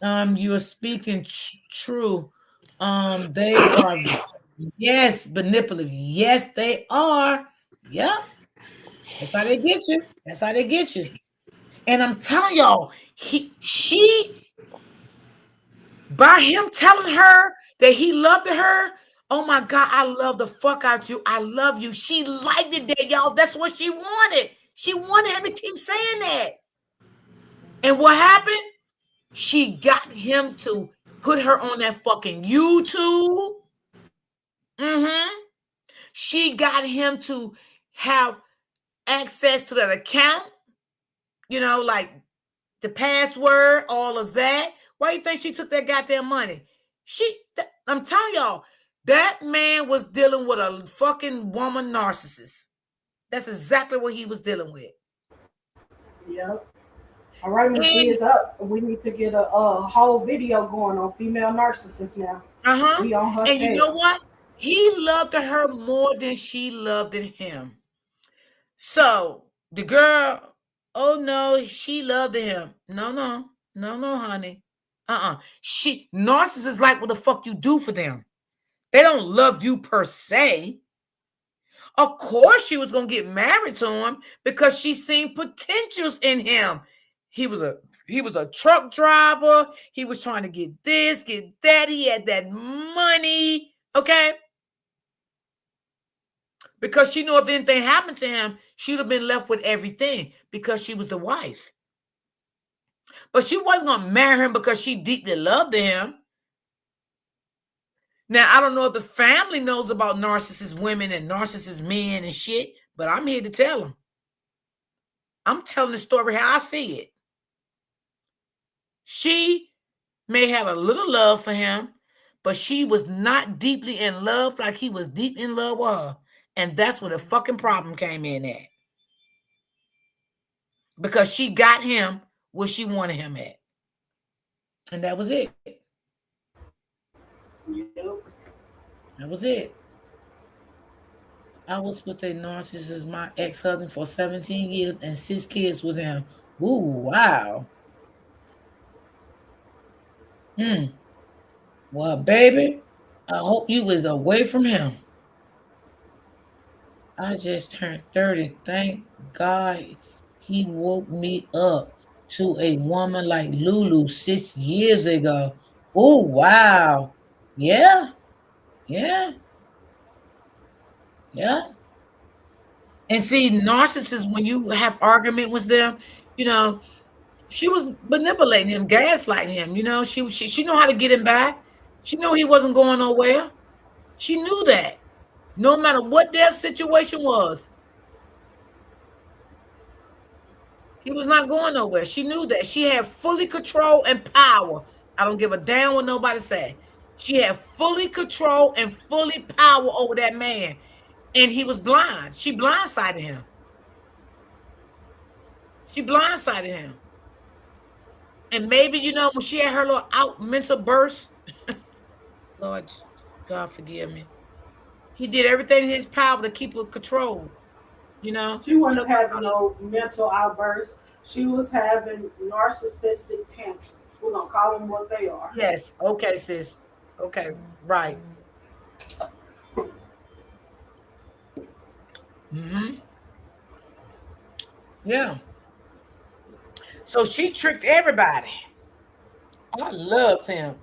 You are speaking true. They are, yes, manipulative. Yes, they are. Yep. That's how they get you. That's how they get you. And I'm telling y'all, by him telling her that he loved her, oh my God, I love the fuck out you. I love you. She liked it that, y'all. That's what she wanted. She wanted him to keep saying that. And what happened? She got him to put her on that fucking YouTube. She got him to have access to that account. You know, like the password, all of that. Why do you think she took that goddamn money? I'm telling y'all, that man was dealing with a fucking woman narcissist. That's exactly what he was dealing with. Yep. All right, Miss B is up. We need to get a whole video going on female narcissists now. We on her And tail. you know what? He loved her more than she loved him. So the girl, oh no, she loved him. No, honey. Narcissists like what the fuck you do for them. They don't love you per se. Of course she was gonna get married to him because she seen potentials in him. He was a truck driver. He was trying to get this, get that. He had that money. Okay. Because she knew if anything happened to him, she would have been left with everything because she was the wife. But she wasn't going to marry him because she deeply loved him. Now, I don't know if the family knows about narcissist women and narcissist men and shit, but I'm here to tell them. I'm telling the story how I see it. She may have a little love for him, but she was not deeply in love like he was deep in love with her. And that's where the fucking problem came in at. Because she got him where she wanted him at. And that was it. That was it. I was with a narcissist, my ex-husband, for 17 years and 6 kids with him. Ooh, wow. Well, baby, I hope you was away from him. I just turned 30. Thank God he woke me up to a woman like Lulu 6 years ago. Oh, wow. Yeah. Yeah. Yeah. And see, narcissists, when you have argument with them, you know, she was manipulating him, gaslighting him. You know, she knew how to get him back. She knew he wasn't going nowhere. She knew that. No matter what their situation was, he was not going nowhere. She knew that. She had fully control and power. I don't give a damn what nobody say. She had fully control and fully power over that man. And he was blind. She blindsided him. She blindsided him. And maybe, you know, when she had her little mental burst, Lord God forgive me. He did everything in his power to keep her controlled. You know? She wasn't having no mental outbursts. She was having narcissistic tantrums. We're going to call them what they are. Yes. Okay, sis. Okay. Right. Yeah. So she tricked everybody. I loved him.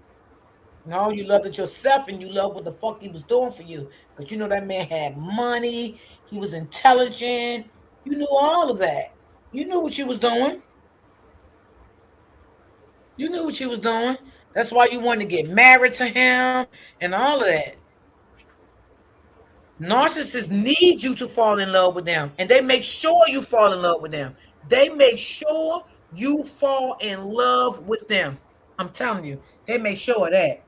No, you loved it yourself and you loved what the fuck he was doing for you. Because you know that man had money. He was intelligent. You knew all of that. You knew what she was doing. You knew what she was doing. That's why you wanted to get married to him and all of that. Narcissists need you to fall in love with them, and they make sure you fall in love with them. They make sure you fall in love with them. I'm telling you, they make sure of that.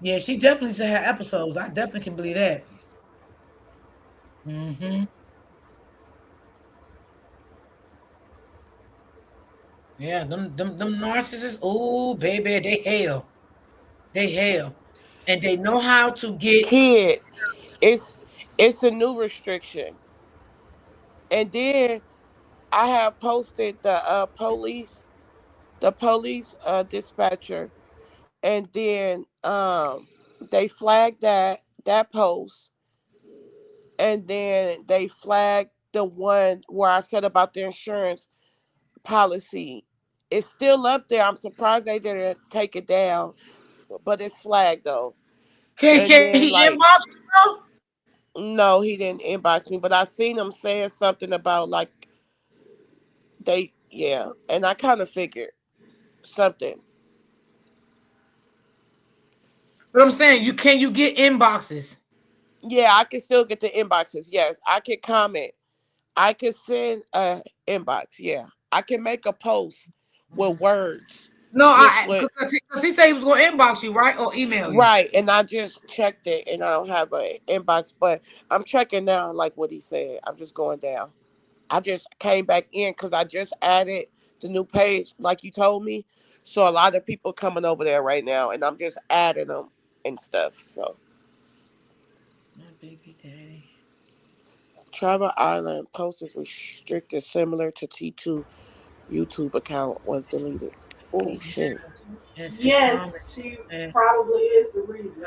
Yeah, she definitely should have episodes. I definitely can believe that. Yeah, them narcissists. Oh, baby, they hell. They hell. And they know how to get Kid, it's a new restriction. And then I have posted the police the police dispatcher, and then they flagged that post, and then they flagged the one where I said about the insurance policy. It's still up there. I'm surprised they didn't take it down, but it's flagged though. And Can then he like, inbox you? no, he didn't inbox me, but I seen him saying something about like they, yeah, and I kind of figured something. But I'm saying, you get inboxes? Yeah, I can still get the inboxes. Yes, I can comment. I can send a inbox. Yeah, I can make a post with words, No, just I with because he said he was going to inbox you, right, or email you. right. And I just checked it, and I don't have an inbox, but I'm checking now, like what he said. I'm just going down. I just came back in because I just added the new page, like you told me. So a lot of people coming over there right now, and I'm just adding them and stuff. So My baby daddy. Travel Island post is restricted, similar to T2 YouTube account was deleted. Oh He's shit! yes, his mom. Yes, she probably is the reason.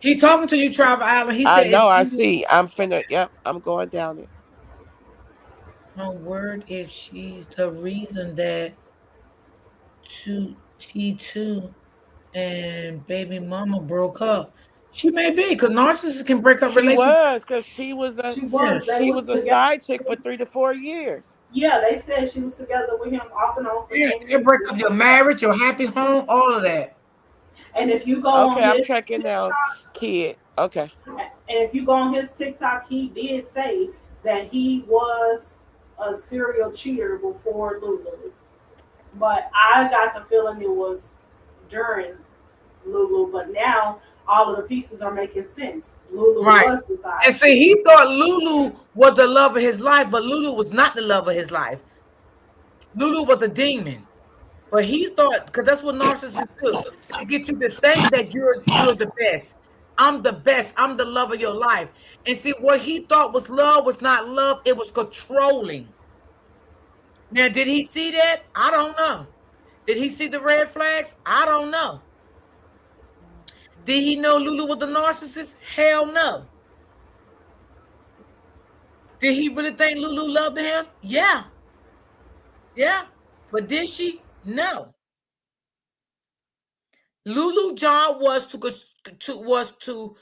He talking to you, Travel Island. He I said know. it's I you. see. I'm finna. Yep. I'm going down it. Her word if she's the reason that T2 and baby mama broke up. She may be, because narcissists can break up She relationships. was, cause she was a She Yeah. was. They she was was a together. side chick for 3 to 4 years. Yeah, they said she was together with him off and on for Yeah, 10 it break years. up your marriage, your happy home, all of that. And if you go Okay, on I'm his checking now, TikTok, kid. Okay. and if you go on his TikTok, he did say that he was a serial cheater before Lulu. But I got the feeling it was during Lulu. But now all of the pieces are making sense. Lulu Right. was the And side see, chick. he thought Lulu was the love of his life, but Lulu was not the love of his life. Lulu was a demon. But he thought, because that's what narcissists do, to get you to think that you're the best. I'm the best. I'm the love of your life. And see, what he thought was love was not love, it was controlling. Now, did he see that? I don't know. Did he see the red flags? I don't know. Did he know Lulu was the narcissist? Hell no. Did he really think Lulu loved him? Yeah. Yeah. But did she? No. Lulu job was to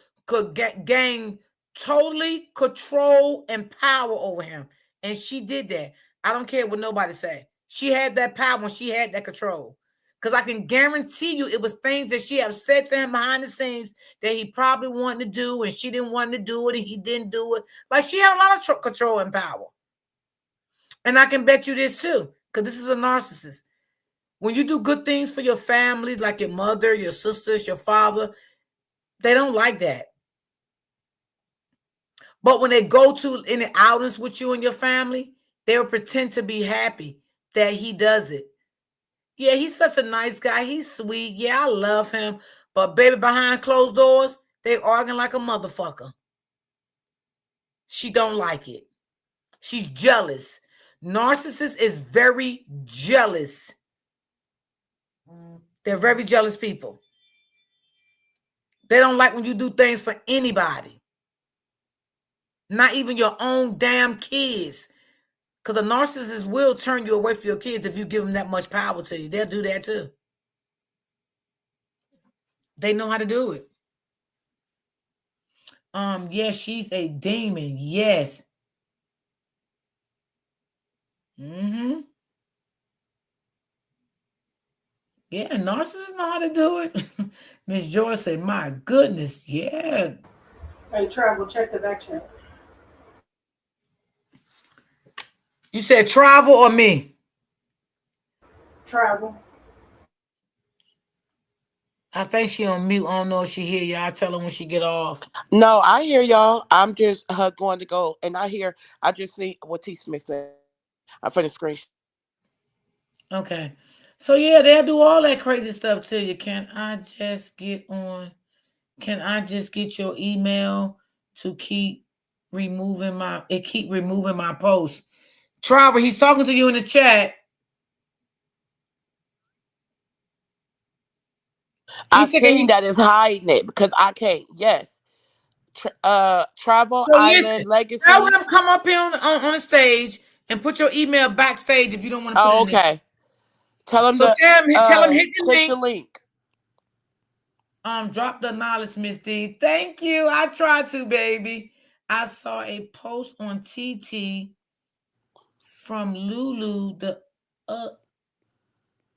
gain totally control and power over him, and she did that. I don't care what nobody say. She had that power and she had that control. Because I can guarantee you, it was things that she have said to him behind the scenes that he probably wanted to do, and she didn't want to do it, and he didn't do it. Like she had a lot of control and power. And I can bet you this too, because this is a narcissist. When you do good things for your family, like your mother, your sisters, your father, they don't like that. But when they go to any outings with you and your family, they'll pretend to be happy that he does it. Yeah, he's such a nice guy. He's sweet. Yeah, I love him. But baby, behind closed doors, they arguing like a motherfucker. She don't like it. She's jealous. Narcissist is very jealous. They're very jealous people. They don't like when you do things for anybody. Not even your own damn kids. Because a narcissist will turn you away from your kids if you give them that much power to you. They'll do that too. They know how to do it. Yes, she's a demon. Yes. Mm-hmm. Yeah, narcissists know how to do it. Miss Joy said, my goodness, yeah. Hey, Travel, check the back check. You said travel or me? Travel. I think she on mute. I don't know if she hear you. I'll tell her when she get off. No, I hear y'all. I'm just going to go, and I just see what T Smith said. I finished screen. Okay. So yeah, they'll do all that crazy stuff to you. Can I just get your email to keep removing my post? Travel, he's talking to you in the chat. I said, can seen you? that it's hiding it because I can't. Yes. Travel So listen, Island tell Legacy. them come up here on the stage and put your email backstage if you don't want to put it Oh, in there. okay. Tell them So to tell them hit the click the link. link. Drop the knowledge, Miss D. Thank you. I tried to, baby. I saw a post on TT from Lulu uh,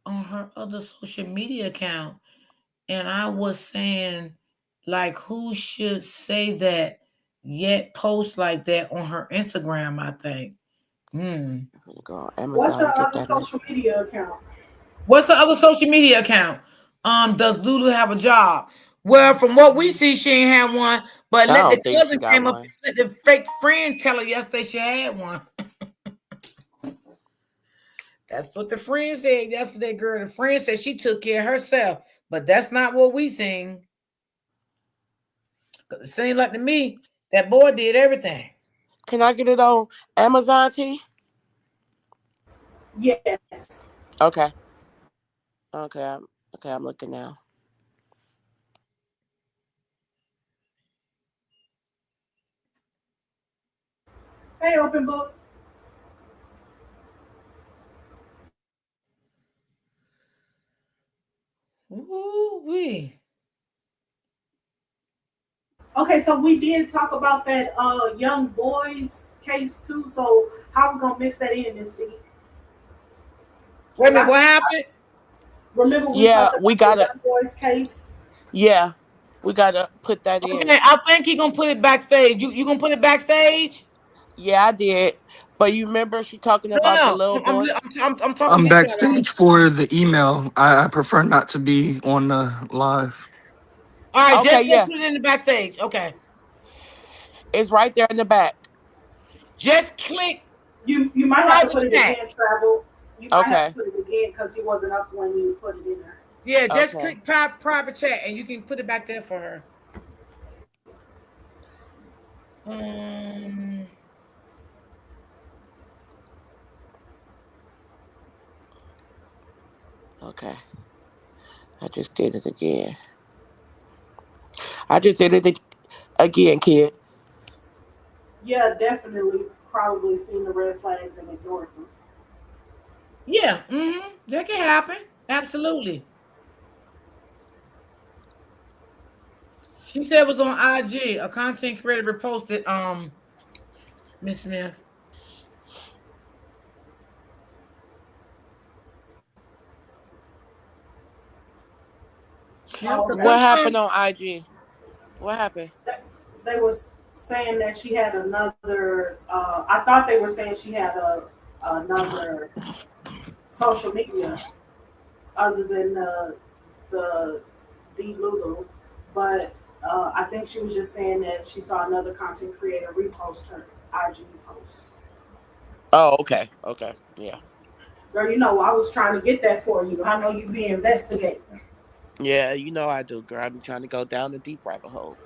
on her other social media account, and I was saying, like, who should say that yet post like that on her Instagram? I think. Go on What's Amazon her and get other that link. social media account? What's the other social media account? Does Lulu have a job? Well, from what we see, she ain't had one. But I let the don't think she cousin got came up, one. let the fake friend tell her yesterday she had one. That's what the friend said yesterday, girl. The friend said she took care of herself, but that's not what we seen. Cause it seemed like to me that boy did everything. Can I get it on Amazon T? Yes. Okay. Okay. I'm looking now. Hey, open book. Ooh wee. Okay, so we did talk about that young boys case too. So how we gonna mix that in, Miss D? Wait a Because minute, what happened? remember we Yeah, talked we about the gotta. young boys case. Yeah, we gotta put that Okay, in. I think he gonna put it backstage. You gonna put it backstage? Yeah, I did. But you remember she talking No, no, about the no. little boy? I'm talking I'm to you, Tyrone. backstage for the email. I prefer not to be on the live. All right, Okay, just go yeah, put it in the backstage. Okay. it's right there in the back. Just click You might have to private put it chat. again, travel. You might have to Okay, put it again because he wasn't up when you put it in there. Yeah, just okay, click private chat and you can put it back there for her. Um, okay. I just did it again. I just did it again, kid. Yeah, definitely. Probably seen the red flags and ignored them. yeah, that can happen. Absolutely. She said it was on IG. A content creator reposted Miss Smith. Yeah, Oh, because okay. What sometimes happened on IG? What happened? They was saying that she had another. I thought they were saying she had another social media other than the Lulu, but I think she was just saying that she saw another content creator repost her IG post. Oh, okay, okay, yeah, Girl, you know I was trying to get that for you. I know you be investigating. yeah. You know I do, girl. I be trying to go down the deep rabbit hole.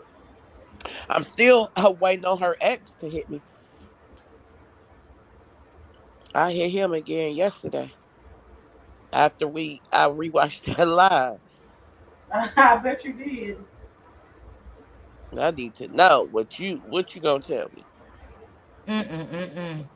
I'm still waiting on her ex to hit me. I hit him again yesterday after I rewatched that live. I bet you did. I need to know what you gonna tell me. mm-mm.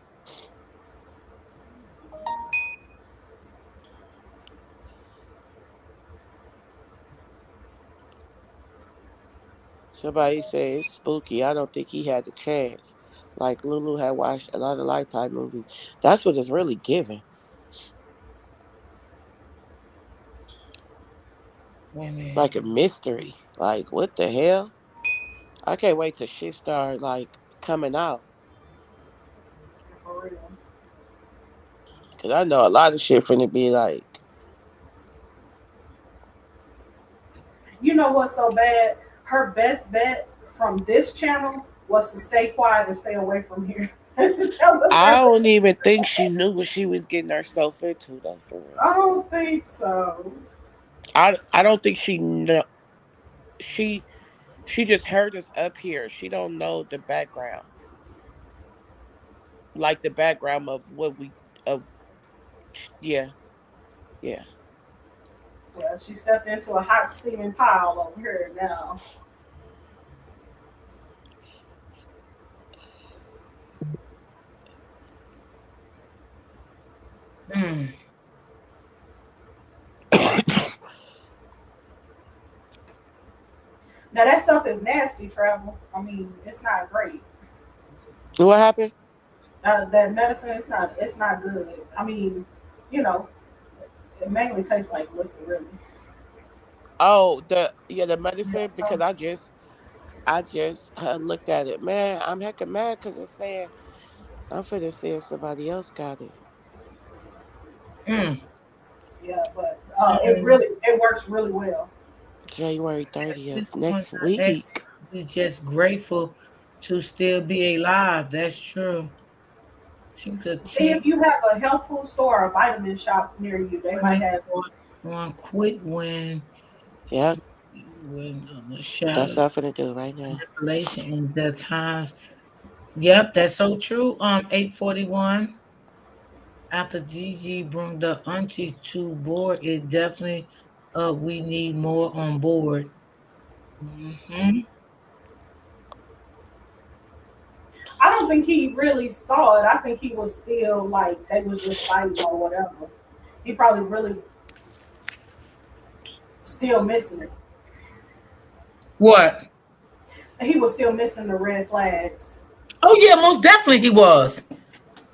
Somebody said it's spooky. I don't think he had the chance. Like Lulu had watched a lot of Lifetime movies. That's what it's really giving. Wait a It's minute. like a mystery. Like what the hell? I can't wait till shit start like coming out. For real. Cause I know a lot of shit finna be like, You know what's so bad? Her best bet from this channel was to stay quiet and stay away from here. That was I her. don't even think she knew what she was getting herself into though. For real, I don't think so. I don't think she know. She she just heard us up here. She don't know the background, like the background of what we of. Yeah, yeah. Well, she stepped into a hot steaming pile over here now. Mm. Now that stuff is nasty, travel. I mean, it's not great. What happened? That medicine, it's not good. I mean, you know, it mainly tastes like liquor, really. Oh, the medicine, Yeah, because so I just looked at it. Man, I'm heckin' mad because it's saying I'm finna see if somebody else got it. Mm. yeah, but Um, it works really well. January this 30th, one, next I week. is just grateful to still be alive. That's true. She could See keep if you have a health food store or a vitamin shop near you. They might running have. on quick when Yep, the that's what I'm shadows, finna do right now. manipulation, and the times. Yep, that's so true. 841. After Gigi bring the auntie to board, it definitely we need more on board. Hmm. I don't think he really saw it. I think he was still like they was just fighting or whatever. He probably really still missing it. What? He was still missing the red flags. Oh yeah, most definitely he was.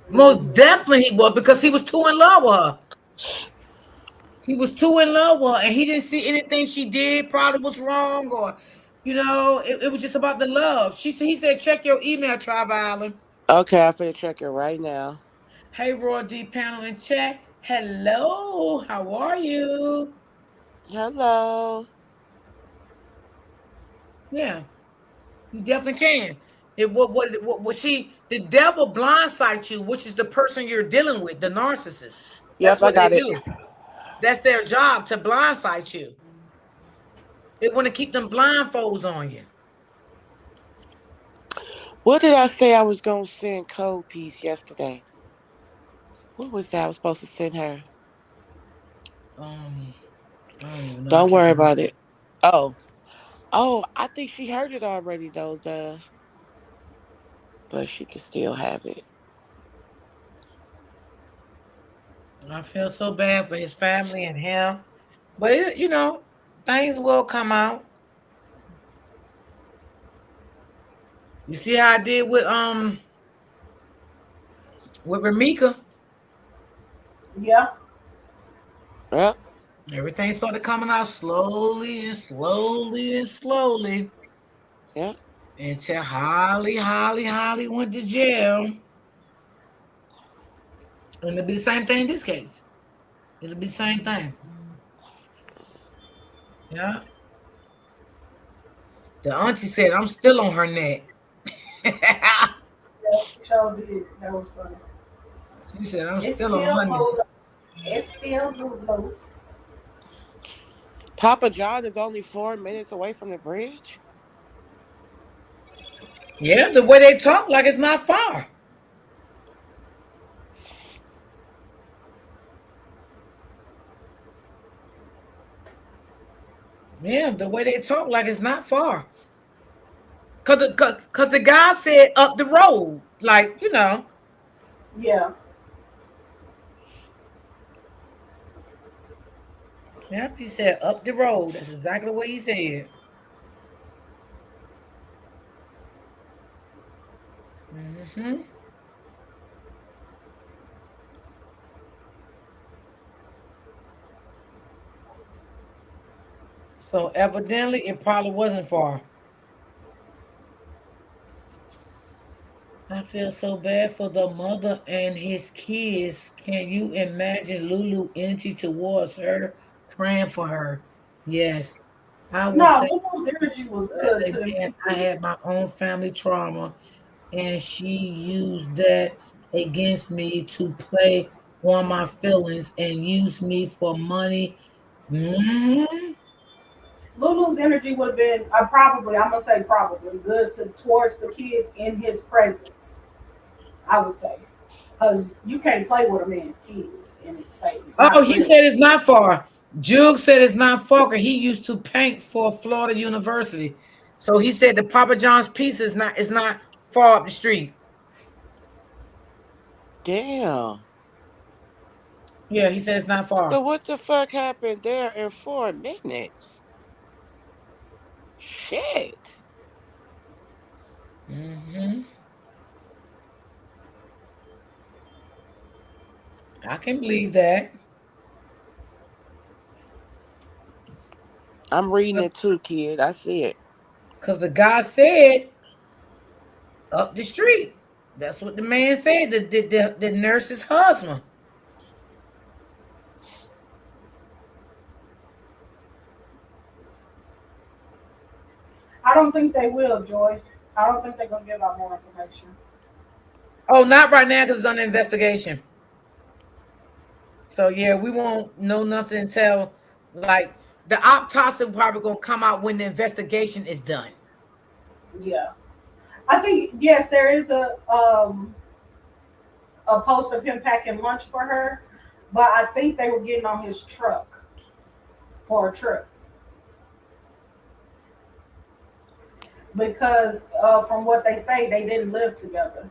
Most Hmm. definitely he was because he was too in love with her. He was too in love with her, and he didn't see anything she did probably was wrong, or it was just about the love. He said, check your email, Tribe Island. Okay, I'm finna check it right now. Hey, Roy D panel in chat. Hello, how are you? Hello. Yeah, you definitely can. What she the devil blindsides you, which is the person you're dealing with, the narcissist. That's Yep, I what they got it. do. That's their job to blindside you. They want to keep them blindfolds on you. What did I say I was gonna send Code Piece yesterday? What was that I was supposed to send her? Um, I don't even know. I Don't can't worry remember. about it. Oh, I think she heard it already though, but she can still have it. I feel so bad for his family and him, but things will come out. You see how I did with Romeca. Yeah. Yep. Everything started coming out slowly and slowly and slowly Yep. until Holly went to jail. And it'll be the same thing in this case. It'll be the same thing. Yeah. The auntie said, I'm still on her neck. Yeah, she sure did. That was funny. She said, I'm It's still on still her neck. low. It's still low. Papa John is only 4 minutes away from the bridge. Yeah, the way they talk like it's not far. Yeah, the way they talk like it's not far. Cause the guy said up the road. Like. Yeah. Yep, he said up the road. That's exactly what he said. Hmm. So evidently it probably wasn't far. I feel so bad for the mother and his kids. Can you imagine Lulu energy towards her, praying for her? Yes. I would No, say Lulu's energy was good as to a them man, I kids. had my own family trauma and she used that against me to play on my feelings and use me for money. Hmm. Lulu's energy would have been I'm gonna say probably good towards the kids in his presence. I would say because you can't play with a man's kids in his face, Oh, not he really. said it's not far. Jug said it's not Falker. He used to paint for Florida University. So he said the Papa John's pizza is not far up the street. Damn. Yeah, he said it's not far. So what the fuck happened there in 4 minutes? Shit. Mm-hmm. I can believe that. I'm reading it too, kid. I see it. Because the guy said up the street. That's what the man said, the nurse's husband. I don't think they will, Joy. I don't think they're gonna give out more information. Oh, not right now because it's under investigation. So yeah, we won't know nothing until like the autopsy probably gonna come out when the investigation is done. Yeah, I think yes, there is a post of him packing lunch for her, but I think they were getting on his truck for a trip because from what they say, they didn't live together.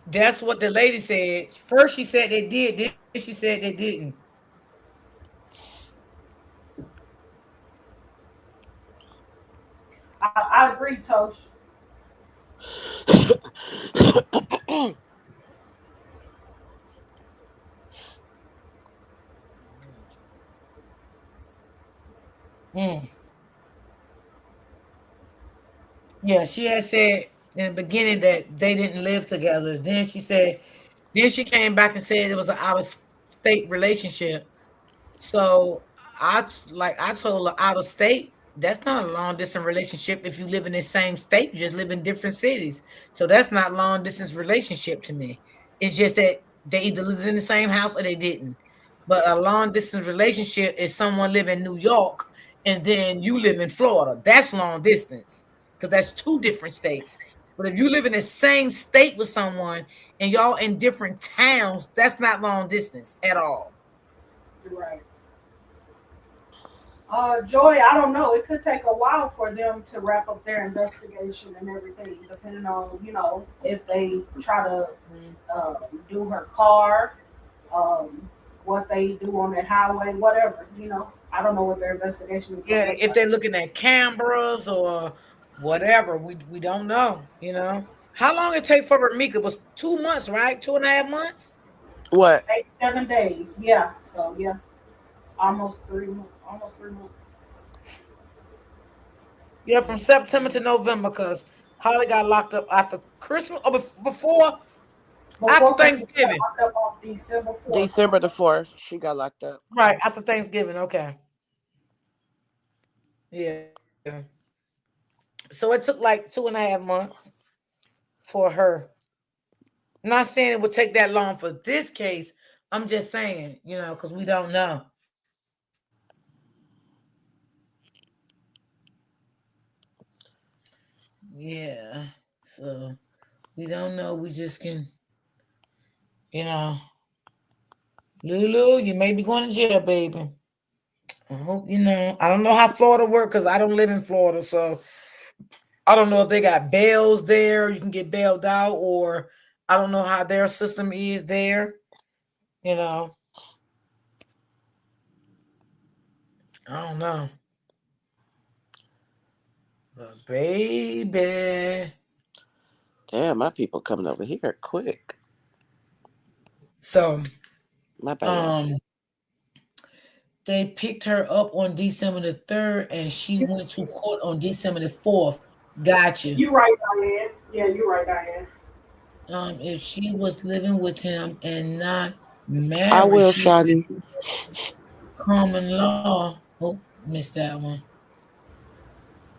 That's what the lady said. First she said they did, then she said they didn't. I agree, Tosh. Mm. Yeah, she had said in the beginning that they didn't live together. Then she came back and said it was an out of state relationship. So I told her out of state, that's not a long distance relationship. If you live in the same state, you just live in different cities. So that's not long distance relationship to me. It's just that they either lived in the same house or they didn't. But a long distance relationship is someone live in New York and then you live in Florida. That's long distance because that's two different states. But if you live in the same state with someone and y'all in different towns, that's not long distance at all. Right. Joy, I don't know. It could take a while for them to wrap up their investigation and everything, depending on if they try to uh, do her car, um, what they do on that highway, whatever. I don't know what their investigation is going Yeah, to look if like. they're looking at cameras or whatever, we don't know. How long it take for Romeca? It was 2 months, right? 2.5 months? What? 7 days. Yeah. So yeah, almost 3 months. Almost 3 months. Yeah, from September to November, because Holly got locked up after Christmas or before after Before Christmas, we got Thanksgiving. locked up on December 4th. December the 4th, she got locked up. Right, after Thanksgiving, okay. Yeah. So it took like 2.5 months for her. Not saying it would take that long for this case. I'm just saying, because we don't know. Yeah. So we don't know. We just can, you know, Lulu, you may be going to jail, baby. I hope I don't know how Florida works because I don't live in Florida, so I don't know if they got bails there. You can get bailed out, or I don't know how their system is there. You know, I don't know. But baby. Damn, my people coming over here quick. So, My bad. um, they picked her up on December the 3rd, and she went to court on December the 4th. Gotcha. You right, Diane. Yeah, you right, Diane. If she was living with him and not I married, will, she Shani. common law. Oh, missed that one.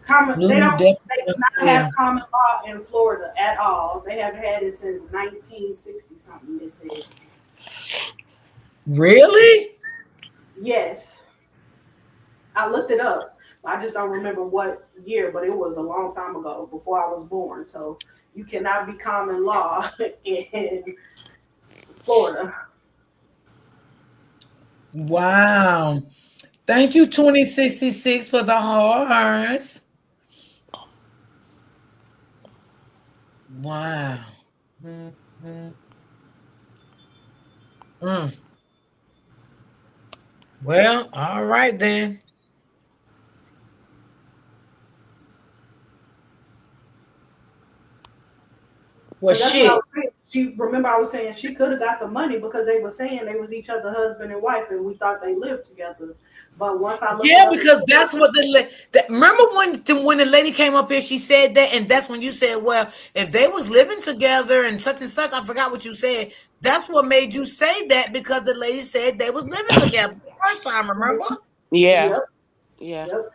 They Lulu don't. definitely. They do not Yeah. have common law in Florida at all. They haven't had it since 1960 something. They said. Really? Yes, I looked it up. I just don't remember what year, but it was a long time ago, before I was born. So you cannot be common law in Florida. Wow. Thank you, 2066, for the hearts. Wow. Mm. Well, all right then. Well, Because that's what I shit. was saying. She remember I was saying she could have got the money because they were saying they was each other husband and wife, and we thought they lived together. But once I looked it Yeah, up, because that's what remember when the lady came up here, she said that, and that's when you said, well, if they was living together and such, I forgot what you said. That's what made you say that because the lady said they was living together the first time. Remember? Yeah. yep, Yeah. yep.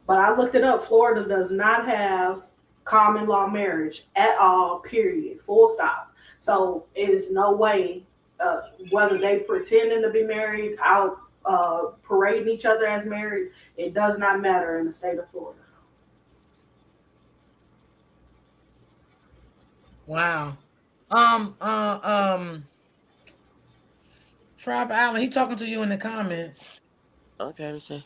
But I looked it up. Florida does not have common law marriage at all. Period. Full stop. So it is no way uh, whether they pretending to be married, out parading each other as married. It does not matter in the state of Florida. Wow. Tribe Island, he talking to you in the comments. Okay, let's see.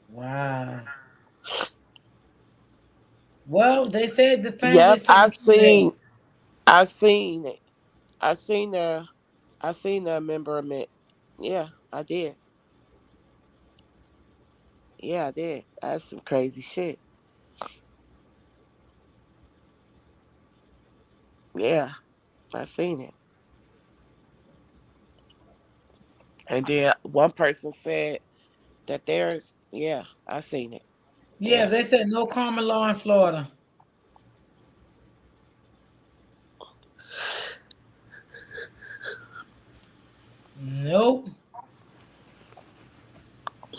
Wow. Well, they said the family Yep, is taking care of it. I seen it. I seen the memberment. Yeah, I did. Yeah, I did. That's some crazy shit. Yeah, I seen it. And then one person said that there's, yeah, I seen it. Yeah, Yeah. they said no common law in Florida. Nope.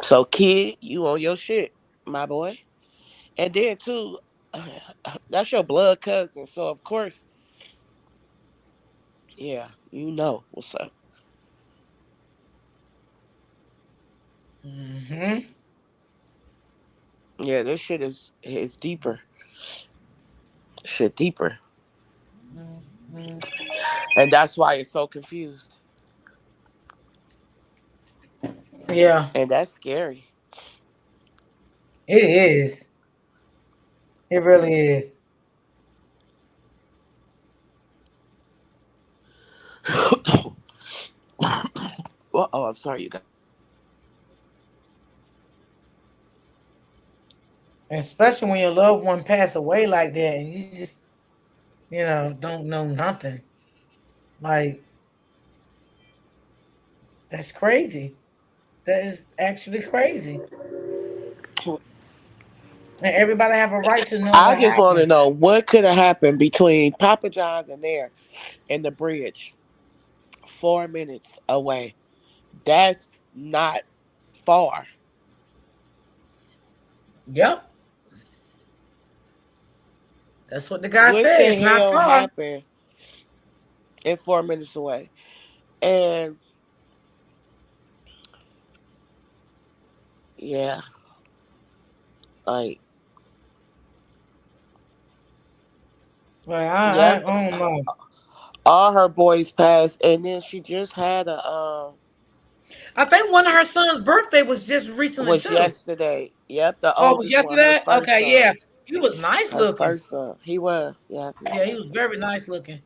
So kid, you on your shit, my boy. And then too, that's your blood cousin. So of course, yeah, you know what's up. Mm-hmm. Yeah, this shit is deeper. Shit deeper. And that's why it's so confused. Yeah, And that's scary. it is. It really is. Well, oh, I'm sorry, you guys. Especially when your loved one pass away like that and you just, don't know nothing. Like, that's crazy. That is actually crazy. And everybody have a right to know I what just want to happened. know what could have happened between Papa John's and there and the bridge. 4 minutes away. That's not far. Yep. That's what the guy What said. the It's not hell far. happened in 4 minutes away? And yeah, like Like, I yep, don't know. all her boys passed, and then she just had a I think one of her son's birthday was just recently was too. yesterday. Yep, the Oh, it was oldest one, her yesterday? first Okay, yeah. son, He was nice her looking. first son. He was, yeah, he Yeah, he was. was very nice looking.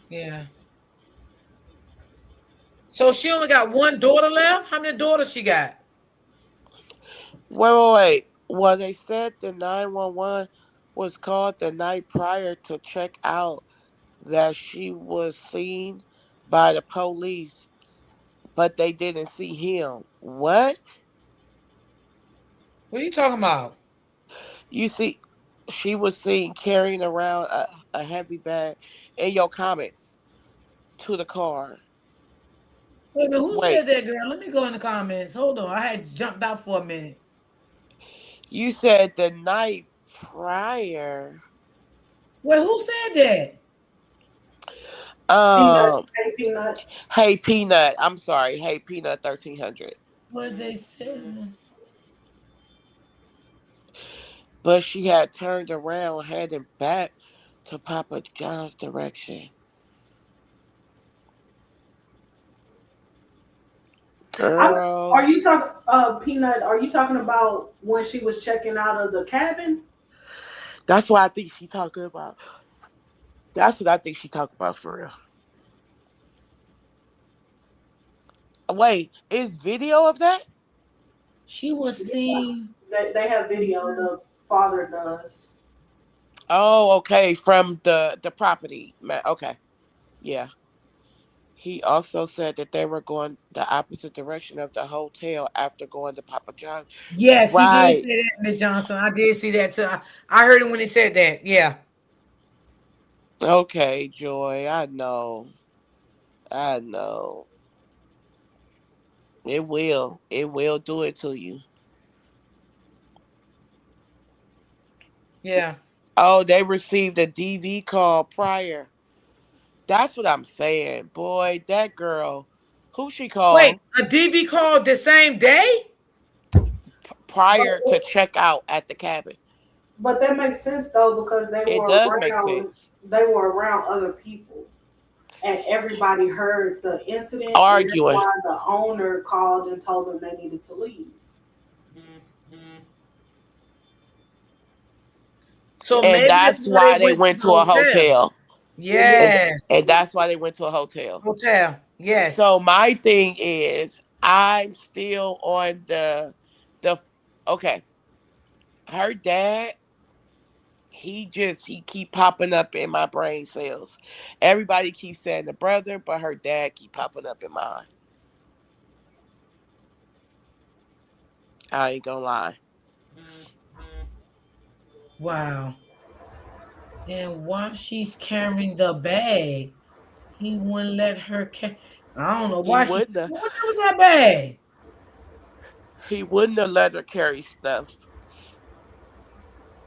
Yeah. So she only got one daughter left? How many daughters she got? Wait. Well, they said the 911 was called the night prior to check out that she was seen by the police, but they didn't see him. What? What are you talking about? You see, she was seen carrying around a heavy bag in your comments to the car. Wait a minute, who Wait, said that, girl? Let me go in the comments. Hold on. I had jumped out for a minute. you said the night prior. Wait, who said that? Peanut, Um, hey peanut. hey Peanut, I'm sorry. Hey Peanut 1300. What they said? But she had turned around, heading back to Papa John's direction. Are Girl. you talking, Peanut? Are you talking about when she was checking out of the cabin? That's what I think she talking about. That's what I think she talking about for real. Wait, is video of that? She was Yes. seen. They have video. The father does. Oh, okay, from the property. Okay, yeah. He also said that they were going the opposite direction of the hotel after going to Papa John's. Yes, he did say Right. that, Miss Johnson. I did see that too. I heard him when he said that. Yeah. Okay, Joy. I know. I know. It will. It will do it to you. Yeah. Oh, they received a DV call prior. That's what I'm saying. Boy, that girl, who she Wait, called a DV called the same day? prior to check out at the cabin. But that makes sense though because It does make sense. they were around other people and everybody heard the incident and that's Arguing. why the owner called and told them they needed to leave. So And maybe that's that's why they why they went to went the to a hotel. hotel. And, Yes. and that's why they went to a hotel. Hotel. Yes. So my thing is, I'm still on the okay. Her dad, he keep popping up in my brain cells. Everybody keeps saying the brother, but her dad keep popping up in mine. I ain't gonna lie. Wow. And while she's carrying the bag, he wouldn't let her I don't know He why she. wouldn't have, What's with that bag? he wouldn't have let her carry stuff.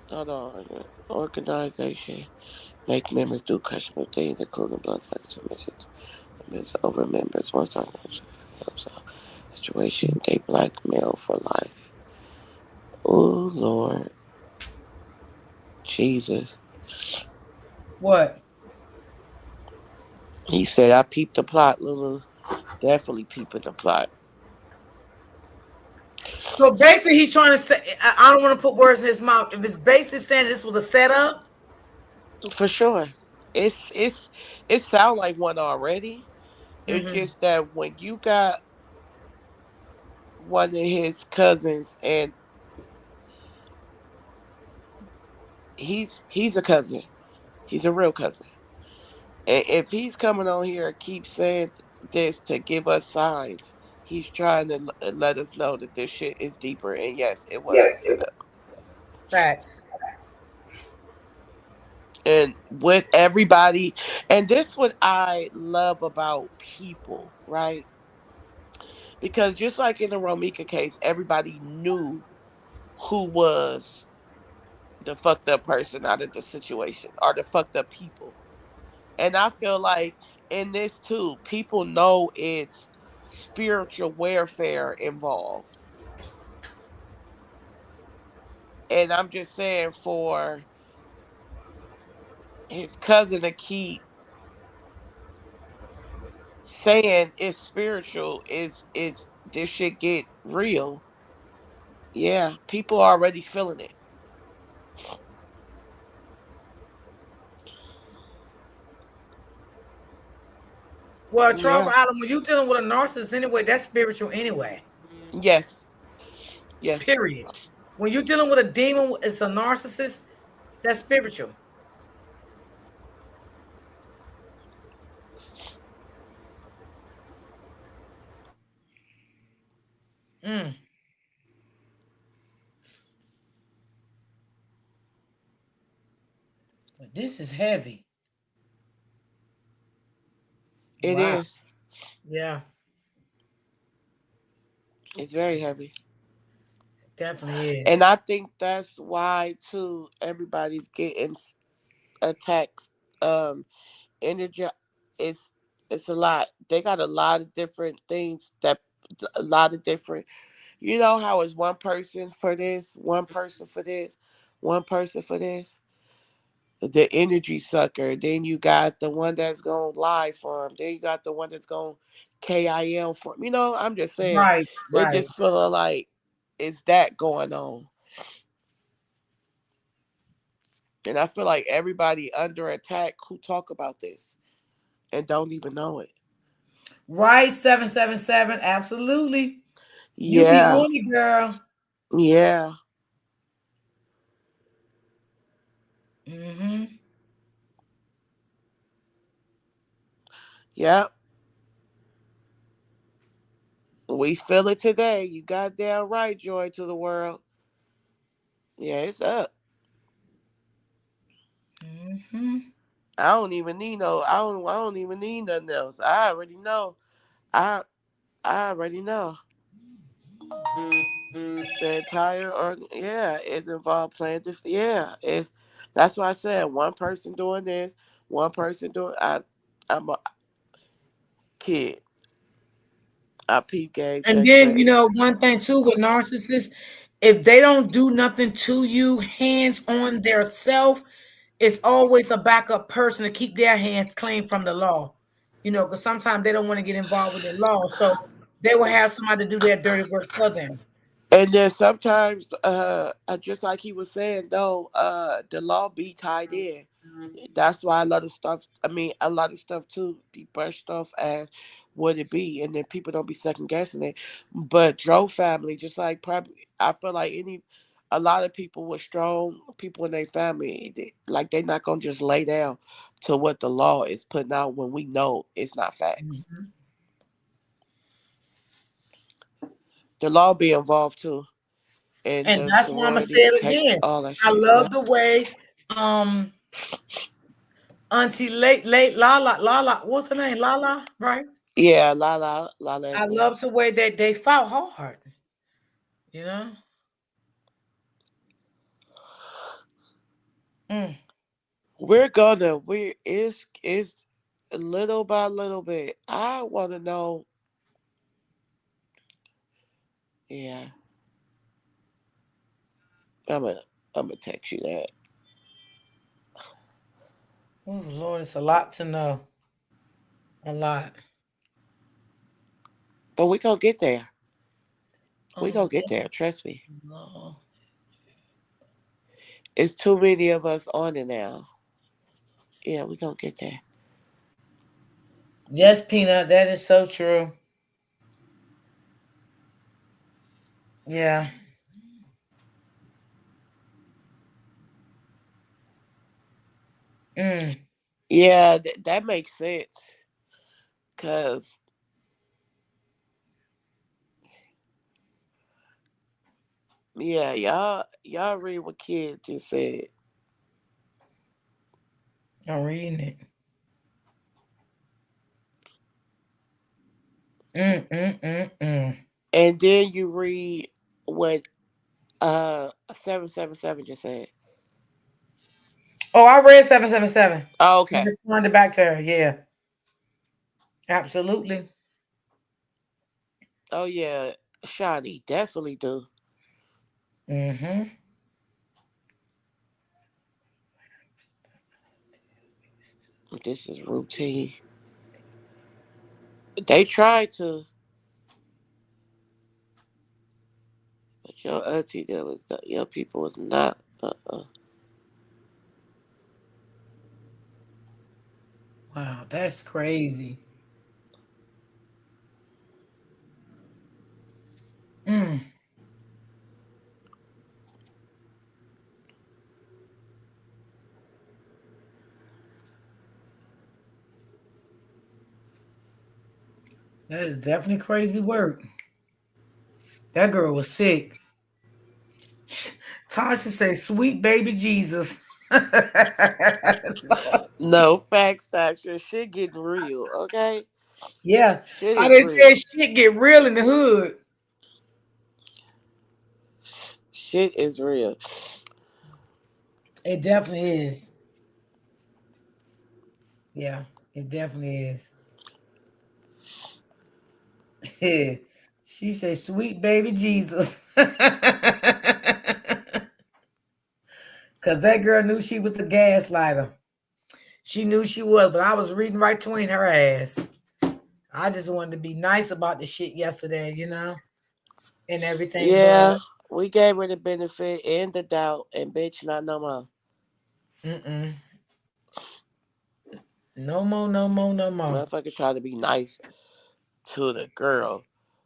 Hold on. Organization. Make members do questionable things, including blood submissions. Members over members. Once organization helps out situation, they blackmail for life. Oh Lord. Jesus. What? He said, I peeped the plot, Lulu. Definitely peeping the plot. So basically, he's trying to say. I don't want to put words in his mouth. If it's basically saying this was a setup. For sure. It sounds like one already. It's Mm-hmm. just that when you got one of his cousins and he's a cousin. He's a real cousin. And if he's coming on here and keep saying this to give us signs, he's trying to let us know that this shit is deeper. And yes, it was a setup. Facts. And with everybody, and this what I love about people, right? Because just like in the Romeca case, everybody knew who was the fucked up person out of the situation or the fucked up people. And I feel like in this too, people know it's spiritual warfare involved. And I'm just saying for his cousin to keep saying it's spiritual is this shit get real. Yeah, people are already feeling it. Well, trouble, Yeah. Adam, when you dealing with a narcissist anyway, that's spiritual anyway. Yes. Yes. Period. When you're dealing with a demon, it's a narcissist. That's spiritual. Mm. But this is heavy. It Wow. is. Yeah, It's very heavy. definitely is. And I think that's why too everybody's getting attacks. Energy it's it's a lot. They got a lot of different things that a lot of different you know how it's one person for this, one person for this, one person for this. the energy sucker. Then you got the one that's going to lie for him. Then you got the one that's going KIM for him. I'm just saying, Right, they right. just feeling like it's that going on. And I feel like everybody under attack who talk about this and don't even know it. Right, 777. Absolutely. You be Yeah. on it, girl. Yeah. Mm-hmm. Yep. We feel it today. You goddamn right, joy to the world. Yeah, it's up. Mm-hmm. I don't even need no. I don't even need nothing else. I already know. I I already know. The entire yeah, it's involved playing. Yeah, it's that's why I said one person doing this, one person doing. I'm a kid. I peep game And check then, things. one thing too with narcissists, if they don't do nothing to you, hands on their self, it's always a backup person to keep their hands clean from the law. Because sometimes they don't want to get involved with the law. So they will have somebody to do their dirty work for them. And then sometimes, just like he was saying, though, the law be tied in. That's why a lot of stuff. I mean, a lot of stuff too be brushed off as would it be, and then people don't be second guessing it. But Dro family, just like probably, I feel like a lot of people with strong people in their family, like they're not gonna just lay down to what the law is putting out when we know it's not facts. Mm-hmm. The law be involved too, and And the that's why I'm gonna say sorority, it again. all that I shit. love Yeah. the way Auntie late Lala, what's her name? Lala, right? Yeah, La I Leslie. love the way that they fought hard. You know? Mm. We is little by little bit. I want to know. Yeah, I'm gonna I'm gonna text you that. Oh Lord, it's a lot to know. A lot. But we gonna get there. We Oh gonna get there. Trust me. no. It's too many of us on it now. Yeah, we gonna get there. Yes, Peanut, that is so true. Yeah. Mm. Yeah, that makes sense. Cause yeah, y'all read what kid just said. I'm reading it. Mm. And then you read what 777 just said. Oh, I read 777. Oh, You okay. responded back to her. Yeah. Absolutely. Oh yeah, Shawnee definitely do. Mm-hmm. This is routine. They tried to, but your auntie, your people was not. Wow, that's crazy. Mm. That is definitely crazy work. That girl was sick. Tasha say, "Sweet baby Jesus." No, facts, doctor. Shit getting real, okay? Yeah, Shit how is they real. say shit get real in the hood. Shit is real. It definitely is. Yeah, it definitely is. She said, "Sweet baby Jesus." Because that girl knew she was the gaslighter. She knew she was, but I was reading right between her ass. I just wanted to be nice about the shit yesterday, and everything, Yeah, but we gave her the benefit and the doubt, and bitch, not no more. mm-mm. No more, no more, no more. Motherfucker trying to be nice to the girl,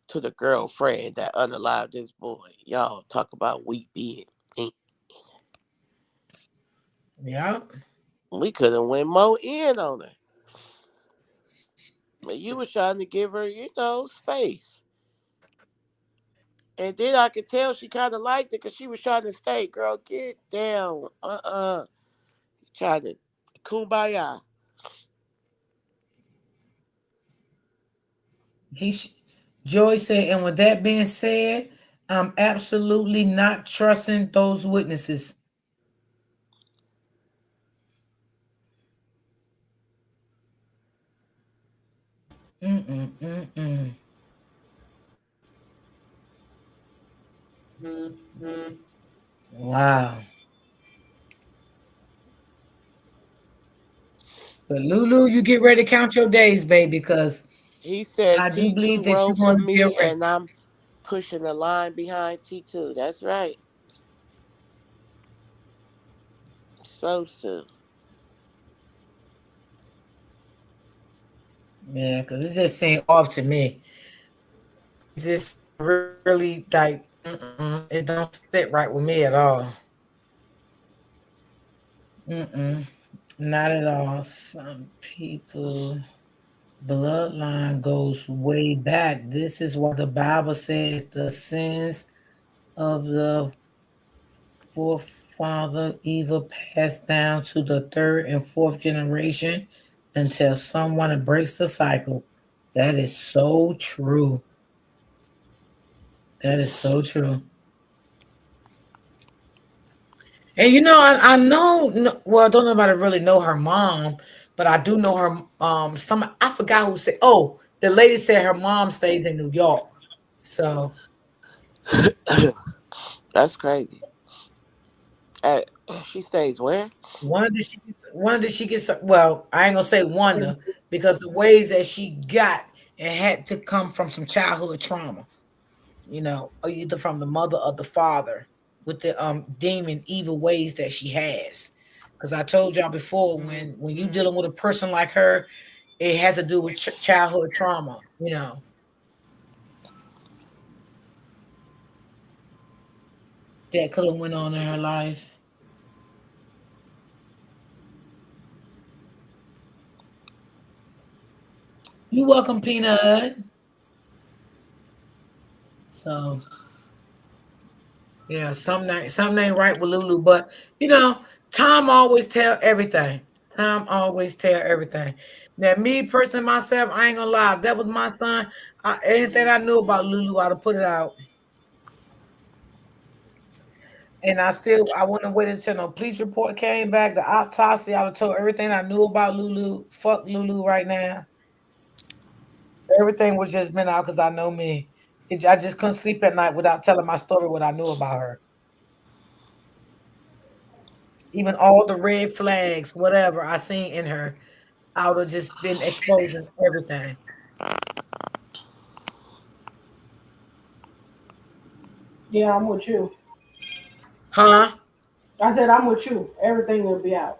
to the girlfriend that unalived this boy. Y'all talk about weak bid. Yep. We could have went more in on her. But you was trying to give her, space. And then I could tell she kind of liked it because she was trying to stay. Girl, get down. Trying to kumbaya. Joy said, and with that being said, I'm absolutely not trusting those witnesses. Mm-mm-mm-mm. Wow. But Lulu, you get ready to count your days, baby, because He said I do T2 believe that you're rolled for going to be me, arrested. and I'm pushing the line behind T2. That's right. Supposed to. Yeah, because it's just saying off to me. It's just really like, it don't sit right with me at all. Mm-mm, not at all. Some people bloodline goes way back. This is why the Bible says the sins of the forefather evil passed down to the third and fourth generation until someone breaks the cycle. That is so true. That is so true. And I know, well, I don't know about to really know her mom, but I do know her. I forgot who said. Oh, the lady said her mom stays in New York. So That's crazy. Hey, she stays where? one of the she gets. Well, I ain't gonna say wonder because the ways that she got it had to come from some childhood trauma. Or either from the mother or the father with the demon evil ways that she has. Because I told y'all before, when you dealing with a person like her, it has to do with childhood trauma. That could have went on in her life. You welcome, Peanut. So yeah, something ain't right with Lulu, but Tom always tell everything. Tom always tell everything. Now, me personally, myself, I ain't gonna lie. If that was my son, anything I knew about Lulu, I'd have put it out. And I wouldn't wait until no police report came back. The autopsy, I'd have told everything I knew about Lulu. Fuck Lulu right now. Everything was just been out because I know me. I just couldn't sleep at night without telling my story, what I knew about her. Even all the red flags, whatever I seen in her, I would have just been exposing everything. Yeah, I'm with you. Huh? I said I'm with you. Everything will be out.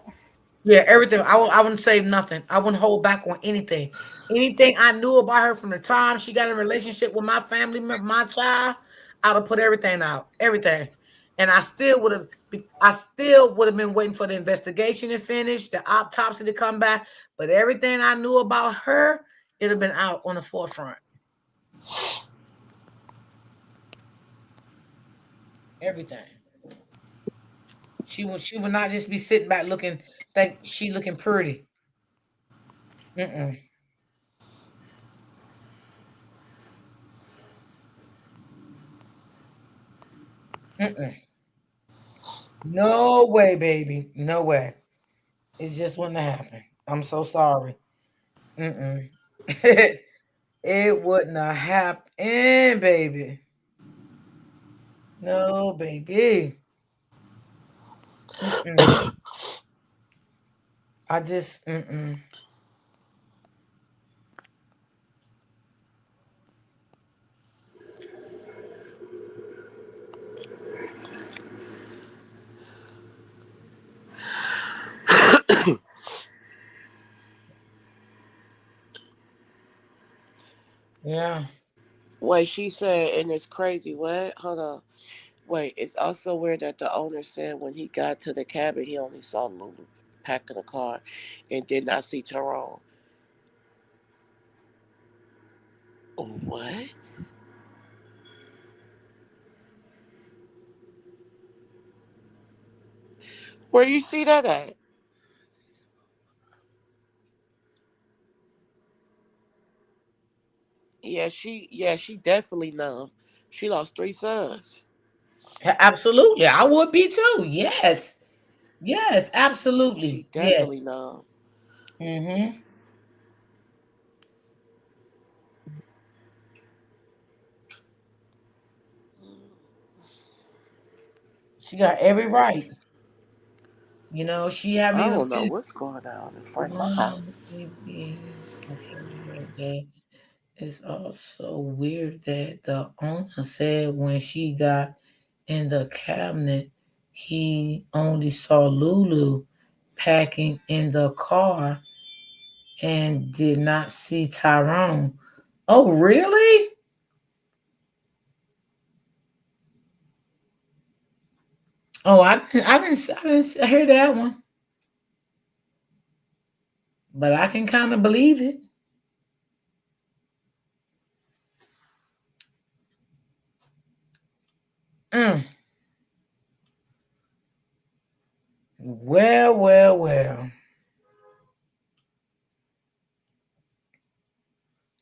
Yeah, everything. I wouldn't save nothing. I wouldn't hold back on anything. Anything I knew about her from the time she got in a relationship with my family member, my child, I would put everything out. Everything. And I still would have been waiting for the investigation to finish, the autopsy to come back. But everything I knew about her, it'd have been out on the forefront. Everything. She would not just be sitting back looking, think she looking pretty. Mm-mm. Mm-mm. No way, baby. No way. It just wouldn't have happened. I'm so sorry. Mm-mm. It wouldn't have happened, baby. No, baby. I just yeah. Wait, she said, and it's crazy. What? Hold on. Wait, it's also weird that the owner said when he got to the cabin, he only saw Lulu packing the car and did not see Tyrone. What? Where you see that at? Yeah, she definitely numb. She lost 3 sons. Absolutely. I would be too. Yes. Yes, absolutely. She Yes. definitely numb. Mm-hmm. She got every right. You know, she haven't I even don't know finished. what's going on in front of my house. Okay, right there. It's also weird that the owner said when she got in the cabinet, he only saw Lulu packing in the car and did not see Tyrone. Oh, really? Oh, I didn't hear that one, but I can kind of believe it. Mm. Well, well, well.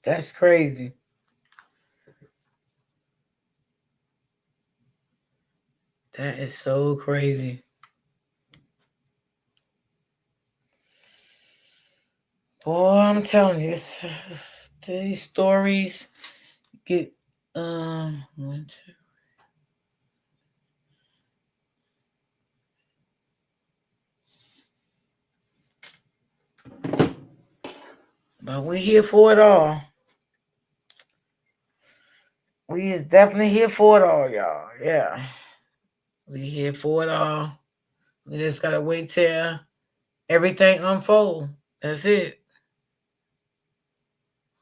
That's crazy. That is so crazy. Boy, I'm telling you, these stories get one, two. But we're here for it all. We is definitely here for it all, y'all. Yeah. We here for it all. We just gotta wait till everything unfold. That's it.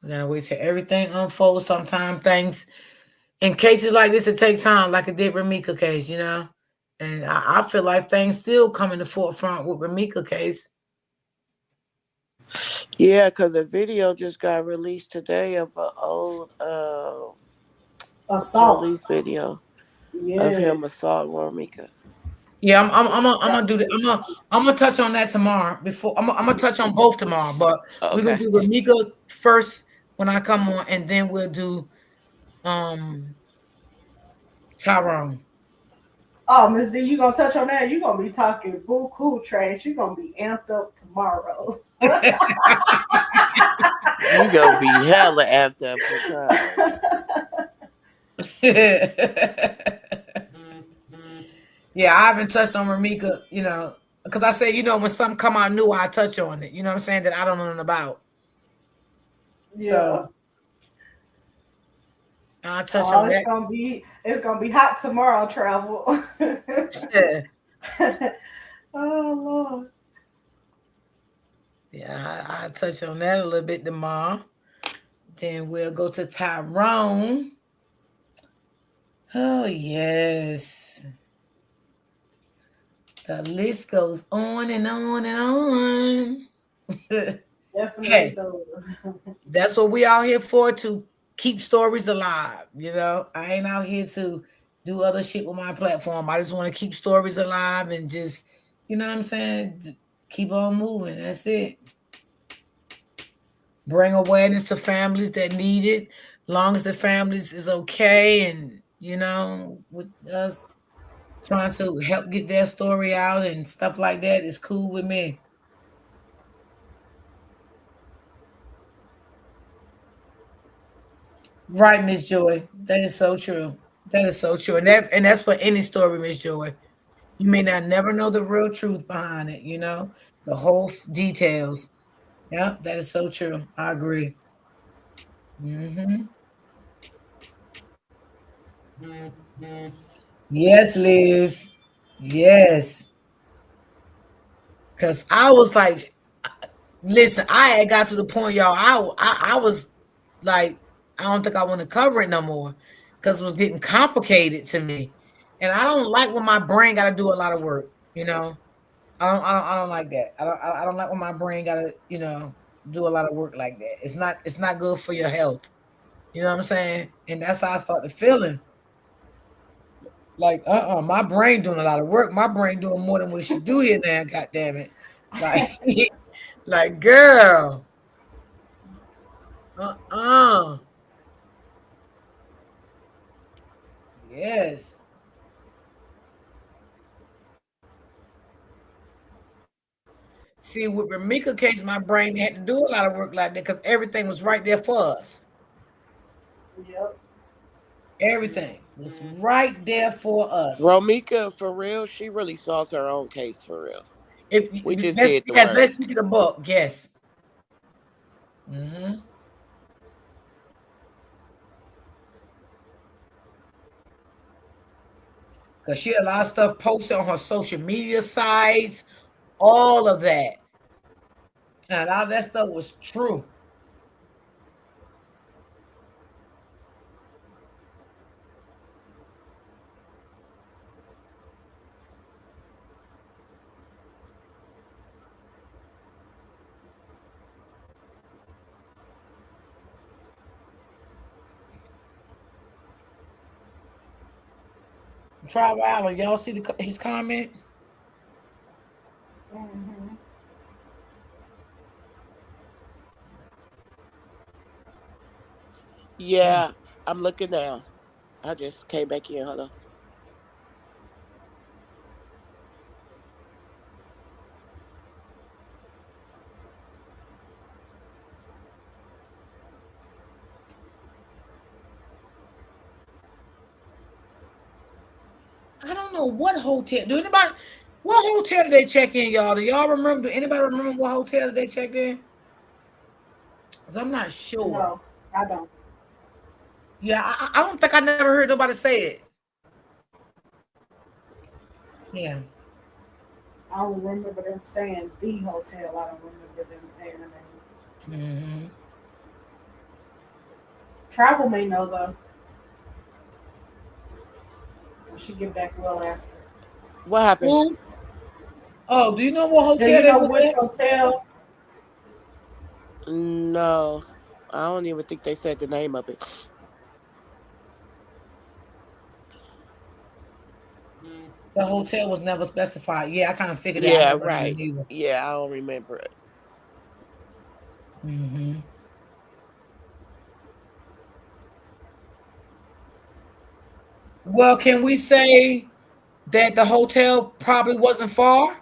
We gotta wait till everything unfolds. Sometimes things in cases like this it takes time, like it did Romeca case, you know. And I feel like things still come in the forefront with Romeca case. Yeah, because the video just got released today of an old Assault. police video of Yeah. him assault Romeca. Yeah, I'm gonna do that. I'm gonna touch on that tomorrow. Before I'm gonna touch on both tomorrow, but we're gonna Okay. do Romeca first when I come on, and then we'll do um Tyrone. Oh, Miss D, you gonna touch on that? You gonna be talking buku trash. You gonna be amped up tomorrow. You gonna be hella amped up tomorrow. Yeah, I haven't touched on Romeca, you know, because I say, you know, when something come out new, I touch on it. You know what I'm saying? That I don't know nothing about. Yeah. So I'll touch Oh, on that. it's gonna be hot tomorrow. Travel. Yeah, Oh Lord. yeah, I'll touch on that a little bit tomorrow. Then we'll go to Tyrone. Oh, yes. The list goes on and on and on. Definitely Hey, though. that's what we out here for, to keep stories alive. You know, I ain't out here to do other shit with my platform. I just want to keep stories alive and just, you know what I'm saying? Keep on moving. That's it. Bring awareness to families that need it, long as the families is okay, and you know, with us trying to help get their story out and stuff like that is cool with me. Right, Miss Joy. That is so true. That is so true. And that's for any story, Miss Joy. You may not never know the real truth behind it, the whole details. Yeah, that is so true. I agree. Hmm. Yes, Liz. Yes. Because I was like, listen, I had got to the point, y'all. I was like, I don't think I want to cover it no more because it was getting complicated to me, and I don't like when my brain got to do a lot of work. I don't like that. I don't like when my brain got to do a lot of work like that. It's not good for your health. You know what I'm saying? And that's how I started feeling. Like, my brain doing a lot of work. My brain doing more than what it should do here now. God damn it! Like, like, girl. Uh. Yes. See, with Romeca case, my brain had to do a lot of work like that because everything was right there for us. Yep. Everything was right there for us. Romeca, for real, she really solved her own case for real. If We just let's did the yes, work. let's speak of the book. Yes. Mm-hmm. Because she had a lot of stuff posted on her social media sites, all of that. And a lot of that stuff was true. Travel Island, y'all see his comment? Mm-hmm. Yeah, I'm looking now. I just came back in. Hold on. I don't know what hotel. Do anybody? What hotel did they check in, y'all? Do y'all remember? Do anybody remember what hotel did they checked in? Because I'm not sure. No, I don't. Yeah, I don't think I never heard nobody say it. Yeah. I don't remember them saying the hotel. I don't remember them saying the name. Mm-hmm. Travel may know though. When she get back, we'll ask her. What happened? Who? Oh, do you know what Do hotel you they know was which at? hotel? No, I don't even think they said the name of it. The hotel was never specified. Yeah, I kind of figured that. I Yeah, never knew right. either. Yeah, I don't remember it. Mm-hmm. Well, can we say that the hotel probably wasn't far?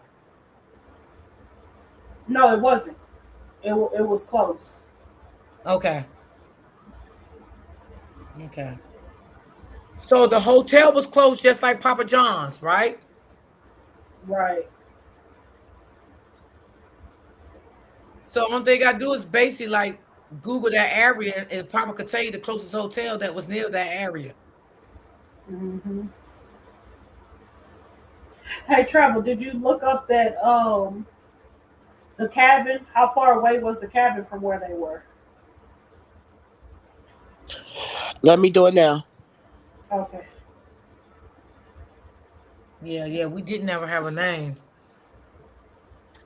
No, it wasn't. It was close. Okay. Okay. So the hotel was closed just like Papa John's, right? Right. So only thing I do is basically like Google that area and it probably could tell you the closest hotel that was near that area. Mm-hmm. Hey, Travel, did you look up that the cabin? How far away was the cabin from where they were? Let me do it now. Okay. Yeah, we didn't ever have a name.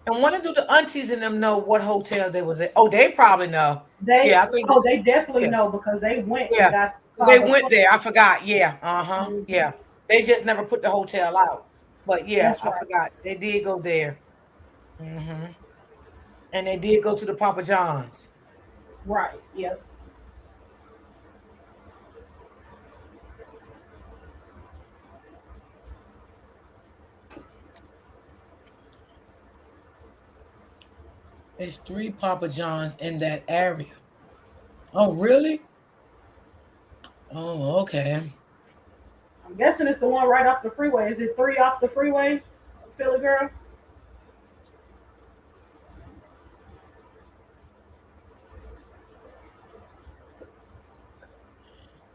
And when do the aunties and them know what hotel they was at? Oh, they probably know. Yeah, I think They definitely yeah, know because they went and yeah. got They saw the went footage. there. I forgot. Yeah. Uh-huh. Mhm. Yeah. They just never put the hotel out. But yeah, That's I right. forgot. They did go there. Hmm. And they did go to the Papa John's. Right. Yep. There's 3 Papa John's in that area. Oh, really? Oh, okay. I'm guessing it's the one right off the freeway. Is it 3 off the freeway, Philly girl?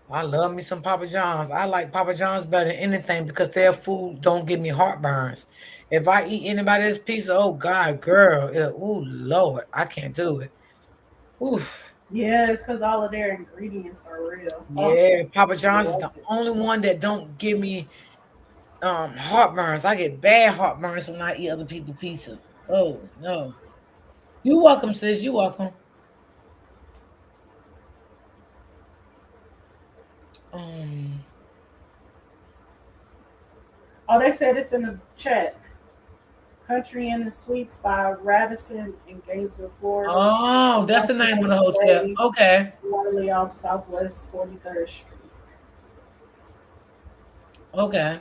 I love me some Papa John's. I like Papa John's better than anything because their food don't give me heartburns. If I eat anybody's pizza, oh God, girl, oh Lord, I can't do it. Oof. Yeah, it's because all of their ingredients are real. Oh, Yeah, Papa I John's is love the it. only one that don't give me heartburns. I get bad heartburns when I eat other people's pizza. Oh no. You welcome, sis. You welcome. Um Oh, they said it's in the chat. Country in the Sweet Spot, Radisson in Gainesville, Florida. oh, that's the name of the Northwest hotel. Bay, Okay. slightly off Southwest 43rd Street. Okay.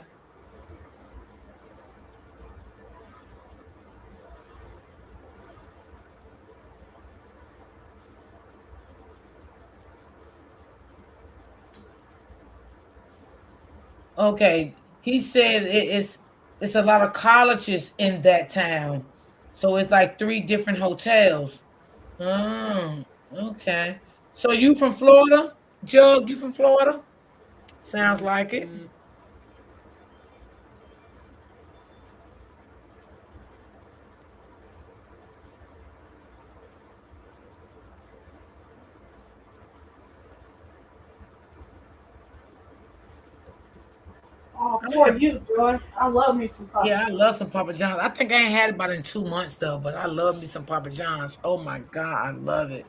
Okay. He said it's a lot of colleges in that town. So it's like three different hotels. Oh, okay. So you from Florida? Jug, you from Florida? Sounds like it. Oh, poor you, Joy. I love me some Papa Yeah, I John's. love some Papa John's. I think I ain't had it about in 2 months though, but I love me some Papa John's. Oh my God, I love it.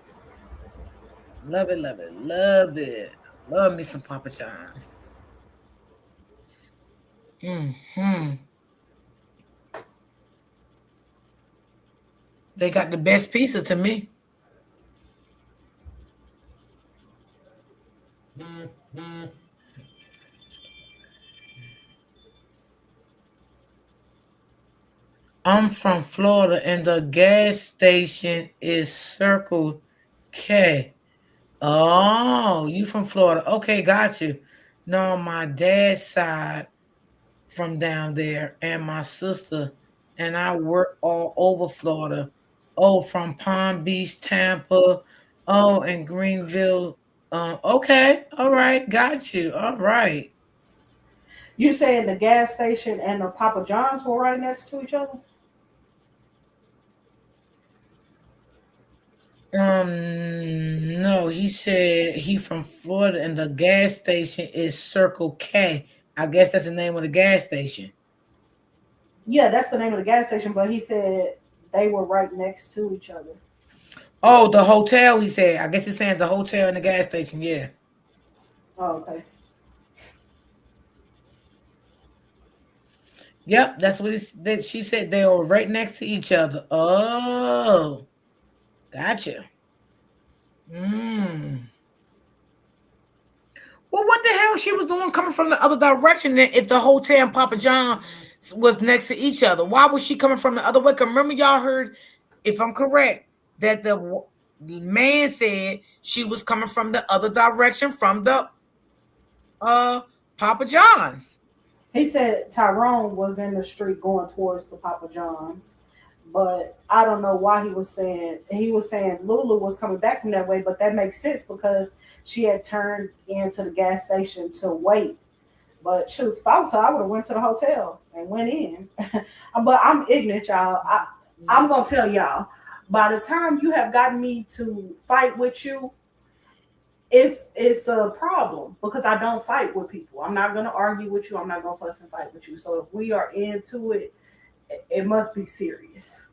Love it, love it, love it. Love me some Papa John's. Hmm. They got the best pizza to me. I'm from Florida and the gas station is Circle K. Oh, you from Florida. Okay, got you. No, my dad's side from down there and my sister and I work all over Florida. Oh, from Palm Beach, Tampa, oh, and Greenville. Okay, all right, got you. All right. You saying the gas station and the Papa John's were right next to each other? No, he said he from Florida and the gas station is Circle K. I guess that's the name of the gas station. Yeah, that's the name of the gas station, but he said they were right next to each other. Oh, the hotel, he said. I guess he's saying the hotel and the gas station, yeah. Oh, okay. Yep, that's what that she said they were right next to each other. Oh, gotcha. Mm. Well, what the hell she was doing coming from the other direction then if the hotel and Papa John was next to each other? Why was she coming from the other way? 'Cause remember, y'all heard, if I'm correct, that the man said she was coming from the other direction from the uh Papa John's. He said Tyrone was in the street going towards the Papa John's, but I don't know why he was saying Lulu was coming back from that way, but that makes sense because she had turned into the gas station to wait. But she was false, so I would have went to the hotel and went in. But I'm ignorant, y'all. I'm gonna tell y'all. By the time you have gotten me to fight with you, it's a problem because I don't fight with people. I'm not gonna argue with you. I'm not gonna fuss and fight with you. So if we are into it, it must be serious.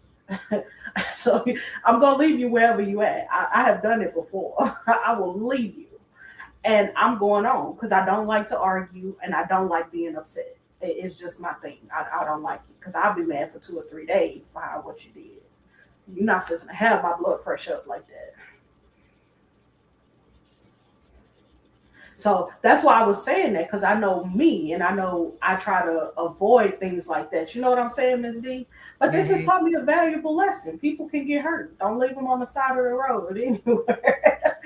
So I'm gonna leave you wherever you at. I have done it before. I will leave you, and I'm going on because I don't like to argue and I don't like being upset. It's just my thing. I don't like it because I'll be mad for 2 or 3 days behind what you did. You're not supposed to have my blood pressure up like that. So that's why I was saying that because I know me and I know I try to avoid things like that. You know what I'm saying, Ms. D? But this has taught me a valuable lesson. People can get hurt. Don't leave them on the side of the road anywhere.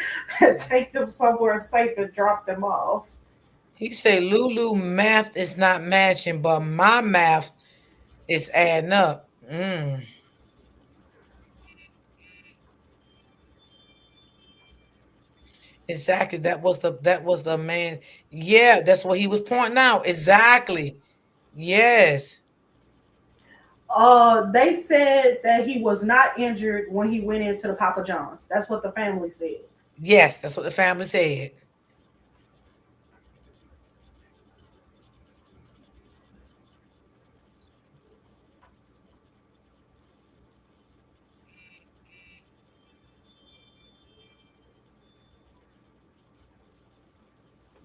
Take them somewhere safe and drop them off. He say Lulu math is not matching, but my math is adding up. Exactly. That was the man. Yeah, that's what he was pointing out. Exactly. Yes. They said that he was not injured when he went into the Papa John's. That's what the family said. Yes, that's what the family said.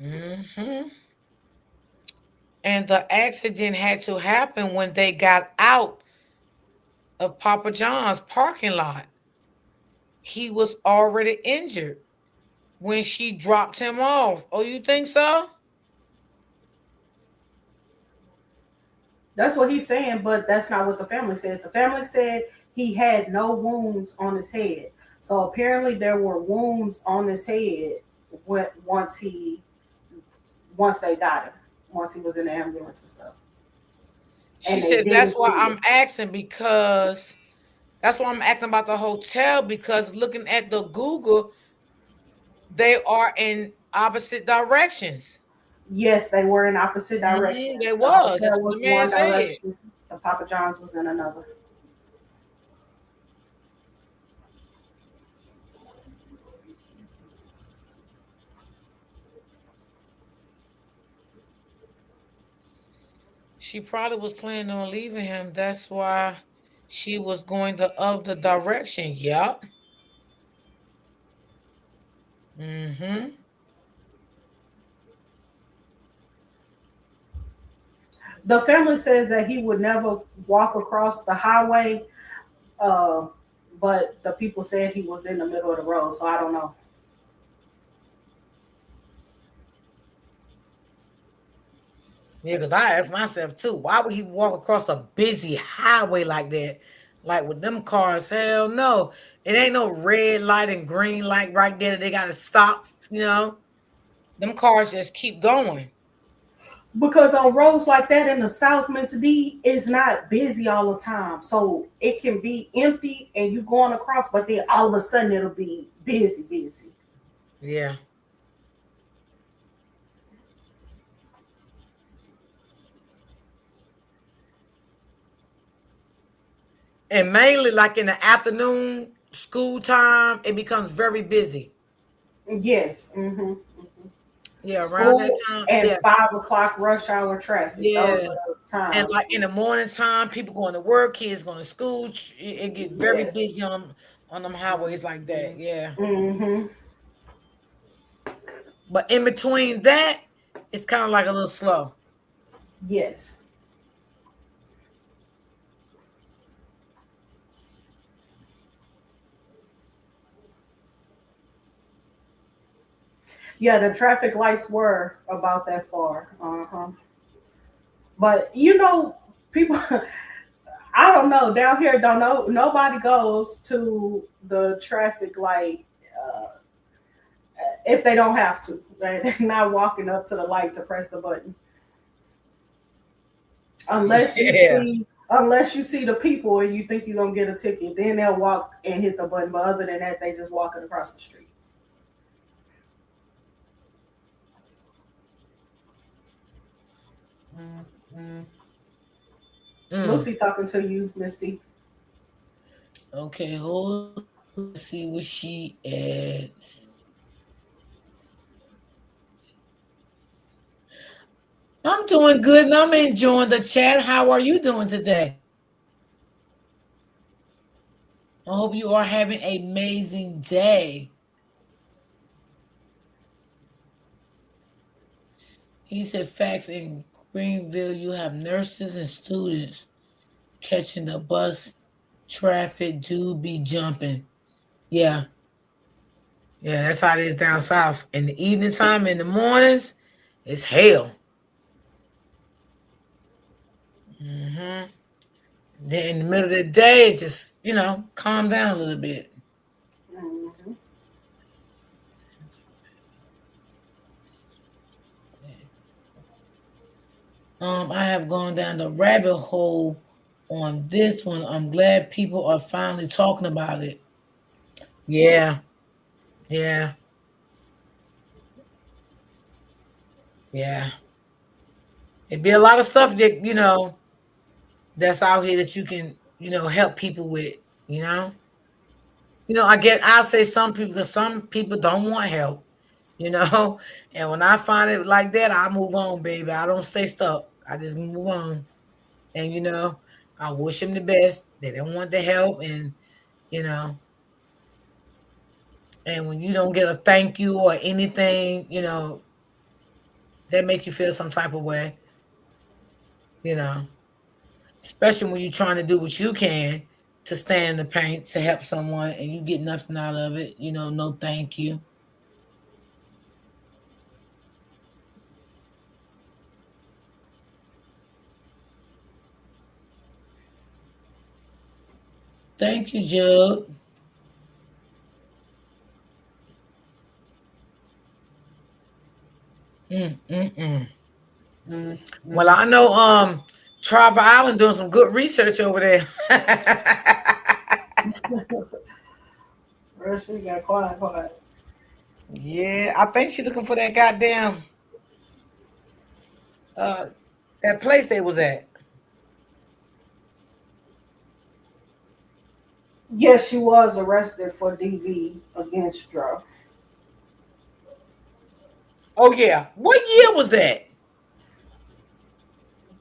hmm And the accident had to happen when they got out of Papa John's parking lot. He was already injured when she dropped him off. Oh, you think so? That's what he's saying, but that's not what the family said. The family said he had no wounds on his head. So apparently there were wounds on his head once they got him, once he was in the ambulance and stuff. She And they said that's didn't why see I'm it. asking because that's why I'm asking about the hotel because looking at the Google, they are in opposite directions. Yes, they were in opposite They directions. The was. That's hotel what the was man one said. direction, the Papa John's was in another. She probably was planning on leaving him. That's why she was going the other direction. Yep. hmm The family says that he would never walk across the highway, uh, but the people said he was in the middle of the road, so I don't know. Yeah, because I asked myself too, why would he walk across a busy highway like that? Like with them cars, hell no. It ain't no red light and green light right there that they gotta stop. Them cars just keep going. Because on roads like that in the South, Miss D, it's not busy all the time. So it can be empty and you going across, but then all of a sudden it'll be busy, busy. Yeah. And mainly like in the afternoon, school time, it becomes very busy. Yes. Yeah, around that School time. and Yeah. 5 o'clock rush hour traffic. Yeah. Those are the And times. like in the morning time, people going to work, kids going to school. It get very Yes. busy on them highways like that. Yeah. hmm But in between that, it's kind of like a little slow. Yes. Yeah, the traffic lights were about that far. But people I don't know. Down here, don't know. Nobody goes to the traffic light if they don't have to. They're not walking up to the light to press the button unless you Yeah. see unless you see the people and you think you're gonna get a ticket. Then they'll walk and hit the button. But other than that, they just walking across the street. Mm. Lucy talking to you, Misty. Okay, hold on. Let's see what she at. I'm doing good and I'm enjoying the chat. How are you doing today? I hope you are having an amazing day. He said facts in Greenville, you have nurses and students catching the bus. Traffic do be jumping. Yeah. Yeah, that's how it is down south. In the evening time, in the mornings, it's hell. hmm Then in the middle of the day, it's just calm down a little bit. I have gone down the rabbit hole on this one. I'm glad people are finally talking about it. Yeah, yeah, yeah. It'd be a lot of stuff that that's out here that you can help people with. You know, I get. I'll say some people because some people don't want help. You know, and when I find it like that, I move on, baby. I don't stay stuck. I just move on, and I wish them the best. They don't want the help, and you know, and when you don't get a thank you or anything, that make you feel some type of way. You know. Especially when you're trying to do what you can to stand in the paint to help someone and you get nothing out of it, no thank you. Thank you, Jug. Mm-mm-mm. Well, I know Trevor Island doing some good research over there. She got quiet. Yeah, I think she's looking for that goddamn uh that place they was at. Yes, she was arrested for DV against Dro. Oh yeah. What year was that?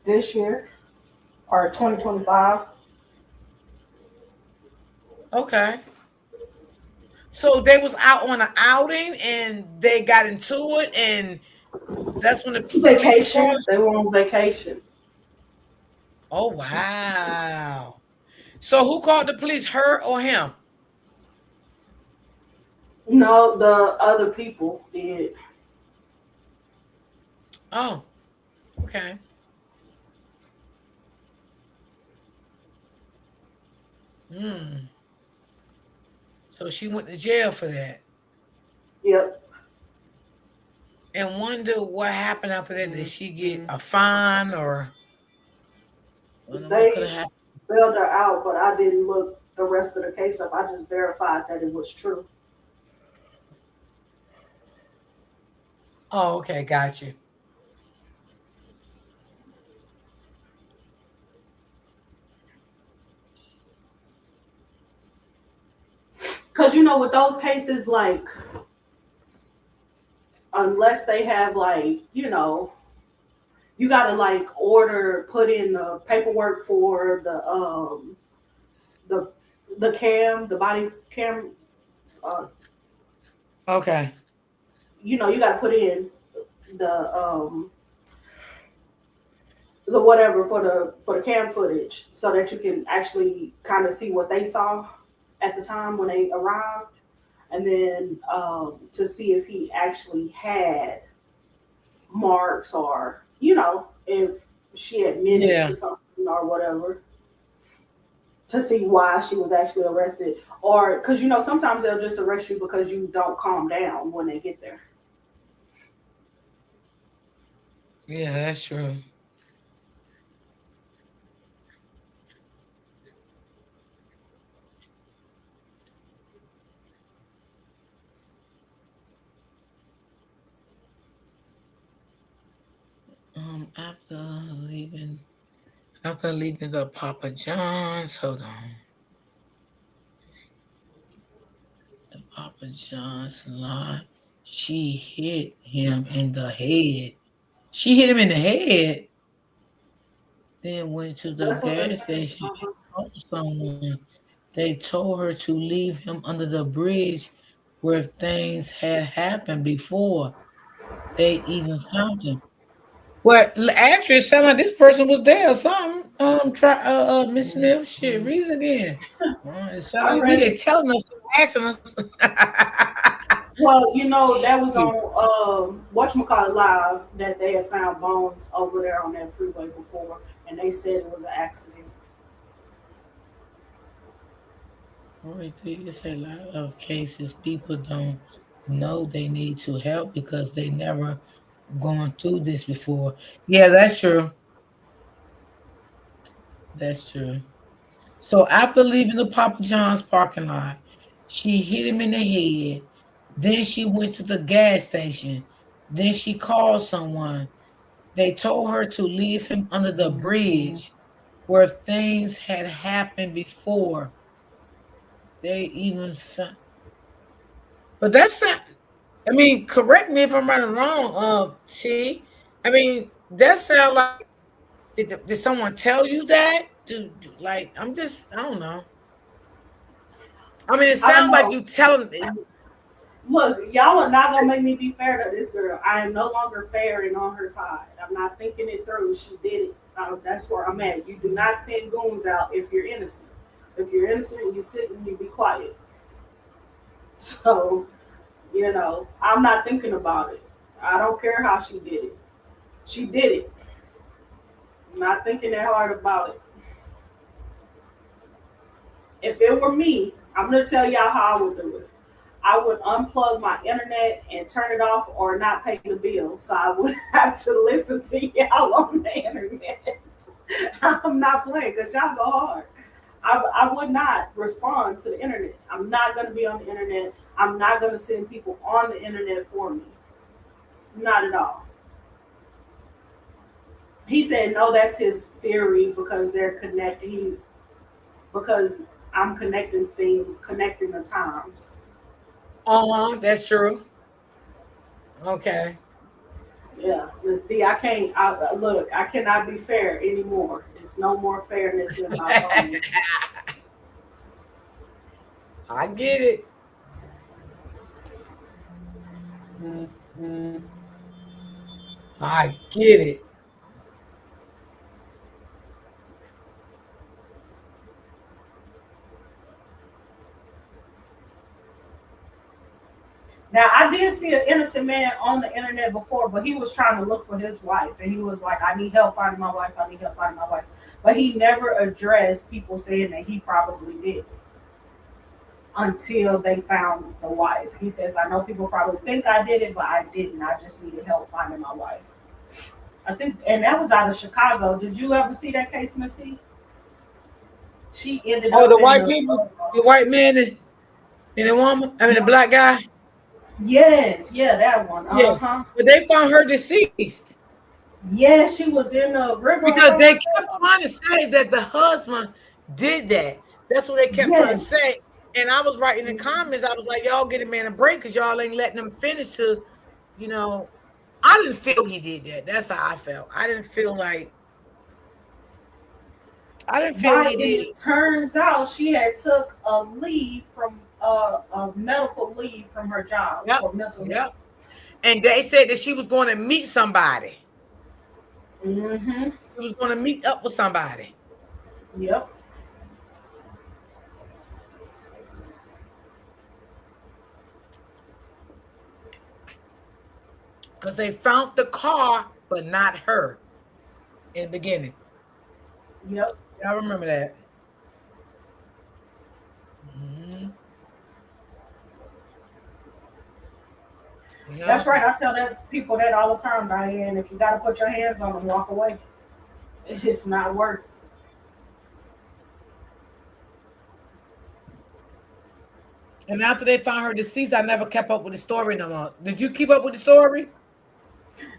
This year or 2025. Okay. So they was out on an outing and they got into it and that's when the police Vacation. department. They were on vacation. Oh wow. So who called the police? Her or him? No, the other people did. Oh, okay. Hmm. So she went to jail for that. Yep. And wonder what happened after that. Did she get a fine or what could have They happened? bailed her out, but I didn't look the rest of the case up. I just verified that it was true. Oh, okay, got you. Cause with those cases, like unless they have you gotta put in the paperwork for the the body cam. Uh, Okay. you gotta put in the whatever for the cam footage so that you can actually kind of see what they saw at the time when they arrived, and then to see if he actually had marks or if she admitted Yeah. to something or whatever, to see why she was actually arrested, or because sometimes they'll just arrest you because you don't calm down when they get there. Yeah, that's true. After leaving the Papa John's, hold on. The Papa John's lot. She hit him in the head. She hit him in the head. Then went to the That's what they gas say. station and called someone. They told her to leave him under the bridge where things had happened before they even found him. Well, actually, it sounded like this person was there or something. Try, Miss Smith, shit, read it again. It I sounded like me. read They it. telling us, asking us. Well, that was on whatchamacallit live that they had found bones over there on that freeway before, and they said it was an accident. It's a lot of cases people don't know they need to help because they never gone through this before. Yeah, that's true. That's true. So after leaving the Papa John's parking lot, she hit him in the head. Then she went to the gas station. Then she called someone. They told her to leave him under the bridge where things had happened before. They even found. But that's not. I mean, correct me if I'm right or wrong. She. I mean, that sound like. Did someone tell you that? Like I'm just. I don't know. I mean, it I don't sounds like know. you telling. Look, y'all are not gonna make me be fair to this girl. I am no longer fair and on her side. I'm not thinking it through. She did it. That's where I'm at. You do not send goons out if you're innocent. If you're innocent, you sit and you be quiet. So, I'm not thinking about it. I don't care how she did it. She did it. I'm not thinking that hard about it. If it were me, I'm gonna tell y'all how I would do it. I would unplug my internet and turn it off or not pay the bill. So I would have to listen to y'all on the internet. I'm not playing because y'all go hard. I would not respond to the internet. I'm not going to be on the internet. I'm not going to send people on the internet for me. Not at all. He said, no, that's his theory because they're connected. Because I'm connecting the times. That's true. Okay. Yeah, let's see. Look. I cannot be fair anymore. There's no more fairness in my phone. I get it. I get it. Now, I did see an innocent man on the internet before, but he was trying to look for his wife, and he was like, "I need help finding my wife. I need help finding my wife." But he never addressed people saying that he probably did until they found the wife. He says, "I know people probably think I did it, but I didn't. I just needed help finding my wife." I think, and that was out of Chicago. Did you ever see that case, Misty? She ended Oh, up the in white the. people, the white man and the woman. I mean, the black guy. Yes, yeah, that one. Yeah, but they found her deceased. Yeah, she was in the river or Because something they like kept that. trying to say that the husband did that. That's what they kept trying to Yes. say. And I was writing in the comments, I was like, y'all get a man a break because y'all ain't letting him finish to, you know, I didn't feel he did that. That's how I felt. I didn't feel Right, he and did. it turns out she had took a leave from a medical leave from her job Yep. for mental health. Yep. And they said that she was going to meet somebody. Mm-hmm. She was going to meet up with somebody. Yep. Because they found the car, but not her in the beginning. Yep. I remember that. Mm-hmm. Yeah. That's right. I tell people that all the time, Diane. If you got to put your hands on them, walk away. It's not worth it. And after they found her deceased, I never kept up with the story no more. Did you keep up with the story?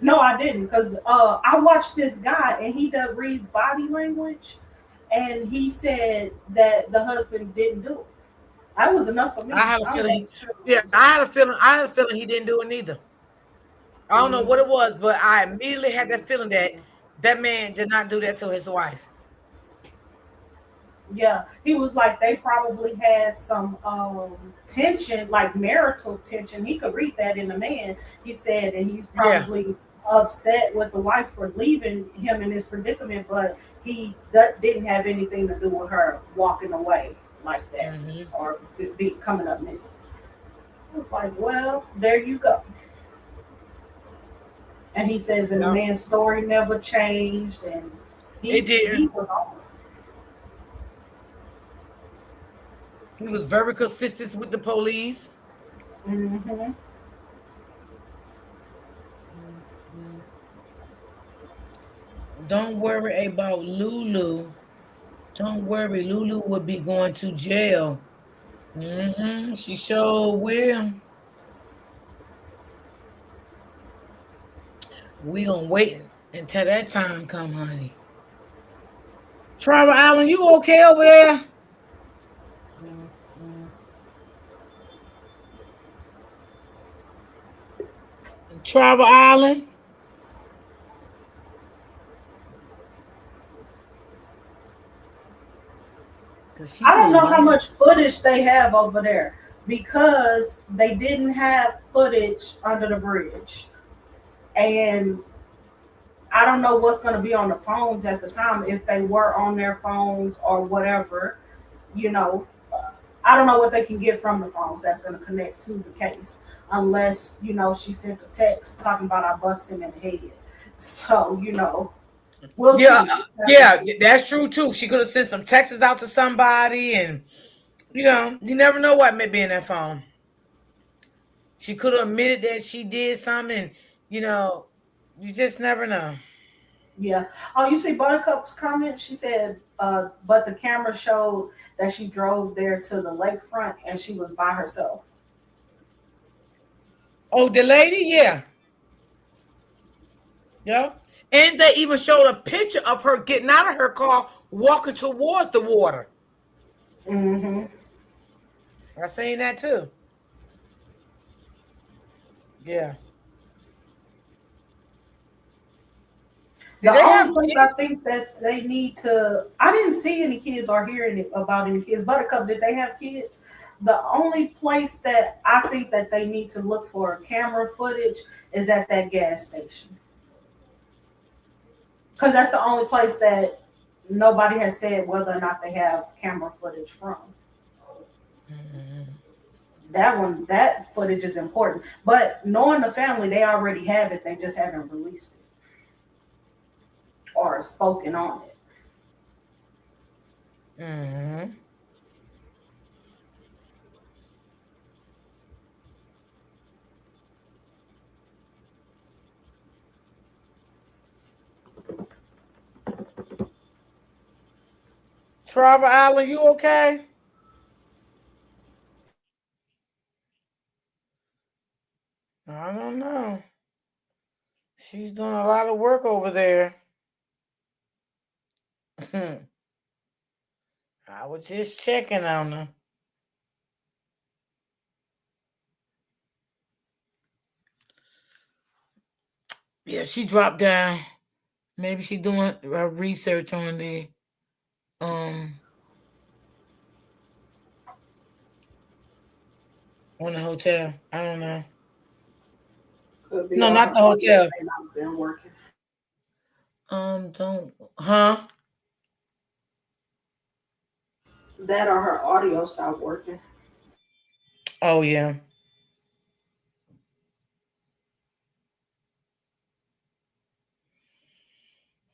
No, I didn't, because I watched this guy and he reads body language, and he said that the husband didn't do it. That was enough for me. I had a feeling. I had a feeling. I had a feeling he didn't do it neither. I don't know what it was, but I immediately had that feeling that that man did not do that to his wife. Yeah, he was like they probably had some tension, like marital tension. He could read that in the man. He said, and he's probably upset with the wife for leaving him in this predicament, but he didn't have anything to do with her walking away like that or be coming up missing. I was like, well, there you go. And he says, and the man's story never changed, and he was on. He was very consistent with the police. Mm-hmm. Don't worry about Lulu. Don't worry, Lulu would be going to jail. She sure will. We gonna wait until that time come, honey. Trevor Allen, you okay over there? Trevor Allen? I don't know how much footage they have over there because they didn't have footage under the bridge. And I don't know what's going to be on the phones at the time, if they were on their phones or whatever. You know, I don't know what they can get from the phones that's going to connect to the case, unless, she sent a text talking about I busted him in the head. So, we'll see. Yeah, that's true too. She could have sent some texts out to somebody, and you never know what may be in that phone. She could have admitted that she did something. You just never know. Yeah. Oh, you see Buttercup's comment? She said, but the camera showed that she drove there to the lakefront and she was by herself. Oh, the lady? Yeah. Yeah. And they even showed a picture of her getting out of her car, walking towards the water. Mm-hmm. I seen that too. Yeah. The only place I think that they need to, I didn't see any kids or hear about any kids. Buttercup, did they have kids? The only place that I think that they need to look for camera footage is at that gas station. Because that's the only place that nobody has said whether or not they have camera footage from. That footage is important. But knowing the family, they already have it. They just haven't released it or spoken on it. Trevor Allen, you okay? I don't know. She's doing a lot of work over there. I was just checking on her. Yeah, she dropped down. Maybe she's doing her research on the on the hotel. I don't know. No, not the hotel. Been working. Don't That or her audio stopped working. Oh yeah.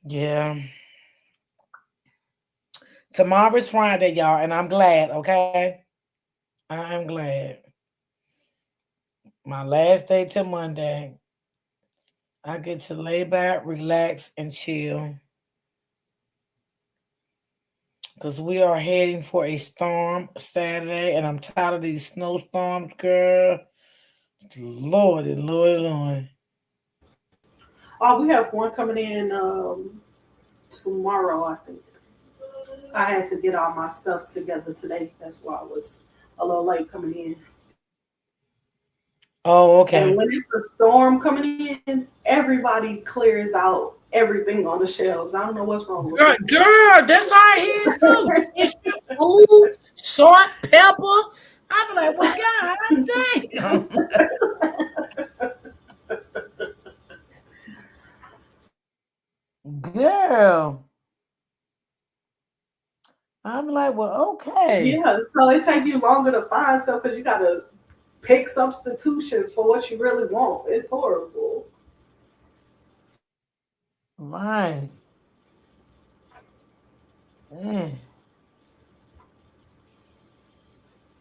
Yeah. Tomorrow's Friday, y'all, and I'm glad, okay? I am glad. My last day till Monday. I get to lay back, relax, and chill. Because we are heading for a storm Saturday, and I'm tired of these snowstorms, girl. Lordy, Lordy, Lord. Oh, we have one coming in tomorrow, I think. I had to get all my stuff together today. That's why I was a little late coming in. Oh, okay. And when it's a storm coming in, everybody clears out everything on the shelves. I don't know what's wrong with it. Girl, that's how it is too. Food, salt, pepper. I'm like, well, God damn. Girl. I'm like, well, okay. Yeah, so it takes you longer to find stuff because you got to pick substitutions for what you really want. It's horrible. Right.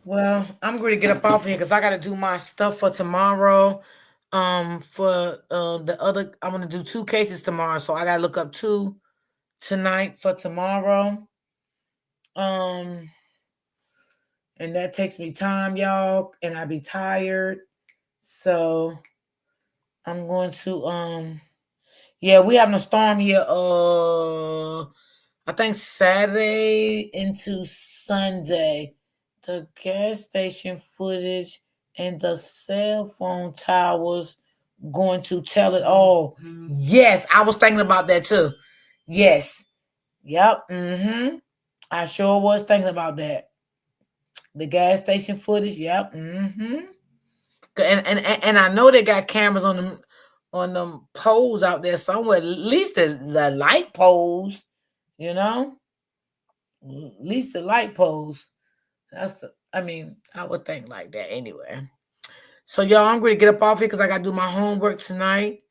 Well, I'm going to get up off here because I got to do my stuff for tomorrow. For the other, I'm going to do 2 cases tomorrow, so I got to look up 2 tonight for tomorrow. And that takes me time, y'all, and I be tired. So I'm going to yeah, we having a storm here. I think Saturday into Sunday. The gas station footage and the cell phone towers going to tell it all. Yes, I was thinking about that too. Yes. Yep. I sure was thinking about that. The gas station footage. Yep. And I know they got cameras on them poles out there somewhere. At least the light poles, you know. At least the light poles. I would think like that anyway. So y'all, I'm going to get up off here because I got to do my homework tonight.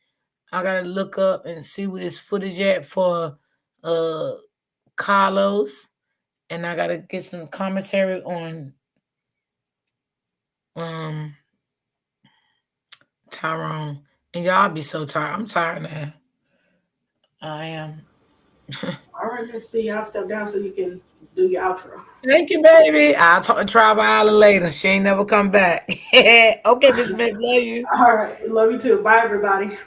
I got to look up and see what this footage at for Carlos. And I got to get some commentary on Tyrone. And y'all be so tired. I'm tired now. I am. All right, Miss B, I'll step down so you can do your outro. Thank you, baby. I'll talk to Tribal Island later. She ain't never come back. Okay, Miss Smith, love you. All right, love you too. Bye, everybody.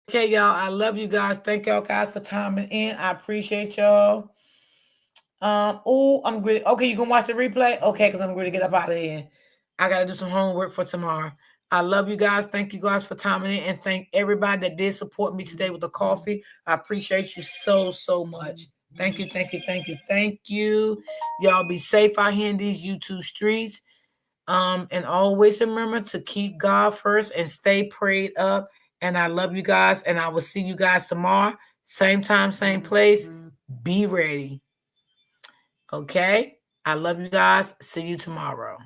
Okay, y'all, I love you guys. Thank y'all guys for timing in. I appreciate y'all. I'm good. Okay, you can watch the replay? Okay, because I'm going to get up out of here. I got to do some homework for tomorrow. I love you guys. Thank you guys for timing in, and thank everybody that did support me today with the coffee. I appreciate you so, so much. Thank you, thank you, thank you, thank you. Y'all be safe out here in these YouTube streets. And always remember to keep God first and stay prayed up. And I love you guys, and I will see you guys tomorrow. Same time, same place. Be ready. Okay? I love you guys. See you tomorrow.